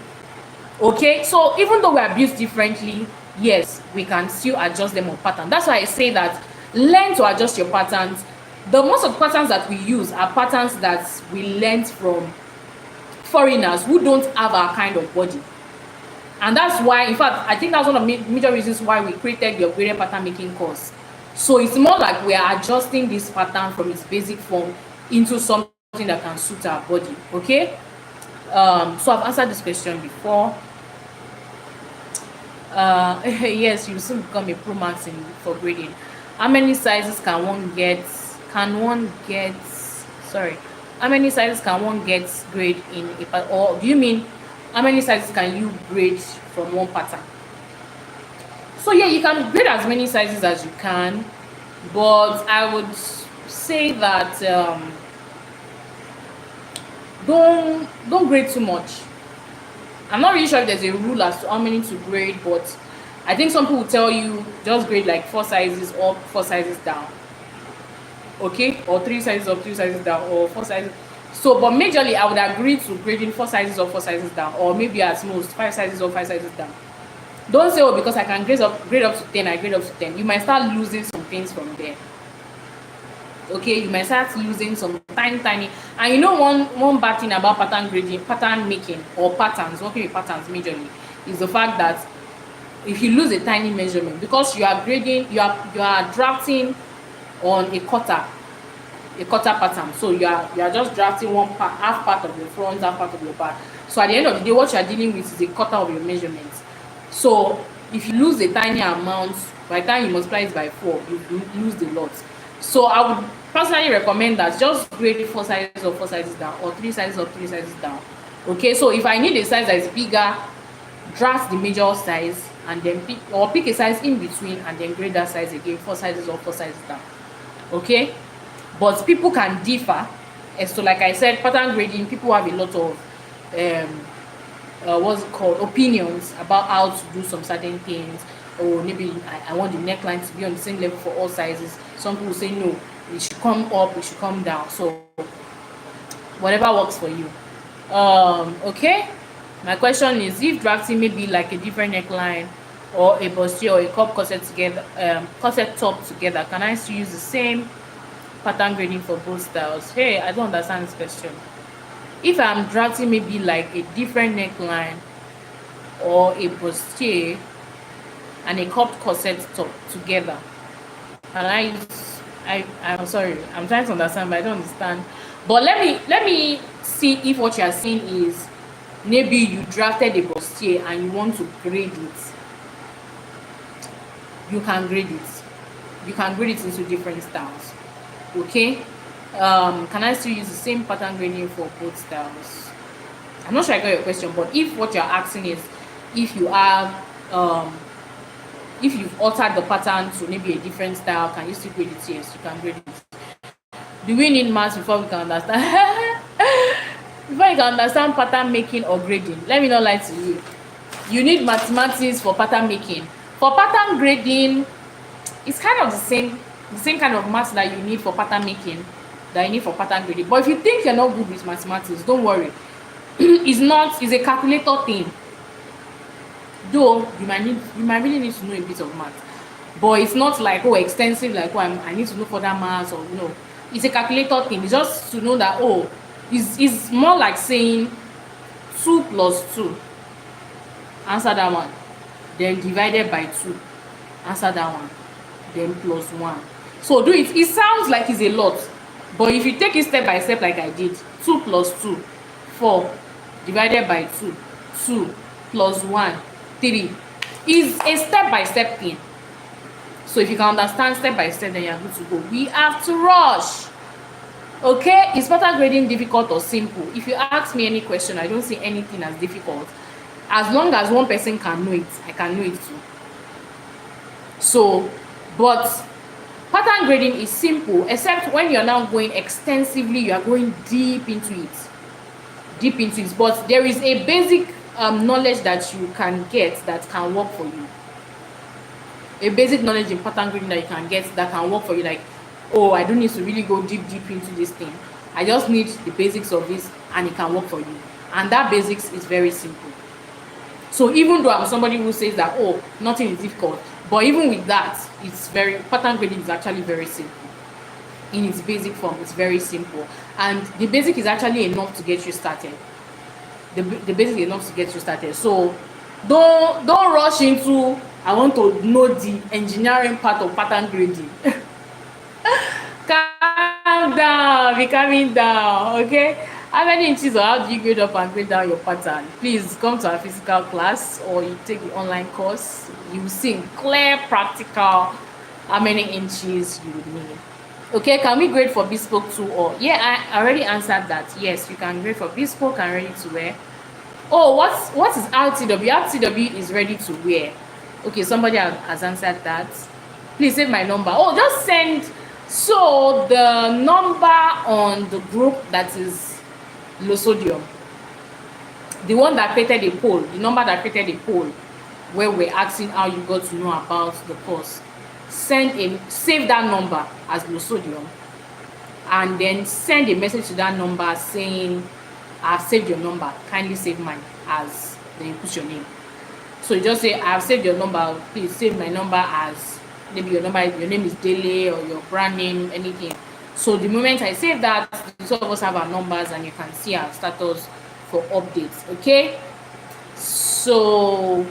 Okay, so even though we are built differently, yes, we can still adjust them on pattern. That's why I say that learn to adjust your patterns. The most of the patterns that we use are patterns that we learned from foreigners who don't have our kind of body. And that's why, in fact, I think that's one of the major reasons why we created the upgraded pattern making course. So it's more like we are adjusting this pattern from its basic form into something that can suit our body. Okay, so I've answered this question before. Yes, you soon become a pro max for grading. How many sizes can one get? Sorry, how many sizes can one get grade in a pattern? Or do you mean how many sizes can you grade from one pattern? So yeah, you can grade as many sizes as you can, but I would say that don't grade too much. I'm not really sure if there's a rule as to how many to grade, but I think some people will tell you just grade like 4 sizes up, 4 sizes down. Okay, or 3 sizes up, 3 sizes down, or 4 sizes. So, but majorly I would agree to grading 4 sizes up, 4 sizes down, or maybe at most 5 sizes up, 5 sizes down. Don't say, oh, because I can grade up to 10, I grade up to 10. You might start losing some things from there. Okay, you might start losing some tiny, and you know one bad thing about pattern grading, pattern making, or patterns, working with patterns majorly, is the fact that if you lose a tiny measurement, because you are grading, you are drafting on a quarter pattern, so you are just drafting half part of your front, half part of your back. So at the end of the day, what you are dealing with is a quarter of your measurements. So if you lose a tiny amount, by the time you multiply it by 4, you lose a lot. So I would personally recommend that just grade 4 sizes up, 4 sizes down, or 3 sizes up, 3 sizes down. Okay, so if I need a size that is bigger, draft the major size and then pick a size in between and then grade that size again, 4 sizes up, 4 sizes down. Okay, but people can differ as to, like I said, pattern grading. People have a lot of what's it called, opinions about how to do some certain things. Or maybe I want the neckline to be on the same level for all sizes. Some people say no, it should come up, it should come down. So whatever works for you. Okay, my question is, if drafting maybe like a different neckline or a bustier or a cup corset together, corset top together, can I still use the same pattern grading for both styles? Hey, I don't understand this question. If I'm drafting maybe like a different neckline or a bustier and a cup corset top together, and I'm sorry, I'm trying to understand, but I don't understand. But let me see if what you are saying is maybe you drafted a bustier and you want to grade it. You can grade it. You can grade it into different styles. Okay. Can I still use the same pattern grading for both styles? I'm not sure I got your question, but if what you're asking is if you have if you've altered the pattern to maybe a different style, can you still grade it? Yes, you can grade it. Do we need maths before we can understand? Before you can understand pattern making or grading? Let me not lie to you. You need mathematics for pattern making. For pattern grading, it's kind of the same kind of maths that you need for pattern making that you need for pattern grading. But if you think you're not good with mathematics, don't worry. It's a calculator thing. Though you might really need to know a bit of math, but it's not like extensive, like I need to know for that math, or no. It's a calculator thing. It's just to know that it's more like saying 2 plus 2, answer that one, then divided by 2, answer that one, then plus 1. So do it. It sounds like it's a lot, but if you take it step by step like I did, 2 plus 2, 4, divided by 2, 2 plus 1, 3, is a step-by-step thing. So if you can understand step by step, then you're good to go. We have to rush. Okay, is pattern grading difficult or simple? If you ask me any question, I don't see anything as difficult. As long as one person can know it, I can know it too. So, but pattern grading is simple, except when you're now going extensively, you are going deep into it. deep into it, but there is a basic knowledge that you can get that can work for you. A basic knowledge in pattern grading that you can get that can work for you. Like, oh, I don't need to really go deep into this thing. I just need the basics of this and it can work for you. And that basics is very simple. So even though I'm somebody who says that, oh, nothing is difficult, but even with that, it's very, pattern grading is actually very simple. In its basic form, it's very simple. And the basic is actually enough to get you started. The basic is enough to get you started. So don't rush into, I want to know the engineering part of pattern grading. Calm down, be calming down, okay? How many inches or how do you grade up and grade down your pattern? Please come to our physical class or you take the online course. You will see in clear, practical how many inches you would need. Okay, can we grade for bespoke too? Or yeah, I already answered that. Yes, you can grade for bespoke and ready to wear. Oh, what is RTW? RTW is ready to wear. Okay, somebody has answered that. Please save my number. Oh, just send. So the number on the group that is low sodium, the one that created a poll, the number that created a poll where we're asking how you got to know about the course, save that number as low sodium and then send a message to that number saying, I've saved your number, kindly save mine, as then you put your name. So you just say, I've saved your number, please save my number as, maybe your name is Dele or your brand name, anything. So the moment I save that, the two of us have our numbers and you can see our status for updates. Okay, so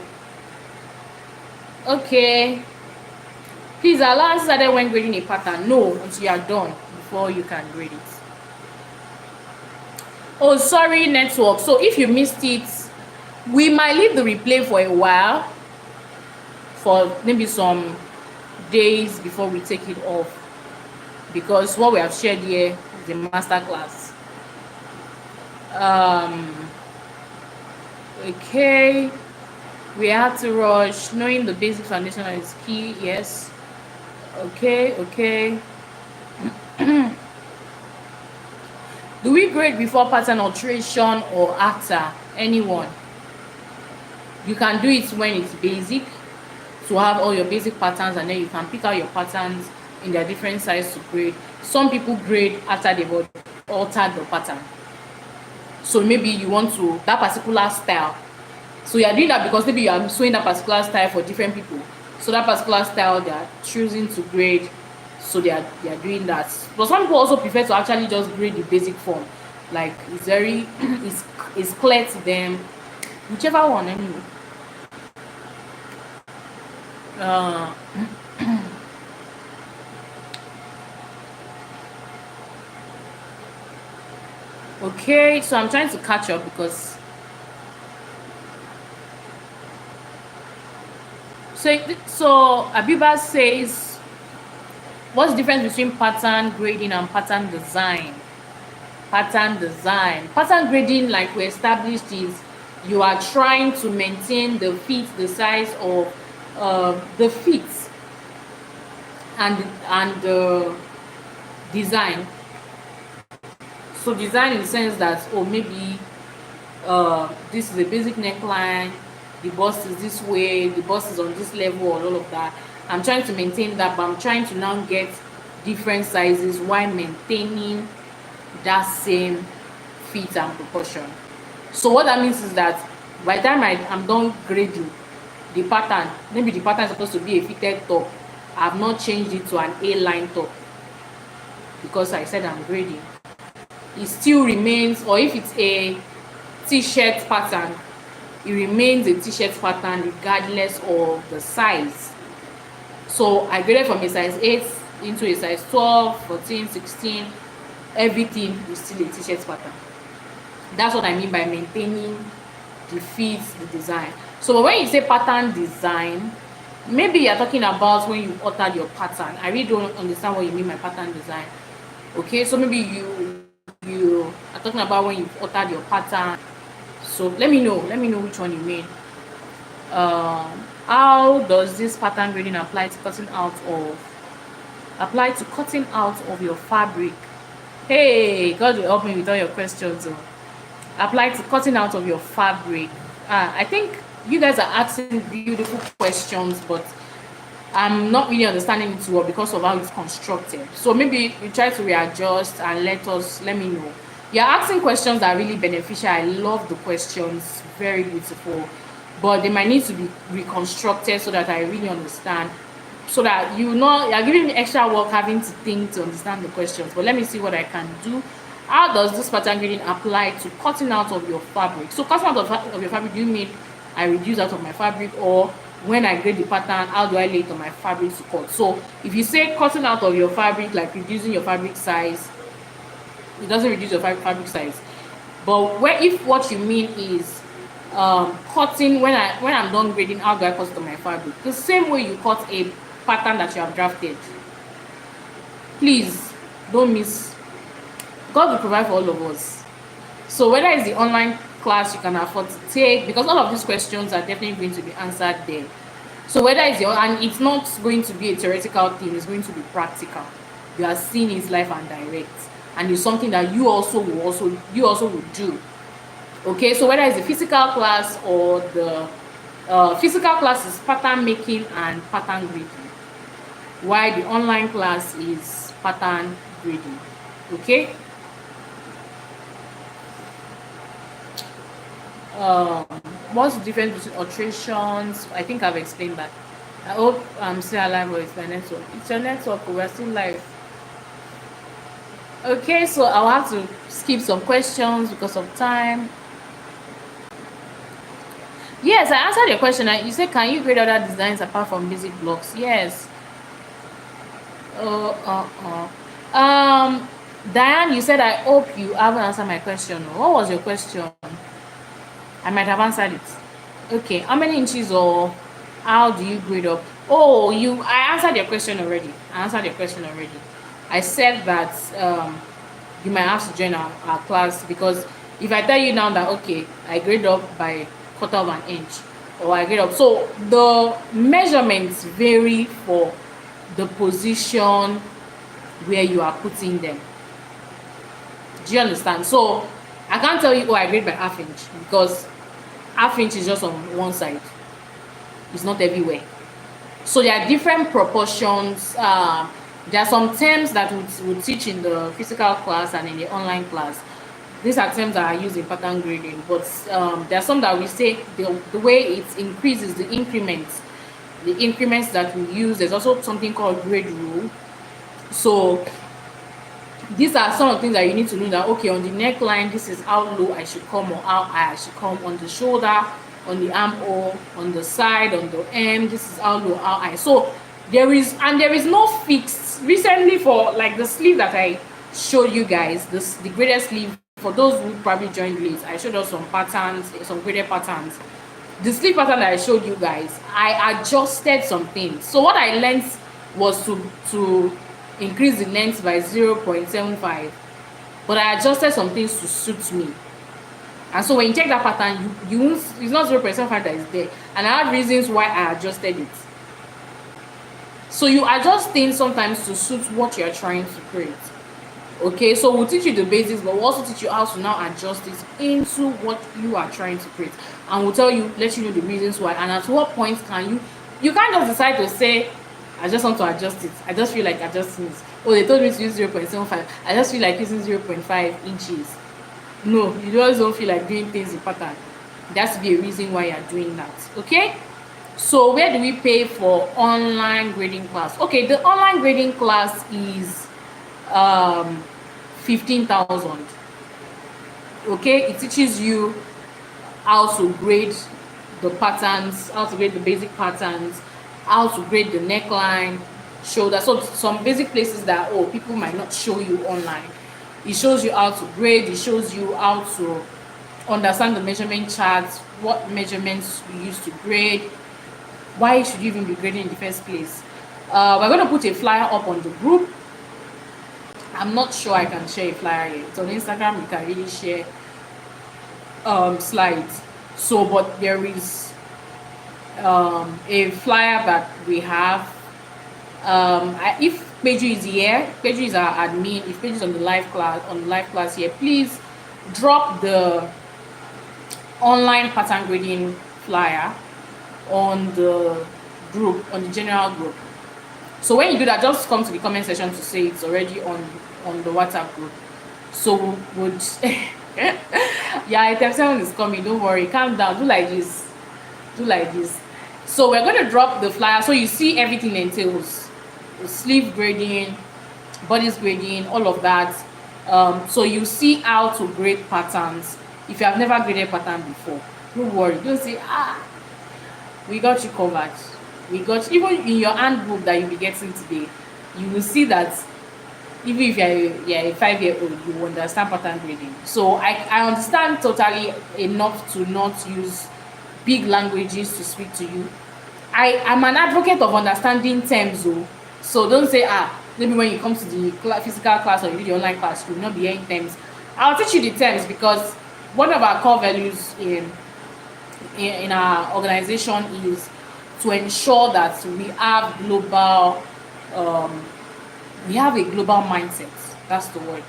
okay, please allow us started when grading a pattern. No, until you are done before you can grade it. Oh, sorry, network. So if you missed it, we might leave the replay for a while, for maybe some days before we take it off, because what we have shared here is a master class. Okay, we have to rush. Knowing the basic foundation is key. Yes. Okay. Do we grade before pattern alteration or after? Anyone? You can do it when it's basic, to have all your basic patterns, and then you can pick out your patterns in their different sizes to grade. Some people grade after they've altered the pattern. So maybe you want to, that particular style. So you are doing that because maybe you are sewing that particular style for different people. So that particular style they are choosing to grade, so they are doing that. But some people also prefer to actually just grade the basic form. Like it's very it's clear to them. Whichever one, anyway. Okay, so I'm trying to catch up because so Abiba says, what's the difference between pattern grading and pattern design? Pattern grading, like we established, is you are trying to maintain the fit, the size of the fit and the design. So design in the sense that, oh, maybe this is a basic neckline, the bust is this way, the bust is on this level, or all of that. I'm trying to maintain that, but I'm trying to now get different sizes while maintaining that same fit and proportion. So what that means is that by the time I'm done grading the pattern, maybe the pattern is supposed to be a fitted top, I have not changed it to an A-line top because I said I'm grading. It still remains, or if it's a t-shirt pattern, it remains a t-shirt pattern regardless of the size. So I graded from a size 8 into a size 12, 14, 16, everything is still a t-shirt pattern. That's what I mean by maintaining the fit, the design. So when you say pattern design, maybe you're talking about when you altered your pattern. I really don't understand what you mean by pattern design. Okay, so maybe you are talking about when you've altered your pattern. So let me know which one you mean. How does this pattern grading apply to cutting out of your fabric? Hey, God will help me with all your questions. apply to cutting out of your fabric. I think you guys are asking beautiful questions, but I'm not really understanding it well because of how it's constructed. So maybe you try to readjust and let me know. You're asking questions that are really beneficial. I love the questions, very beautiful, but they might need to be reconstructed so that I really understand. So that you're giving me extra work having to think to understand the questions. But let me see what I can do. How does this pattern grading apply to cutting out of your fabric? So cutting out of your fabric, do you mean I reduce out of my fabric, or when I grade the pattern, how do I lay it on my fabric to cut? So if you say cutting out of your fabric, like reducing your fabric size, it doesn't reduce your fabric size. But if what you mean is cutting, when I'm done grading, how do I cut it on my fabric? The same way you cut a pattern that you have drafted. Please don't miss. God will provide for all of us. So whether it's the online class you can afford to take, because all of these questions are definitely going to be answered there. So whether it's and it's not going to be a theoretical thing, it's going to be practical. You are seeing his life and direct, and it's something that you also will do. Okay, so whether it's the physical class or the physical class is pattern making and pattern grading, while the online class is pattern grading. Okay. What's the difference between alterations? I think I've explained that. I hope I'm still alive, or it's my network. It's your network, we're still live. Okay, so I'll have to skip some questions because of time. Yes, I answered your question. You said, can you grade other designs apart from basic blocks? Yes. Diane, you said, I hope you haven't answered my question. What was your question? I might have answered it. Okay, how many inches or how do you grade up? Oh, I answered your question already. I said that you might have to join our class, because if I tell you now that, okay, I grade up by 1/4 of an inch, or I grade up, so the measurements vary for the position where you are putting them. Do you understand? So I can't tell you, oh, I grade by 1/2 inch, because 1/2 inch is just on one side. It's not everywhere. So there are different proportions. There are some terms that we teach in the physical class and in the online class. These are terms that are used in pattern grading, but there are some that we say the way it increases, the increments that we use. There's also something called grade rule. So these are some of the things that you need to know, that okay, on the neckline, this is how low I should come or how high I should come. On the shoulder, on the armhole, on the side, on the hem, this is how low, how high. So there is no fixed. Recently, for like the sleeve that I showed you guys, the graded sleeve, for those who probably joined late, I showed us some patterns, some graded patterns. The sleeve pattern that I showed you guys, I adjusted some things. So what I learned was to increase the length by 0.75, but I adjusted some things to suit me. And so when you check that pattern, it's not 0.75 that is there, and I have reasons why I adjusted it. So you adjust things sometimes to suit what you are trying to create. Okay, so we'll teach you the basics, but we'll also teach you how to now adjust it into what you are trying to create, and we'll let you know the reasons why, and at what point can you can't just decide to say, I just want to adjust it. I just feel like adjusting it. Oh, they told me to use 0.75. I just feel like using 0.5 inches. No, you just don't feel like doing things in pattern. There has to be a reason why you're doing that. Okay? So where do we pay for online grading class? Okay, the online grading class is 15,000. Okay, it teaches you how to grade the patterns, how to grade the basic patterns, how to grade the neckline, shoulder. So some basic places that people might not show you online. It shows you how to grade. It shows you how to understand the measurement charts, what measurements you use to grade, why should you even be grading in the first place. We're going to put a flyer up on the group. I'm not sure I can share a flyer yet. It's on Instagram. You can really share slides. So, but there is a flyer that we have. If Peju is here, Peju is our admin. If Peju is on the live class here, please drop the online pattern grading flyer on the group, on the general group. So when you do that, just come to the comment section to say it's already on the WhatsApp group. So would yeah, item 7 is coming, don't worry, calm down, do like this, do like this. So we're going to drop the flyer so you see everything entails sleeve grading, bodice grading, all of that. So you see how to grade patterns. If you have never graded pattern before, don't worry, don't say we got you covered. We got you. Even in your handbook that you'll be getting today, you will see that even if you're a 5-year-old, you understand pattern grading. So I understand totally enough to not use big languages to speak to you. I am an advocate of understanding terms though. So don't say maybe when you come to the physical class or you do the online class, you will not be hearing terms. I'll teach you the terms because one of our core values in our organization is to ensure that we have global we have a global mindset. That's the word.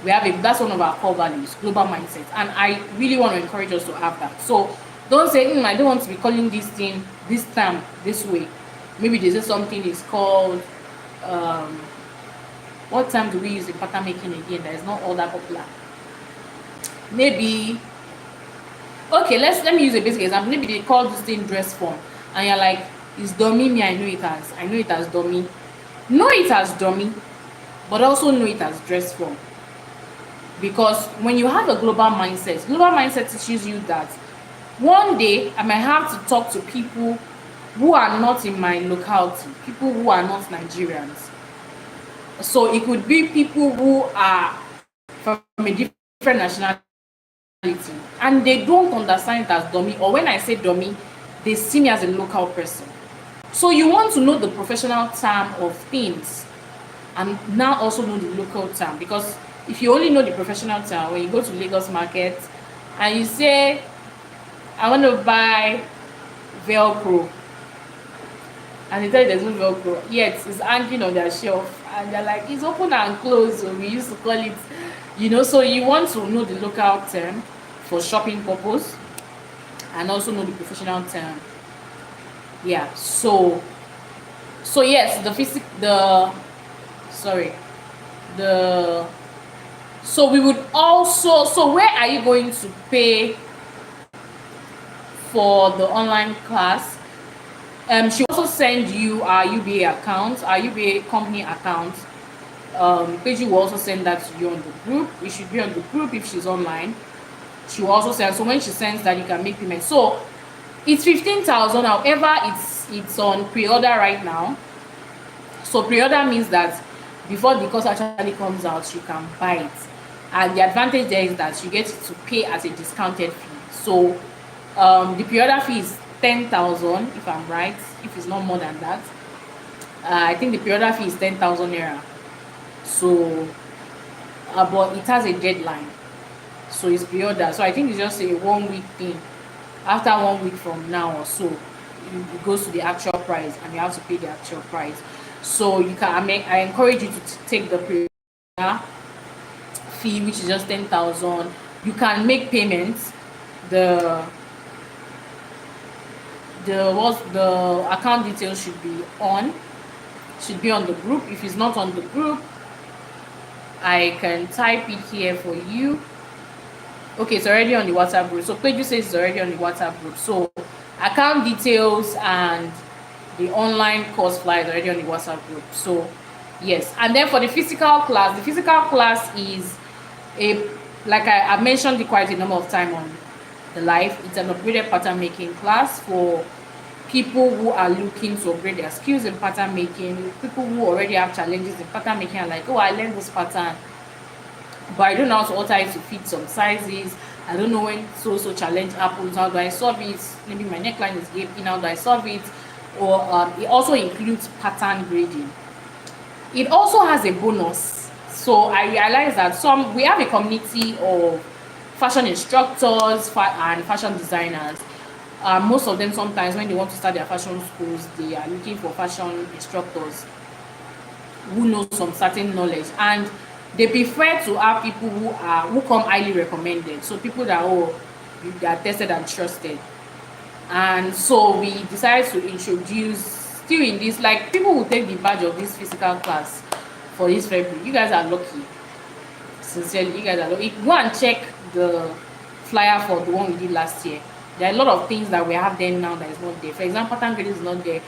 That's one of our core values, global mindset. And I really want to encourage us to have that. So don't say, I don't want to be calling this thing, this term, this way. Maybe they say something is called, what term do we use in pattern making again that is not all that popular? Maybe, okay, let me use a basic example. Maybe they call this thing dress form. And you're like, it's dummy, me, I know it as dummy. Know it as dummy, but also know it as dress form. Because when you have a global mindset teaches you that one day I might have to talk to people who are not in my locality, people who are not Nigerians. So it could be people who are from a different nationality and they don't understand it as dummy, or when I say dummy, they see me as a local person. So you want to know the professional term of things and now also know the local term, because if you only know the professional term, when you go to Lagos market and you say, I want to buy Velcro, and they tell you there's no Velcro, yet it's hanging on their shelf and they're like, it's open and closed, so we used to call it, so you want to know the local term for shopping purpose and also know the professional term. Yeah, so yes, so we would also, so where are you going to pay for the online class? She also send you our UBA account, our UBA company account. Paige will also send that to you on the group. It should be on the group if she's online. She will also send, so when she sends that, you can make payment. So it's 15,000. However, it's on pre-order right now. So pre-order means that before the course actually comes out, you can buy it. And the advantage there is that you get to pay as a discounted fee. So the pre-order fee is 10,000, if I'm right, if it's not more than that. I think the pre-order fee is 10,000 naira. So, but it has a deadline. So it's pre-order. So I think it's just a 1 week thing. After 1 week from now or so, it goes to the actual price and you have to pay the actual price. So you can, I encourage you to take the pre-order fee, which is just 10,000. You can make payments. The account details should be on the group. If it's not on the group, I can type it here for you. Okay, it's already on the WhatsApp group. So Peju says it's already on the WhatsApp group. So account details and the online course flyer is already on the WhatsApp group. So yes, and then for the physical class is like I mentioned it quite a number of times on the live. It's an upgraded pattern making class for people who are looking to upgrade their skills in pattern making, people who already have challenges in pattern making and like, oh, I learned this pattern, but I don't know how to alter it to fit some sizes. I don't know when so challenge happens. How do I solve it? Maybe my neckline is gaping. How do I solve it? Or it also includes pattern grading. It also has a bonus. So I realized that we have a community of fashion instructors and fashion designers. Most of them, sometimes when they want to start their fashion schools, they are looking for fashion instructors who know some certain knowledge, and they prefer to have people who come highly recommended. So people that, they are tested and trusted. And so we decided to introduce, still in this, like, people will take the badge of this physical class for this February. You guys are lucky. Sincerely, you guys are lucky. Go and check the flyer for the one we did last year. There are a lot of things that we have there now that is not there. For example, pattern grading is not there.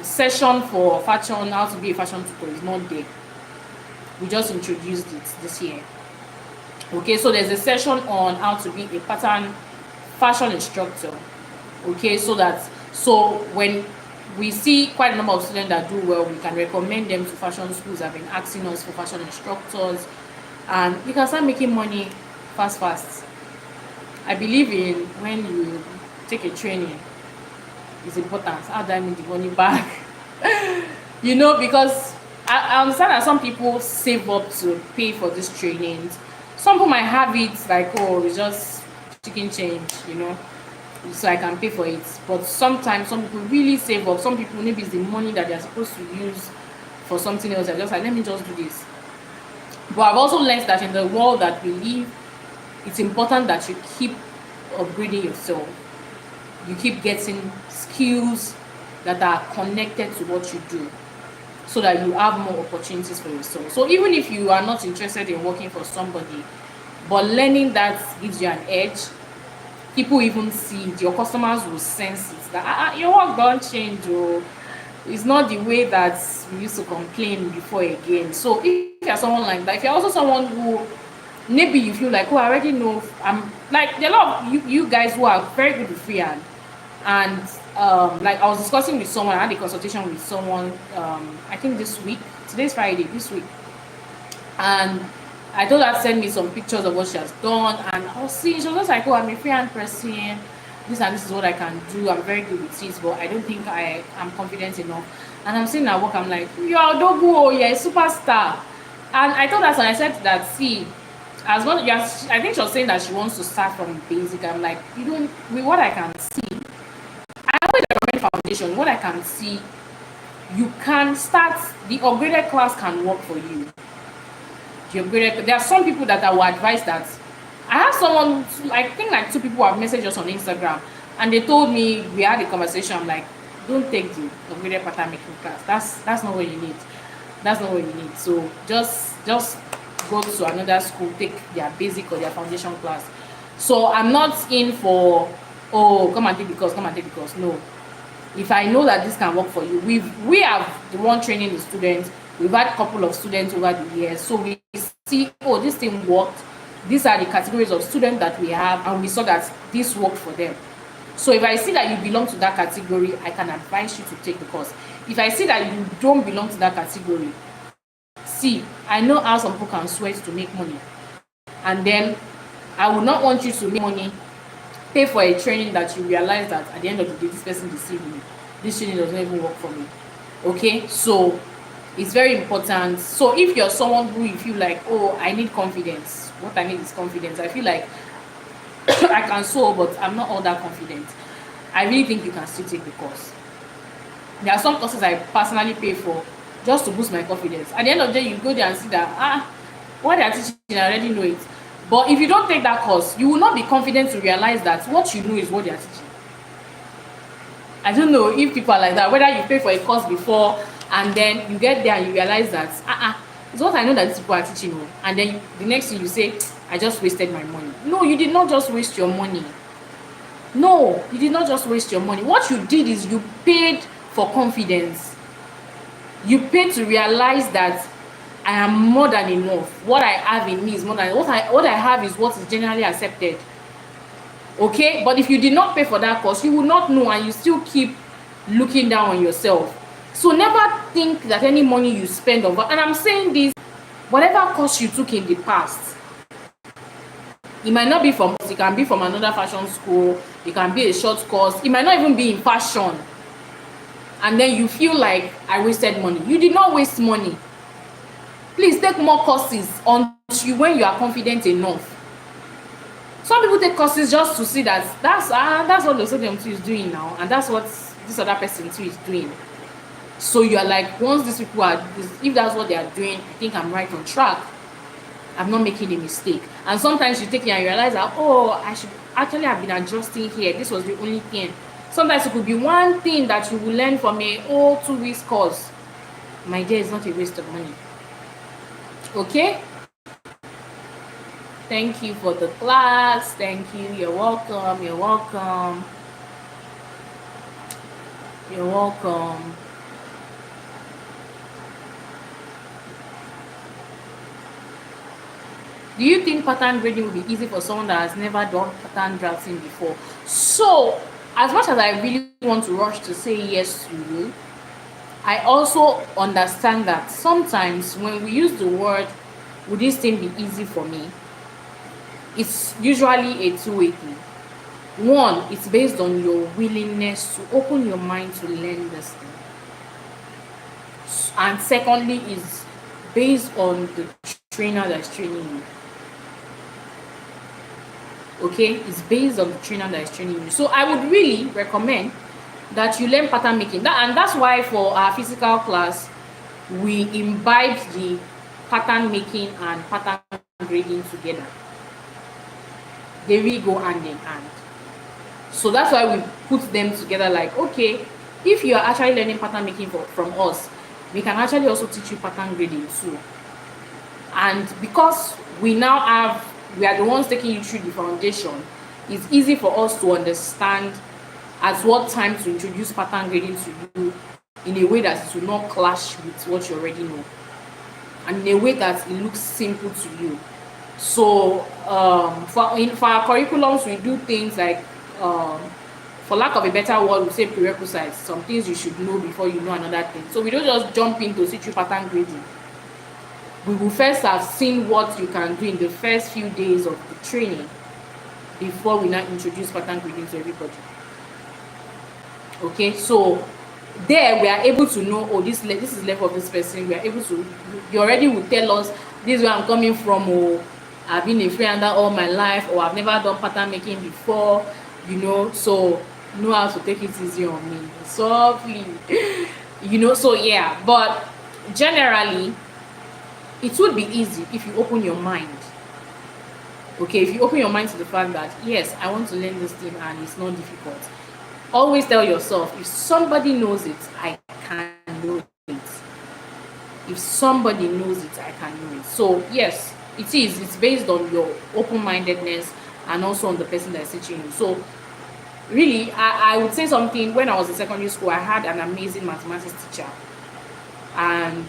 Session for fashion, how to be a fashion tutor, is not there. We just introduced it this year. Okay, so there's a session on how to be a pattern fashion instructor. Okay, so when we see quite a number of students that do well, we can recommend them to fashion schools. Have been asking us for fashion instructors, and you can start making money fast. I believe in when you take a training, it's important. How do I make the money back? You know, because I understand that some people save up to pay for these trainings. Some people might have it like, oh, it's just chicken change, you know, so I can pay for it. But sometimes some people really save up. Some people, maybe it's the money that they're supposed to use for something else. They're just like, let me just do this. But I've also learned that in the world that we live, it's important that you keep upgrading yourself. You keep getting skills that are connected to what you do, so that you have more opportunities for yourself. So even if you are not interested in working for somebody, but learning that gives you an edge, people even see it. Your customers will sense it, that your work don't change, or it's not the way that we used to complain before again. So if you're someone like that, if you're also someone who maybe you feel like, oh, I already know, I'm like, there are a lot of you guys who are very good with freehand. And like I was discussing with someone, I had a consultation with someone, I think this week, today's Friday, this week, and I told her to send me some pictures of what she has done, and I was seeing, she was just like, oh, I'm a freehand person, this and this is what I can do, I'm very good with it, but I don't think I am confident enough. And I'm seeing her work, I'm like, you're a dogu, you're a superstar. And I told her, so I said that, see, as one, I think she was saying that she wants to start from basic. I'm like, you don't, with what I can see, I know the recommend foundation, what I can see, you can start, the upgraded class can work for you. There are some people that I will advise that. I have someone, I think like 2 people have messaged us on Instagram, and they told me, we had a conversation, I'm like, don't take the upgraded pattern making class. That's not what you need. That's not what you need. So just go to another school, take their basic or their foundation class. So I'm not in for, oh, come and take the course, no. If I know that this can work for you, we have the one training the students. We've had a couple of students over the years, so we see, oh, this thing worked. These are the categories of students that we have, and we saw that this worked for them. So if I see that you belong to that category, I can advise you to take the course. If I see that you don't belong to that category, see, I know how some people can sweat to make money, and then I would not want you to make money, pay for a training that you realize that at the end of the day, this person deceived me. This training doesn't even work for me. Okay, so it's very important. So if you're someone who you feel like, oh, I need confidence, what I need is confidence. I feel like I can sew, but I'm not all that confident. I really think you can still take the course. There are some courses I personally pay for just to boost my confidence. At the end of the day, you go there and see that, what they are teaching, I already know it. But if you don't take that course, you will not be confident to realize that what you know is what they are teaching. I don't know if people are like that, whether you pay for a course before and then you get there and you realize that, it's what I know that these people are teaching you. And then the next thing you say, I just wasted my money. No, you did not just waste your money. No, you did not just waste your money. What you did is you paid for confidence. You paid to realize that I am more than enough. What I have in me is more than what I have is what is generally accepted. Okay, but if you did not pay for that course, you will not know, and you still keep looking down on yourself. So never think that any money you spend over, and I'm saying this, whatever course you took in the past, it might not be from us, it can be from another fashion school, it can be a short course, it might not even be in fashion, and then you feel like I wasted money. You did not waste money. Please take more courses when you are confident enough. Some people take courses just to see that that's what the student is doing now, and that's what this other person too is doing. So you are like, once these people are, if that's what they are doing, I think I'm right on track. I'm not making a mistake. And sometimes you take it and you realize that, oh, actually have been adjusting here. This was the only thing. Sometimes it could be one thing that you will learn from a whole 2 weeks course. My dear, it's not a waste of money. Okay? Thank you for the class. Thank you. You're welcome. You're welcome. You're welcome. Do you think pattern grading will be easy for someone that has never done pattern drafting before? So, as much as I really want to rush to say yes to you, I also understand that sometimes when we use the word, would this thing be easy for me? It's usually a two-way thing. One, it's based on your willingness to open your mind to learn this thing. And secondly, is based on the trainer that's training you. Okay, it's based on the trainer that is training you. So I would really recommend that you learn pattern making. And that's why for our physical class, we imbibe the pattern making and pattern grading together. They really go hand in hand. So that's why we put them together, like, okay, if you are actually learning pattern making from us, we can actually also teach you pattern grading too. And because we are the ones taking you through the foundation, it's easy for us to understand at what time to introduce pattern grading to you in a way that it will not clash with what you already know, and in a way that it looks simple to you. So for our curriculums, we do things like, for lack of a better word, we say prerequisites, some things you should know before you know another thing. So we don't just jump into teach you pattern grading. We will first have seen what you can do in the first few days of the training before we now introduce pattern grading to everybody. Okay, so there we are able to know, oh, this is level of this person. We are able to, you already will tell us, this is where I'm coming from, or I've been a freelancer all my life, or I've never done pattern making before, you know, so know how to take it easy on me. So please, you know, so yeah, but generally, it would be easy if you open your mind. Okay, if you open your mind to the fact that, yes, I want to learn this thing and it's not difficult. Always tell yourself, if somebody knows it, I can know it. If somebody knows it, I can know it. So yes, it is. It's based on your open-mindedness and also on the person that's teaching you. So really, I would say something. When I was in secondary school, I had an amazing mathematics teacher, and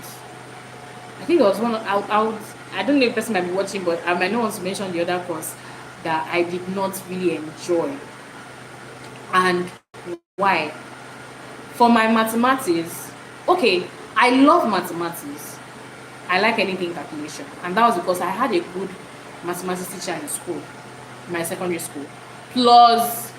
I think it was one. I don't know if the person might be watching, but I might not want to mention the other course that I did not really enjoy. And why? For my mathematics, okay, I love mathematics. I like anything calculation, and that was because I had a good mathematics teacher in school, my secondary school. Plus,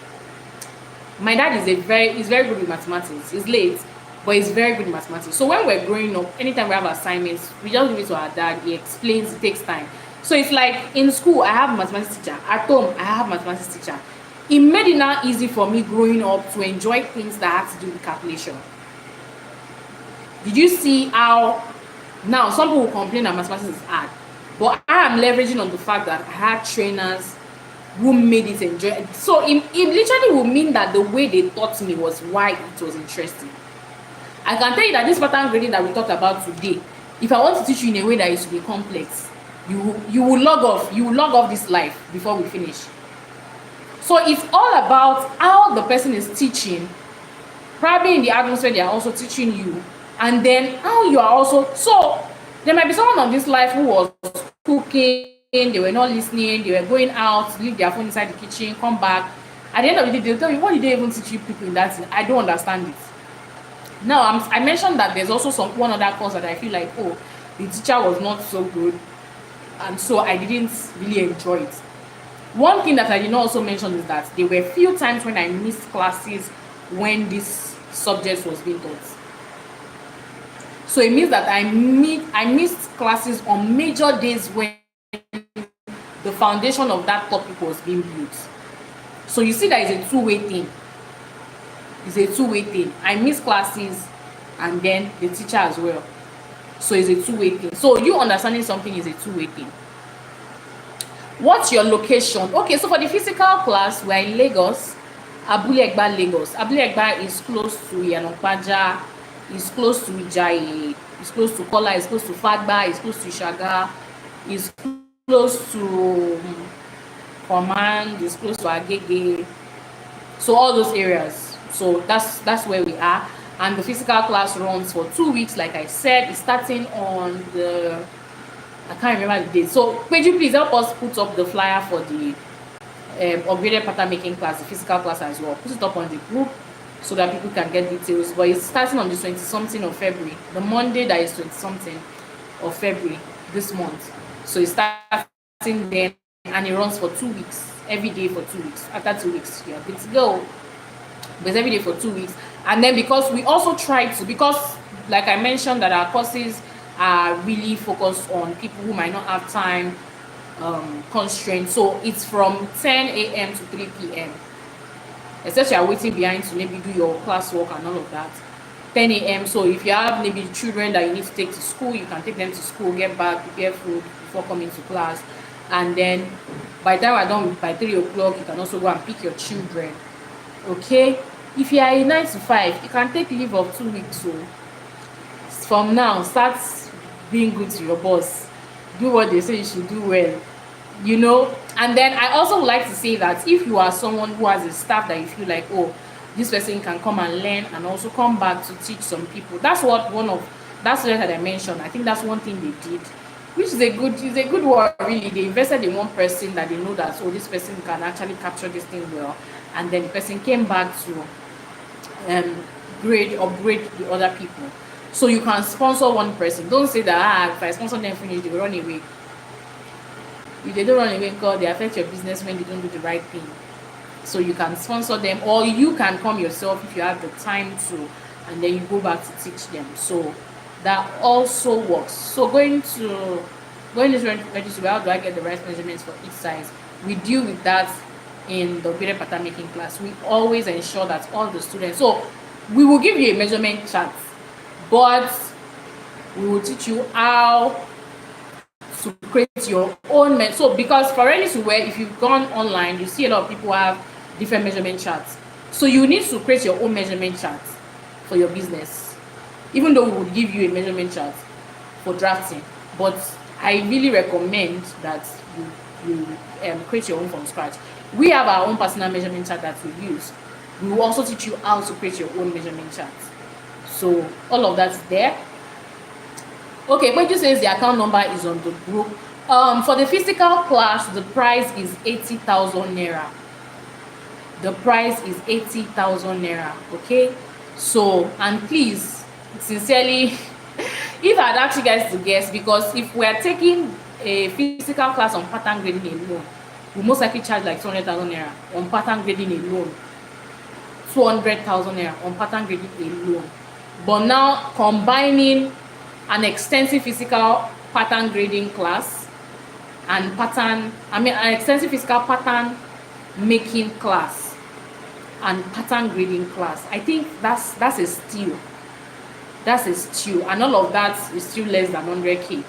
my dad is very good with mathematics. He's late, but he's very good in mathematics. So when we're growing up, anytime we have assignments, we just give it to our dad. He explains, it takes time. So it's like in school, I have a mathematics teacher. At home, I have a mathematics teacher. It made it now easy for me growing up to enjoy things that had to do with calculation. Did you see how now some people will complain that mathematics is hard, but I am leveraging on the fact that I had trainers who made it enjoy. So it literally will mean that the way they taught me was why it was interesting. I can tell you that this pattern grading that we talked about today, if I want to teach you in a way that it should be complex, you will log off this life before we finish. So it's all about how the person is teaching, probably in the atmosphere they are also teaching you, and then how you are also. So there might be someone on this life who was cooking, they were not listening, they were going out, leave their phone inside the kitchen, come back. At the end of the day, they'll tell you, what did they even teach you people in that thing? I don't understand it. Now, I mentioned that there's also one other course that I feel like, oh, the teacher was not so good, and so I didn't really enjoy it. One thing that I did not also mention is that there were few times when I missed classes when this subject was being taught. So it means that I missed classes on major days when the foundation of that topic was being built. So you see that it's a two-way thing. It's a two-way thing. I miss classes and then the teacher as well. So it's a two-way thing. So you understanding something is a two-way thing. What's your location? Okay, so for the physical class, we're in Lagos, Abule Egba, Lagos. Abule Egba is close to Yanokpaja, is close to Ijayi, is close to Kola, is close to Fagba, is close to Shaga, is close to Command, is close to Agege. So all those areas. So that's where we are. And the physical class runs for 2 weeks, like I said. It's starting on the, I can't remember the date. So could you please help us put up the flyer for the upgraded pattern making class, the physical class as well. Put it up on the group so that people can get details. But it's starting on the 20-something of February, the Monday that is 20-something of February this month. So it's starting then, and it runs for 2 weeks, every day for 2 weeks. After 2 weeks, you're good to go. But it's every day for 2 weeks. And then because we also try to, because like I mentioned that our courses are really focused on people who might not have time constraints. So it's from 10 a.m. to 3 p.m. Except you are waiting behind to maybe do your classwork and all of that. 10 a.m. So if you have maybe children that you need to take to school, you can take them to school, get back, prepare food before coming to class. And then by the time we're done by 3 o'clock, you can also go and pick your children. Okay? If you are a 9 to 5, you can take leave of 2 weeks. So from now, start being good to your boss. Do what they say you should do well, you know. And then I also would like to say that if you are someone who has a staff that you feel like, oh, this person can come and learn and also come back to teach some people. That's what that's that I mentioned. I think that's one thing they did, which is a good one really. They invested in one person that they know that, oh, this person can actually capture this thing well, and then the person came back to upgrade the other people. So you can sponsor one person. Don't say that if I sponsor them finish, they will run away. If they don't run away, because they affect your business when they don't do the right thing. So you can sponsor them, or you can come yourself if you have the time to, and then you go back to teach them. So that also works. So going to register, how do I get the right measurements for each size? We deal with that in the upgraded pattern making class. We always ensure that all the students, so we will give you a measurement chart, but we will teach you how to create your own so because for ready to wear, if you've gone online, you see a lot of people have different measurement charts. So you need to create your own measurement chart for your business, even though we would give you a measurement chart for drafting. But I really recommend that you create your own from scratch. We have our own personal measurement chart that we use. We will also teach you how to create your own measurement chart. So all of that's there. Okay, Peju says the account number is on the group. For the physical class, the price is 80,000 naira. The price is 80,000 naira. Okay, so and please, sincerely, if I'd asked you guys to guess, because if we're taking a physical class on pattern grading alone, we most likely charge like 200,000 naira on pattern grading alone. 200,000 naira on pattern grading alone. But now combining an extensive physical pattern grading class and an extensive physical pattern making class and pattern grading class, I think that's a steal. That's a steal, and all of that is still less than 100K.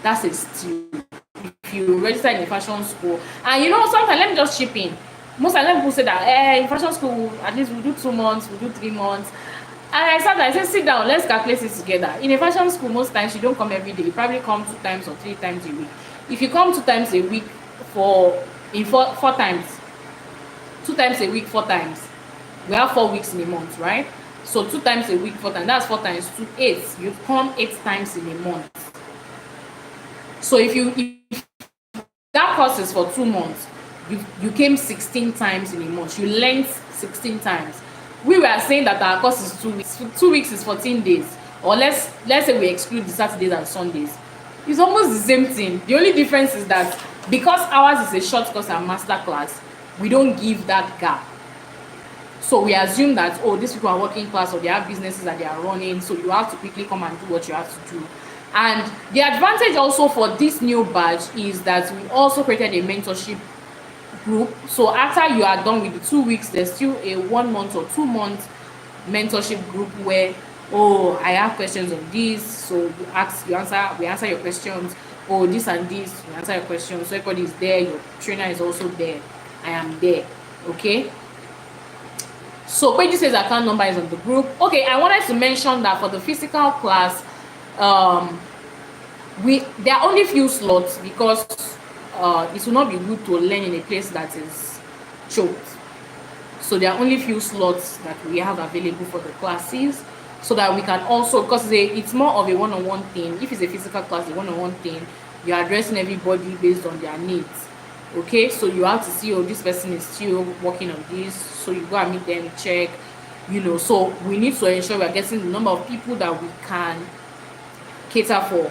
That's a steal. If you register in a fashion school, and you know, sometimes let me just chip in. Most of them people say that in fashion school, at least we'll do 2 months, we'll do 3 months. And I said, sit down, let's calculate it together. In a fashion school, most times you don't come every day. You probably come 2 times or 3 times a week. If you come 2 times a week four times, 2 times a week, 4 times, we have 4 weeks in a month, right? So 2 times a week, 4 times, that's 4 times 2, 8. You come 8 times in a month. So if that course is for 2 months, you came 16 times in a month. You learned 16 times. We were saying that our course is 2 weeks. 2 weeks is 14 days. Or let's say we exclude the Saturdays and Sundays. It's almost the same thing. The only difference is that because ours is a short course and master class, we don't give that gap. So we assume that, oh, these people are working class or they have businesses that they are running, so you have to quickly come and do what you have to do. And the advantage also for this new batch is that we also created a mentorship group. So after you are done with the 2 weeks, there's still a 1 month or 2 month mentorship group where, oh, I have questions on this, so we answer your questions. oh, this and this, you answer your questions. So everybody is there, your trainer is also there. I am there. Okay. So Paige says account number is on the group. Okay, I wanted to mention that for the physical class, there are only few slots because it will not be good to learn in a place that is choked. So there are only few slots that we have available for the classes, so that we can also, because it's more of a one-on-one thing. If it's a physical class, a one-on-one thing, you're addressing everybody based on their needs. Okay, so you have to see, oh, this person is still working on this, so you go and meet them, check, so we need to ensure we're getting the number of people that we can cater for.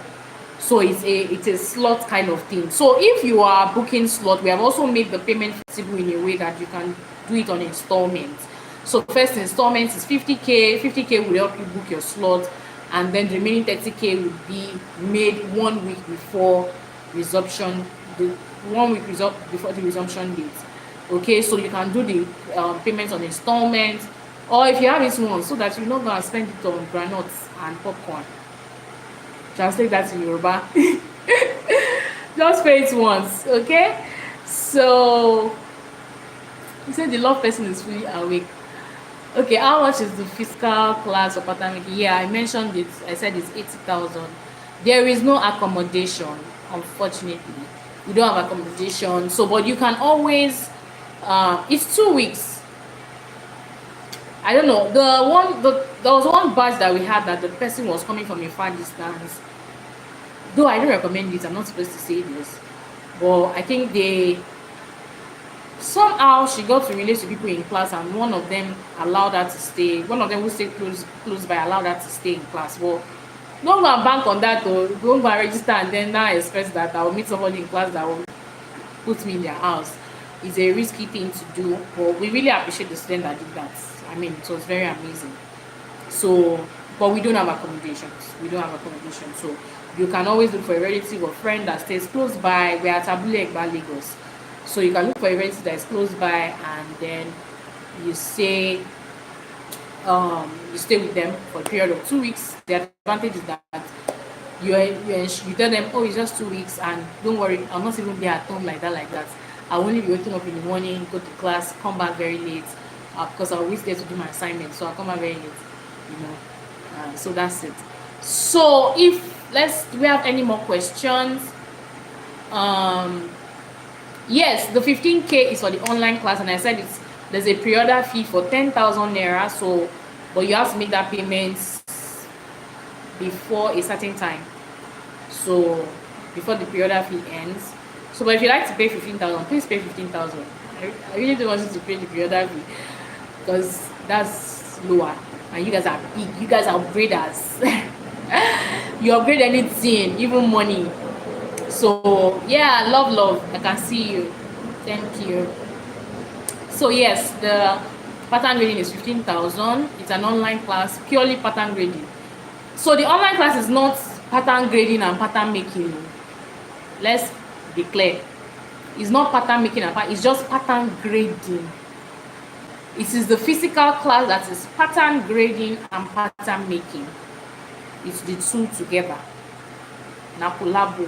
So it's a slot kind of thing. So if you are booking slot, we have also made the payment feasible in a way that you can do it on installments. So first installment is 50K. 50K will help you book your slot, and then the remaining 30K will be made 1 week before resumption, before the resumption date. Okay, so you can do the payments on installments, or if you have this one, so that you're not going to spend it on granuts and popcorn. Translate that to Yoruba. Just pay it once, okay? So you said the love person is fully awake. Okay, how much is the physical class of pattern making? Yeah, I mentioned it. I said it's 80,000. There is no accommodation, unfortunately. We don't have accommodation. So, but you can always. It's 2 weeks. I don't know. There was one batch that we had that the person was coming from a far distance. Though I don't recommend it, I'm not supposed to say this, but I think somehow she got to relate to people in class, and one of them allowed her to stay. One of them who stayed close by allowed her to stay in class. Well, don't go and bank on that, or don't go and register and then now expect that I will meet somebody in class that will put me in their house. It's a risky thing to do, but we really appreciate the student that did that. I mean, it was very amazing. So, but we don't have accommodations. So you can always look for a relative or friend that stays close by. We are at Abule Egba, Lagos. So you can look for a relative that is close by, and then you stay with them for a period of 2 weeks. The advantage is that you tell them, oh, it's just 2 weeks, and don't worry, I'll not even be at home like that. I'll only be waking up in the morning, go to class, come back very late, because I always get to do my assignment, so I'll come back very late, so that's it. So do we have any more questions? Yes, the 15K is for the online class, and I said there's a pre-order fee for 10,000 naira. So, but you have to make that payment before a certain time. So before the pre-order fee ends. So, but if you like to pay 15,000, please pay 15,000. I really don't want you to pay the pre-order fee, because that's lower, and you guys are big. You guys are upgraders. You upgrade anything, even money. So yeah, love, I can see you. Thank you. So yes, the pattern grading is 15,000. It's an online class, purely pattern grading. So the online class is not pattern grading and pattern making. Let's be clear. It's not pattern making and it's just pattern grading. It is the physical class that is pattern grading and pattern making. It's the two together. Napulabo.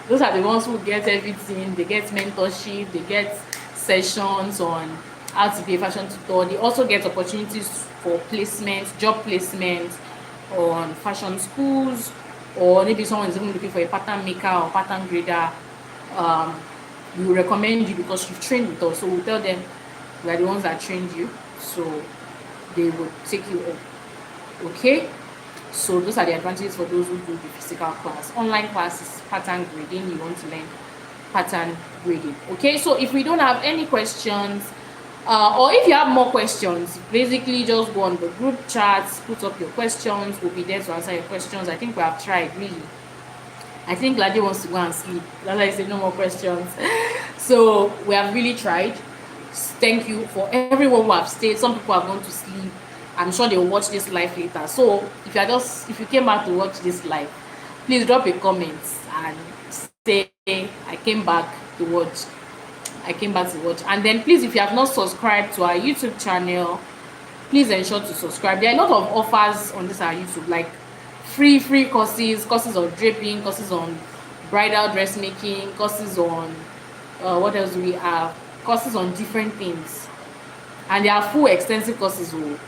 Those are the ones who get everything. They get mentorship, they get sessions on how to be a fashion tutor. They also get opportunities for placements, job placements on fashion schools, or maybe someone is even looking for a pattern maker or pattern grader. We will recommend you because you've trained with us. So we'll tell them we are the ones that trained you, so they will take you up. Okay, so those are the advantages for those who do the physical class. Online class is pattern grading. You want to learn pattern grading. Okay, so if we don't have any questions, or if you have more questions, basically just go on the group chats, put up your questions. We'll be there to answer your questions. I think we have tried, really. I think Ladi wants to go and sleep. That's why I said no more questions. So we have really tried. Thank you for everyone who have stayed. Some people have gone to sleep. I'm sure they'll watch this live later. So if you came back to watch this live, please drop a comment and say I came back to watch. And then please, if you have not subscribed to our YouTube channel, please ensure to subscribe. There are a lot of offers on this our YouTube, like free courses on draping, courses on bridal dressmaking, courses on what else do we have, courses on different things. And there are full extensive courses on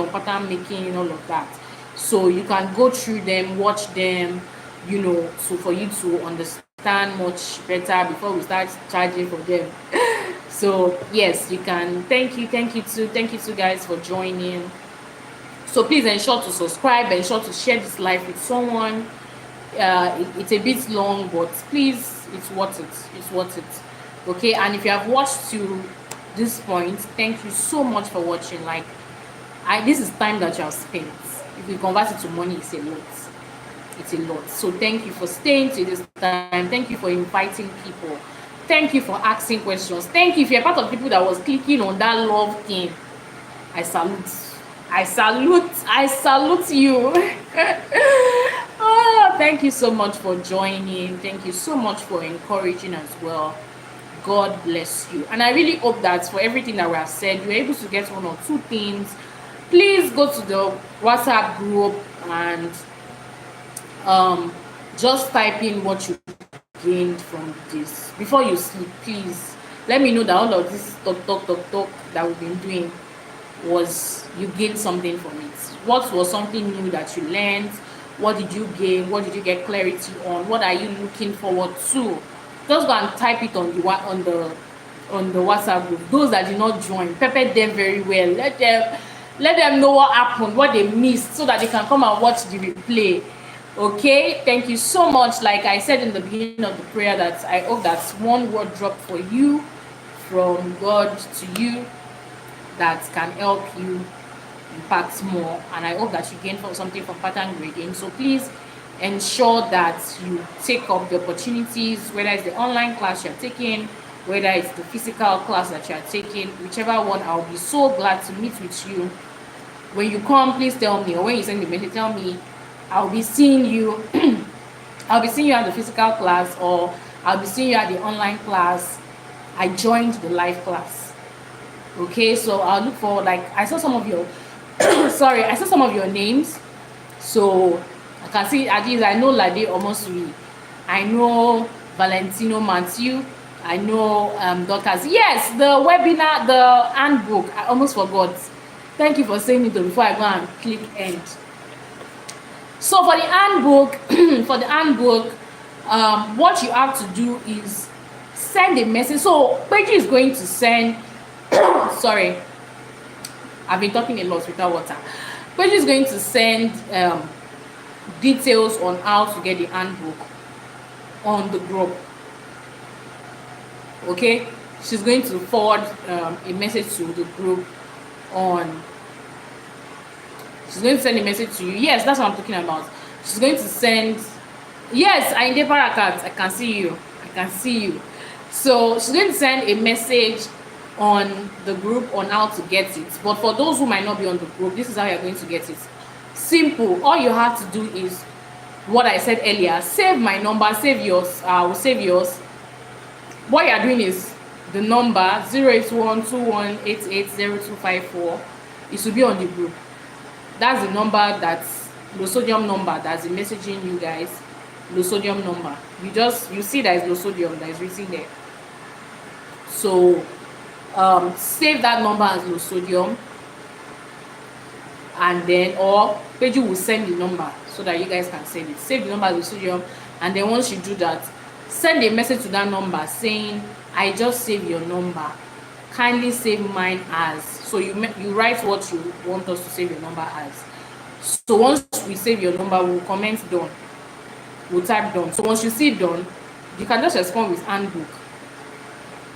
pattern making, all of that. So you can go through them, watch them, so for you to understand much better before we start charging for them. So yes, you can. Thank you too guys for joining. So please ensure to subscribe, ensure to share this live with someone. It's a bit long, but please, it's worth it. Okay, and if you have watched to this point, thank you so much for watching. Like, this is time that you have spent. If you convert it to money, it's a lot. So thank you for staying to this time. Thank you for inviting people. Thank you for asking questions. Thank you if you're part of people that was clicking on that love thing. I salute you. Oh, thank you so much for joining. Thank you so much for encouraging as well. God bless you. And I really hope that for everything that we have said, you're able to get one or two things. Please go to the WhatsApp group and just type in what you gained from this before you sleep. Please let me know that all of this talk that we've been doing was you gained something from it. What was something new that you learned? What did you gain? What did you get clarity on? What are you looking forward to? Just go and type it on the WhatsApp group. Those that did not join, pepper them very well. Let them know what happened, what they missed, so that they can come and watch the replay. Okay, thank you so much. Like I said in the beginning of the prayer, that I hope that one word dropped for you from God to you that can help you impact more. And I hope that you gain something from pattern grading. So please ensure that you take up the opportunities, whether it's the online class you're taking, whether it's the physical class that you're taking, whichever one. I'll be so glad to meet with you. When you come, please tell me, or when you send the message, tell me. I'll be seeing you. I'll be seeing you at the physical class, or I'll be seeing you at the online class. I joined the live class. Okay, so I'll look for, like, I saw some of your I saw some of your names. So I can see at least I know Lade Omosuri, I know Valentino Matthew, I know Dorcas. Yes, the webinar, the handbook, I almost forgot. Thank you for saying it before I go and click end. So for the handbook, what you have to do is send a message. So Peji is going to send sorry, I've been talking a lot without water. Peji is going to send details on how to get the handbook on the group. Okay, she's going to forward a message to the group on. She's going to send a message to you. Yes, that's what I'm talking about. She's going to send. Yes, Ainde Parakat, I can see you. So she's going to send a message on the group on how to get it. But for those who might not be on the group, this is how you're going to get it. Simple. All you have to do is what I said earlier. Save my number, save yours. I will save yours. What you're doing is the number 08121880254. It should be on the group. That's the number, that's low sodium number, that's the messaging you guys. Low sodium number. You see that is low sodium that is written there. So save that number as low sodium, and then, or Peju will send the number so that you guys can save it. Save the number as low sodium, and then once you do that, send a message to that number saying, I just saved your number, kindly save mine as. So you write what you want us to save your number as. So once we save your number, we'll comment done, we'll type done. So once you see done, you can just respond with handbook.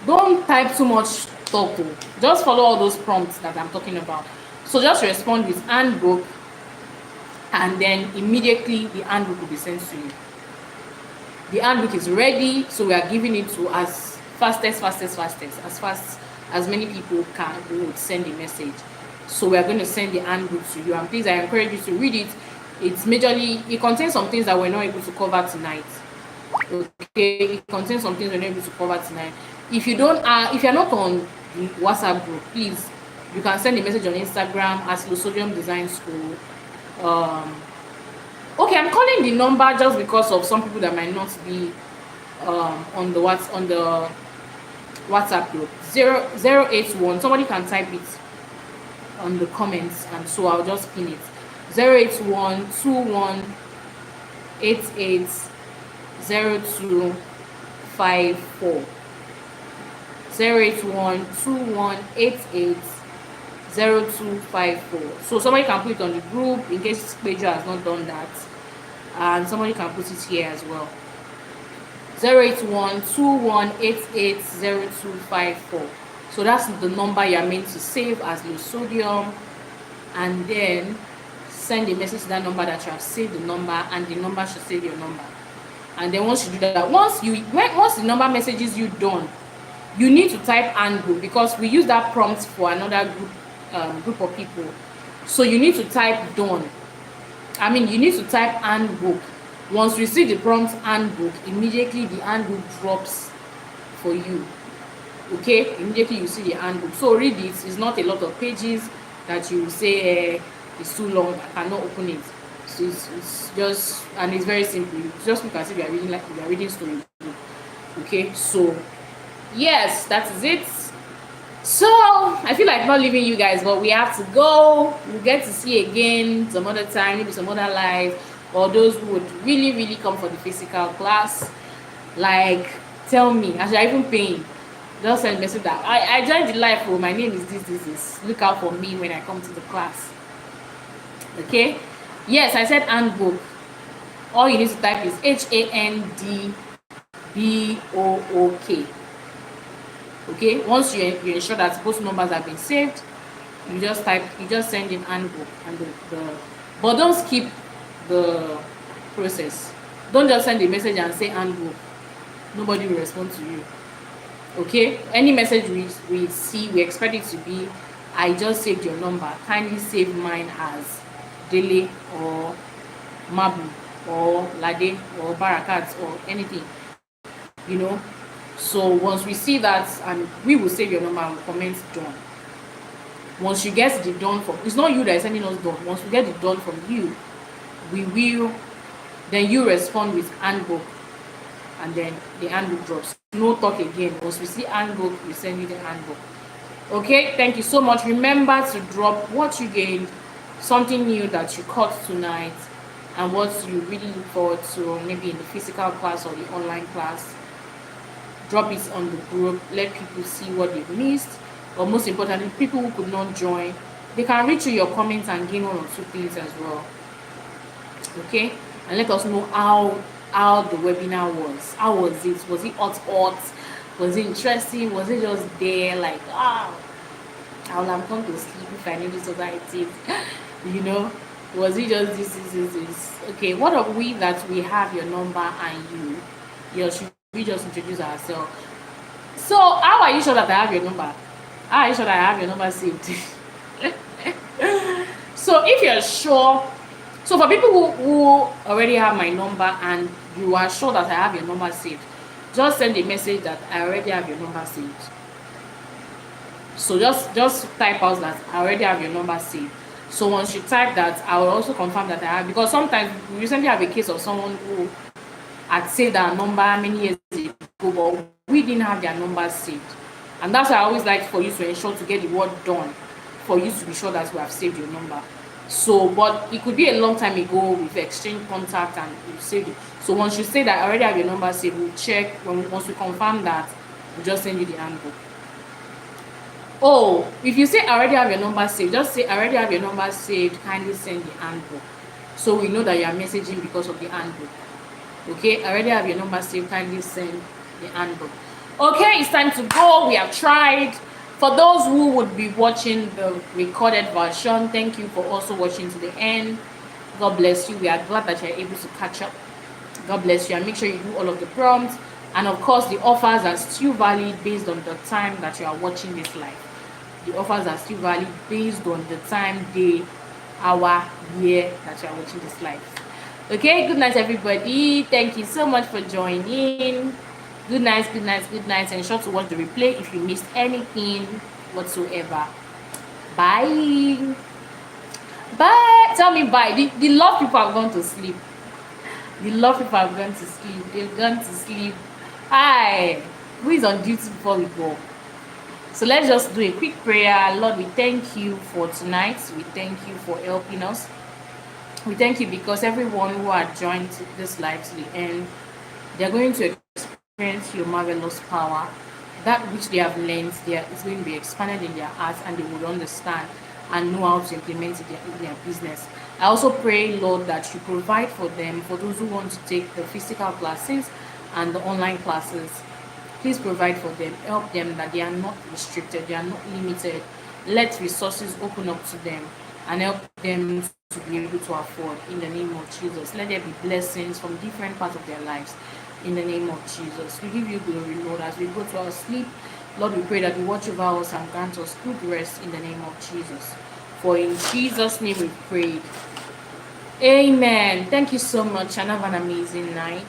Don't type too much talk. Just follow all those prompts that I'm talking about. So just respond with handbook, and then immediately the handbook will be sent to you. The handbook is ready, so we are giving it to as fast as many people can will send a message. So we are going to send the handbook to you, and please, I encourage you to read it. It contains some things that we're not able to cover tonight. Okay, it contains some things we're not able to cover tonight. If you're not on the WhatsApp group, please, you can send a message on Instagram as Low Sodium Design School. Okay, I'm calling the number just because of some people that might not be on the WhatsApp group. 081. Somebody can type it on the comments, and so I'll just pin it. 08121880254. 08121880254. So somebody can put it on the group in case Pedro has not done that, and somebody can put it here as well. 08121880254. So that's the number you're meant to save as your sodium, and then send a message to that number that you have saved the number, and the number should save your number. And then once you do that, once the number messages you done, you need to type handbook, because we use that prompt for another group of people. So you need to type done. You need to type handbook. Once you see the prompt handbook, immediately the handbook drops for you. Okay, immediately you see the handbook. So read it. It's not a lot of pages that you say it's too long, I cannot open it. So it's just, and it's very simple. It's just look as if you are reading, like you are reading story. Okay, so yes, that is it. So I feel like not leaving you guys, but we have to go. We'll get to see again some other time, maybe some other live, or those who would really come for the physical class. Like, tell me, as you're even paying, just send a message that I joined the live. Oh, my name is this. Look out for me when I come to the class. Okay, yes, I said handbook. All you need to type is HANDBOOK. Okay, once you ensure that both numbers have been saved, you just send in handbook, and but don't skip the process. Don't just send a message and say handbook. Nobody will respond to you. Okay, any message we see, we expect it to be, I just saved your number, kindly save mine as Dele or Mabu or Lade or Barakat or anything, So once we see that, and we will save your number and comment done. Once you get the done from, it's not you that is sending us done. Once we get the done from you, then you respond with handbook, and then the handbook drops. No talk again. Once we see handbook, we send you the handbook. Okay, thank you so much. Remember to drop what you gained, something new that you caught tonight, and what you really look forward to, maybe in the physical class or the online class. Drop it on the group. Let people see what they've missed. But most importantly, people who could not join, they can read through your comments and gain one or two things as well. Okay, and let us know how the webinar was. How was it? Was it hot? Was it interesting? Was it just there like, I would have come to sleep if I knew this was how it is? Was it just this? Okay, what are we that we have your number and should we just introduce ourselves? So how are you sure that I have your number? How are you sure that I have your number saved? So if you're sure, so for people who already have my number and you are sure that I have your number saved, just send a message that I already have your number saved. So just type out that I already have your number saved. So once you type that, I will also confirm that I have, because sometimes we recently have a case of someone who had saved our number many years ago, but we didn't have their number saved. And that's why I always like for you to ensure to get the work done, for you to be sure that we have saved your number. So, but it could be a long time ago, we've exchanged contact and we've saved it. So once you say that I already have your number saved, we'll check. Once we confirm that, we'll just send you the handbook. Oh, if you say I already have your number saved, just say I already have your number saved, kindly send the handbook. So we know that you are messaging because of the handbook. Okay, I already have your number saved, kindly send the handbook. Okay, it's time to go. We have tried. For those who would be watching the recorded version, thank you for also watching to the end. God bless you. We are glad that you're able to catch up. God bless you, and make sure you do all of the prompts. And of course, the offers are still valid based on the time that you are watching this live. The offers are still valid based on the time, day, hour, year that you are watching this live. Okay, good night, everybody. Thank you so much for joining. Good night. Ensure to watch the replay if you missed anything whatsoever. Bye. Bye. Tell me bye. The love people have gone to sleep. The love people have gone to sleep. They've gone to sleep. Hi. Who is on duty before we go? So let's just do a quick prayer. Lord, we thank you for tonight. We thank you for helping us. We thank you because everyone who had joined this live to the end, they're going to experience your marvelous power. That which they have learned there is going to be expanded in their hearts, and they will understand and know how to implement it in their business. I also pray, Lord, that you provide for them, for those who want to take the physical classes and the online classes. Please provide for them. Help them that they are not restricted, they are not limited. Let resources open up to them and help them to be able to afford in the name of Jesus. Let there be blessings from different parts of their lives in the name of Jesus. We give you glory, Lord, as we go to our sleep. Lord, we pray that you watch over us and grant us good rest in the name of Jesus. For in Jesus' name we pray. Amen. Thank you so much and have an amazing night.